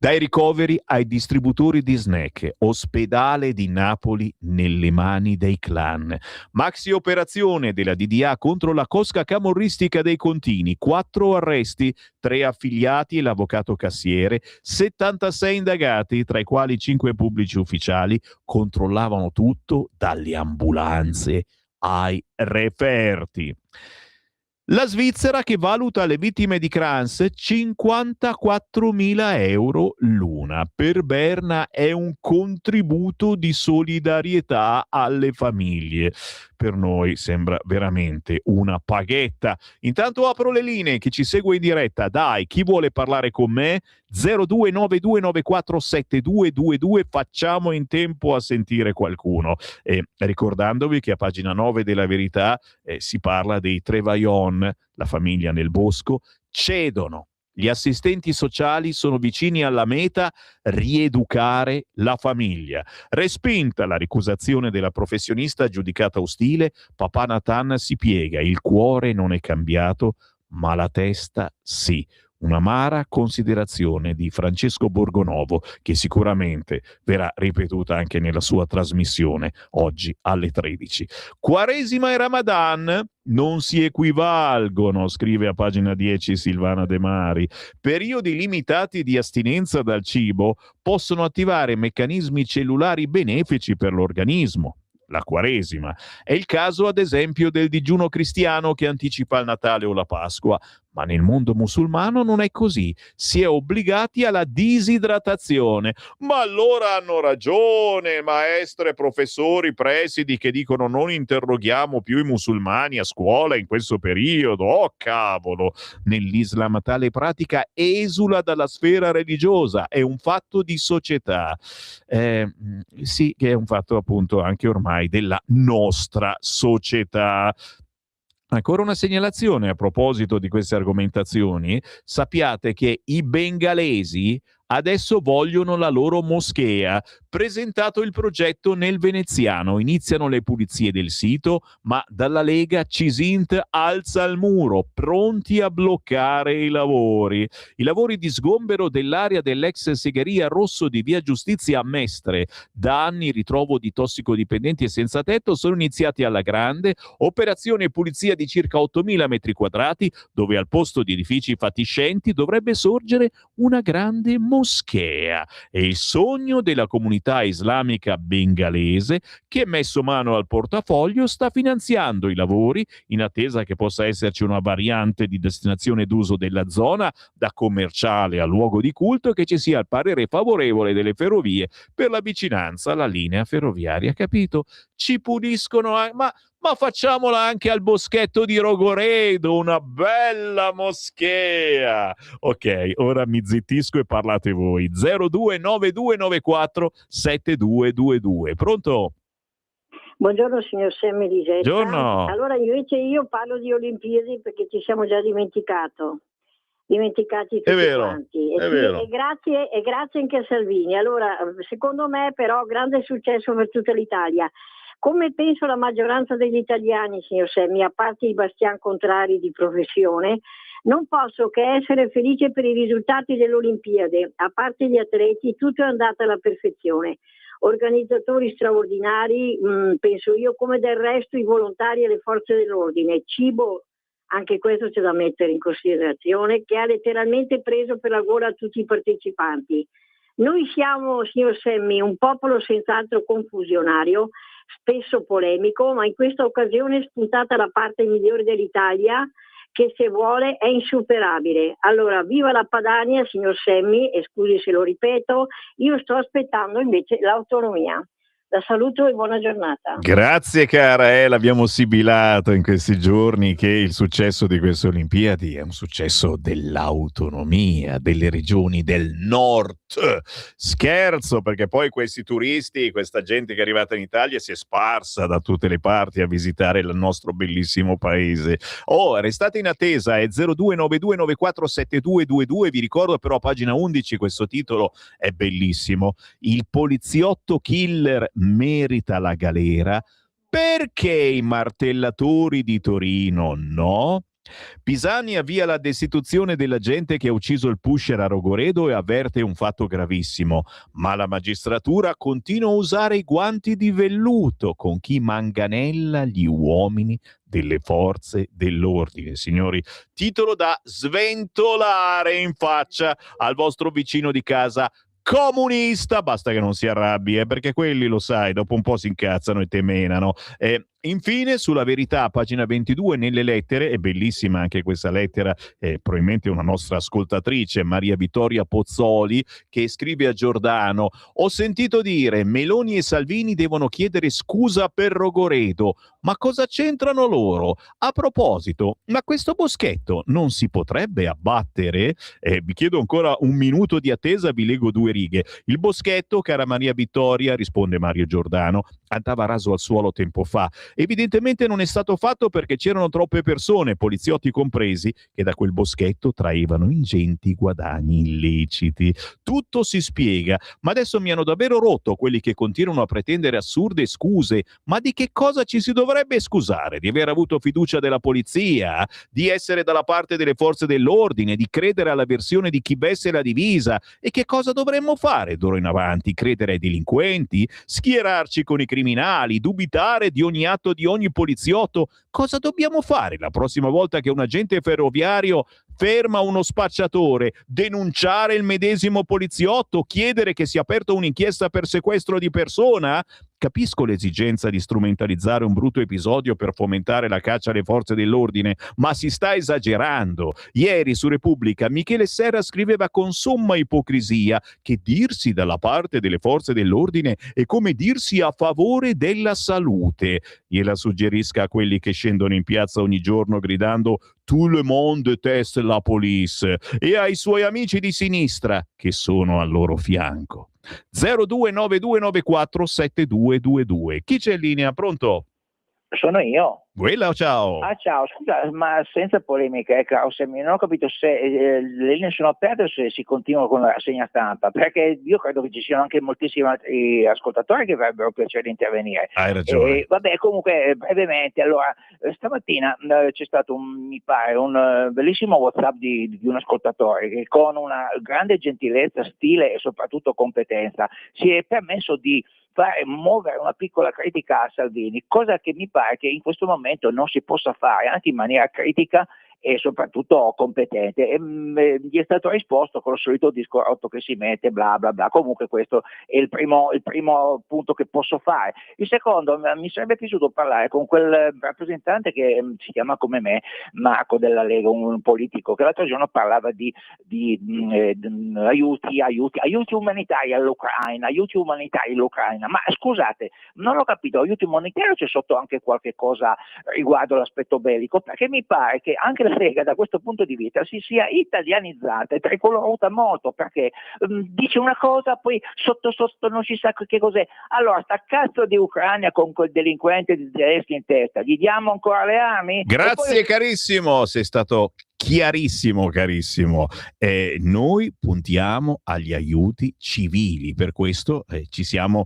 Dai ricoveri ai distributori di snack, ospedale di Napoli nelle mani dei clan. Maxi operazione della DDA contro la cosca camorristica dei Contini, 4 arresti, 3 affiliati e l'avvocato cassiere, 76 indagati, tra i quali 5 pubblici ufficiali, controllavano tutto dalle ambulanze ai referti. La Svizzera che valuta le vittime di Kranz 54.000 euro l'una. Per Berna è un contributo di solidarietà alle famiglie. Per noi sembra veramente una paghetta. Intanto apro le linee, chi ci segue in diretta, dai, chi vuole parlare con me? 0292947222, facciamo in tempo a sentire qualcuno. Ricordandovi che a pagina 9 della Verità si parla dei Trevaillon, la famiglia nel bosco, cedono. Gli assistenti sociali sono vicini alla meta, rieducare la famiglia. Respinta la ricusazione della professionista giudicata ostile, papà Nathan si piega, il cuore non è cambiato, ma la testa sì. Un'amara considerazione di Francesco Borgonovo, che sicuramente verrà ripetuta anche nella sua trasmissione oggi alle 13. Quaresima e Ramadan non si equivalgono, scrive a pagina 10 Silvana De Mari. Periodi limitati di astinenza dal cibo possono attivare meccanismi cellulari benefici per l'organismo. La Quaresima. È il caso, ad esempio, del digiuno cristiano che anticipa il Natale o la Pasqua, ma nel mondo musulmano non è così. Si è obbligati alla disidratazione. Ma allora hanno ragione maestre, professori, presidi che dicono non interroghiamo più i musulmani a scuola in questo periodo. Oh cavolo! Nell'Islam tale pratica esula dalla sfera religiosa, è un fatto di società. Sì, che è un fatto appunto anche ormai della nostra società. Ancora una segnalazione a proposito di queste argomentazioni. Sappiate che i bengalesi adesso vogliono la loro moschea. Presentato il progetto nel veneziano, iniziano le pulizie del sito, ma dalla Lega Cisint alza il muro, pronti a bloccare i lavori. I lavori di sgombero dell'area dell'ex segheria Rosso di via Giustizia a Mestre, da anni ritrovo di tossicodipendenti e senza tetto, sono iniziati alla grande, operazione pulizia di circa 8.000 metri quadrati, dove al posto di edifici fatiscenti dovrebbe sorgere una grande moschea. È il sogno della comunità islamica bengalese che, messo mano al portafoglio, sta finanziando i lavori in attesa che possa esserci una variante di destinazione d'uso della zona, da commerciale a luogo di culto, e che ci sia il parere favorevole delle ferrovie per la vicinanza alla linea ferroviaria. Capito? Ci puliscono, ma facciamola anche al boschetto di Rogoredo, una bella moschea. Ok, ora mi zittisco e parlate voi. 0292947222. Pronto? Buongiorno signor Semmi di Getta. Buongiorno. Allora invece io parlo di Olimpiadi perché ci siamo già dimenticati tutti quanti. È vero. E grazie anche a Salvini. Allora, secondo me però grande successo per tutta l'Italia. Come penso la maggioranza degli italiani, signor Semmi, a parte i bastian contrari di professione, non posso che essere felice per i risultati dell'Olimpiade. A parte gli atleti, tutto è andato alla perfezione. Organizzatori straordinari, penso io, come del resto i volontari e le forze dell'ordine. Cibo, anche questo c'è da mettere in considerazione, che ha letteralmente preso per la gola tutti i partecipanti. Noi siamo, signor Semmi, un popolo senz'altro confusionario, spesso polemico, ma in questa occasione è spuntata la parte migliore dell'Italia, che se vuole è insuperabile. Allora, viva la Padania, signor Semmi, e scusi se lo ripeto, io sto aspettando invece l'autonomia. La saluto e buona giornata. Grazie cara, l'abbiamo sibilato in questi giorni che il successo di queste Olimpiadi è un successo dell'autonomia delle regioni del nord. Scherzo, perché poi questi turisti, questa gente che è arrivata in Italia si è sparsa da tutte le parti a visitare il nostro bellissimo paese. Restate in attesa, è 0292947222, vi ricordo però a pagina 11 questo titolo è bellissimo. Il poliziotto killer merita la galera, perché i martellatori di Torino no? Pisani avvia la destituzione dell'agente che ha ucciso il pusher a Rogoredo e avverte un fatto gravissimo, ma la magistratura continua a usare i guanti di velluto con chi manganella gli uomini delle forze dell'ordine. Signori, titolo da sventolare in faccia al vostro vicino di casa comunista, basta che non si arrabbi, perché quelli, lo sai, dopo un po' si incazzano e te menano. Infine, sulla Verità, pagina 22, nelle lettere, è bellissima anche questa lettera, probabilmente una nostra ascoltatrice, Maria Vittoria Pozzoli, che scrive a Giordano: ho sentito dire Meloni e Salvini devono chiedere scusa per Rogoredo, ma cosa c'entrano loro? A proposito, ma questo boschetto non si potrebbe abbattere? Vi chiedo ancora un minuto di attesa, vi leggo 2 righe. Il boschetto, cara Maria Vittoria, risponde Mario Giordano, andava raso al suolo tempo fa. Evidentemente non è stato fatto perché c'erano troppe persone, poliziotti compresi, che da quel boschetto traevano ingenti guadagni illeciti. Tutto si spiega, ma adesso mi hanno davvero rotto quelli che continuano a pretendere assurde scuse. Ma di che cosa ci si dovrebbe scusare? Di aver avuto fiducia della polizia? Di essere dalla parte delle forze dell'ordine? Di credere alla versione di chi veste la divisa? E che cosa dovremmo fare d'ora in avanti? Credere ai delinquenti? Schierarci con i criminali? Dubitare di ogni atto di ogni poliziotto? Cosa dobbiamo fare la prossima volta che un agente ferroviario ferma uno spacciatore? Denunciare il medesimo poliziotto? Chiedere che sia aperta un'inchiesta per sequestro di persona? Capisco l'esigenza di strumentalizzare un brutto episodio per fomentare la caccia alle forze dell'ordine, ma si sta esagerando. Ieri su Repubblica Michele Serra scriveva con somma ipocrisia che dirsi dalla parte delle forze dell'ordine è come dirsi a favore della salute. Gliela suggerisca a quelli che scendono in piazza ogni giorno gridando «Tout le monde déteste la police» e ai suoi amici di sinistra che sono al loro fianco. 0292947222. Chi c'è in linea? Pronto? Sono io. Quella, ciao. Ciao, scusa, ma senza polemiche, caro Semmi, non ho capito se le linee sono aperte o se si continua con la rassegna stampa, perché io credo che ci siano anche moltissimi altri ascoltatori che avrebbero piacere di intervenire. Hai ragione. Vabbè, comunque, brevemente, allora, stamattina c'è stato un bellissimo WhatsApp di un ascoltatore che con una grande gentilezza, stile e soprattutto competenza si è permesso di muovere una piccola critica a Salvini, cosa che mi pare che in questo momento non si possa fare anche in maniera critica e soprattutto competente. Gli è stato risposto con il solito discorso che si mette bla bla bla. Comunque questo è il primo punto che posso fare. Il secondo, mi sarebbe piaciuto parlare con quel rappresentante che si chiama come me Marco della Lega, un politico, che l'altro giorno parlava di aiuti umanitari all'Ucraina. Ma scusate, non ho capito, aiuti umanitari o c'è sotto anche qualche cosa riguardo l'aspetto bellico? Perché mi pare che anche la Lega da questo punto di vista si sia italianizzata e tricolorata molto, perché dice una cosa poi sotto non si sa che cos'è. Allora sta cazzo di Ucraina con quel delinquente di Zelensky in testa, gli diamo ancora le armi? Grazie carissimo, sei stato chiarissimo carissimo. Noi puntiamo agli aiuti civili, per questo ci siamo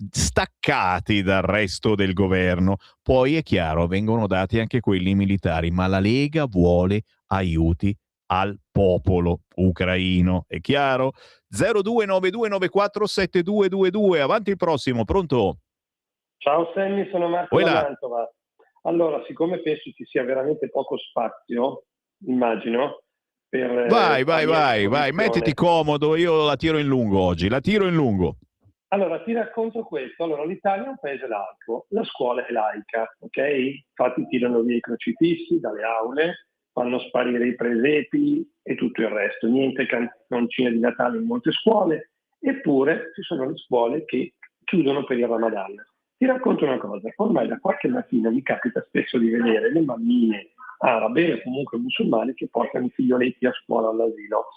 staccati dal resto del governo. Poi è chiaro, vengono dati anche quelli militari, ma la Lega vuole aiuti al popolo ucraino, è chiaro? 0292947222. Avanti il prossimo, pronto? Ciao Sammy, sono Marco da Mantova. Allora, siccome penso ci sia veramente poco spazio, immagino, per... Vai, mettiti comodo, io la tiro in lungo oggi, Allora, ti racconto questo. Allora, l'Italia è un paese laico, la scuola è laica, ok? Infatti tirano via i crocifissi dalle aule, fanno sparire i presepi e tutto il resto. Niente canzoncine di Natale in molte scuole, eppure ci sono le scuole che chiudono per il Ramadan. Ti racconto una cosa, ormai da qualche mattina mi capita spesso di vedere le mammine arabe o comunque musulmane che portano i figlioletti a scuola, all'asilo,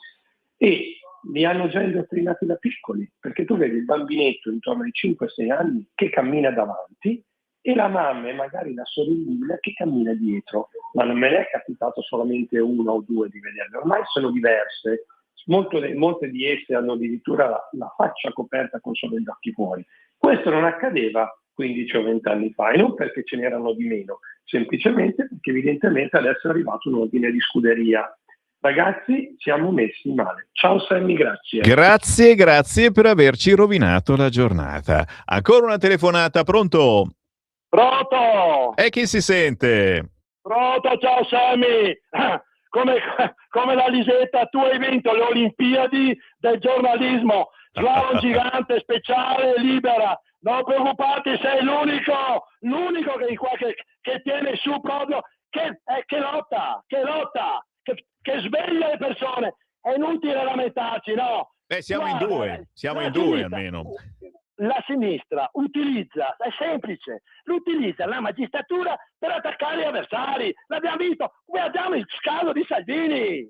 e li hanno già indottrinati da piccoli, perché tu vedi il bambinetto intorno ai 5-6 anni che cammina davanti e la mamma e magari la sorellina che cammina dietro, ma non me ne è capitato solamente una o due di vederle, ormai sono diverse, molte di esse hanno addirittura la faccia coperta con solo gli occhi fuori. Questo non accadeva 15 o 20 anni fa, e non perché ce n'erano di meno, semplicemente perché evidentemente adesso è arrivato un ordine di scuderia. Ragazzi, siamo messi male. Ciao Sammy, grazie. Grazie per averci rovinato la giornata. Ancora una telefonata, pronto? Pronto? E chi si sente? Pronto, ciao Sammy. Come la Lisetta, tu hai vinto le Olimpiadi del giornalismo. Slalom gigante, speciale, libera. Non preoccupati, sei l'unico che tiene su proprio, che lotta, che sveglia le persone. È inutile lamentarci, no? Siamo in due almeno. La sinistra utilizza, è semplice, utilizza la magistratura per attaccare gli avversari. L'abbiamo visto, guardiamo il caso di Salvini,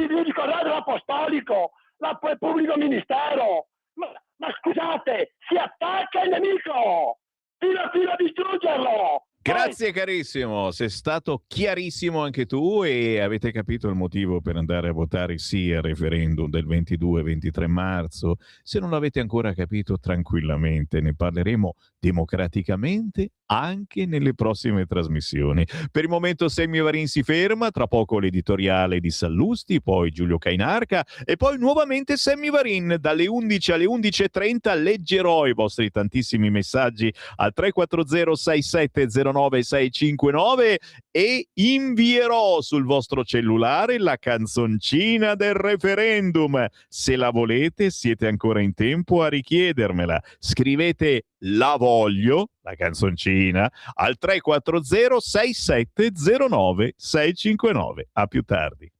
vi ricordate l'apostolico, il pubblico ministero, ma scusate, si attacca il nemico fino a distruggerlo. Grazie carissimo, sei stato chiarissimo anche tu e avete capito il motivo per andare a votare sì al referendum del 22-23 marzo. Se non l'avete ancora capito, tranquillamente ne parleremo democraticamente anche nelle prossime trasmissioni. Per il momento Sammy Varin si ferma, tra poco l'editoriale di Sallusti, poi Giulio Cainarca e poi nuovamente Sammy Varin. Dalle 11 alle 11.30 leggerò i vostri tantissimi messaggi al 340 6709 659 e invierò sul vostro cellulare la canzoncina del referendum. Se la volete, siete ancora in tempo a richiedermela. Scrivete "la voglio", la canzoncina, al 340 6709 659. A più tardi.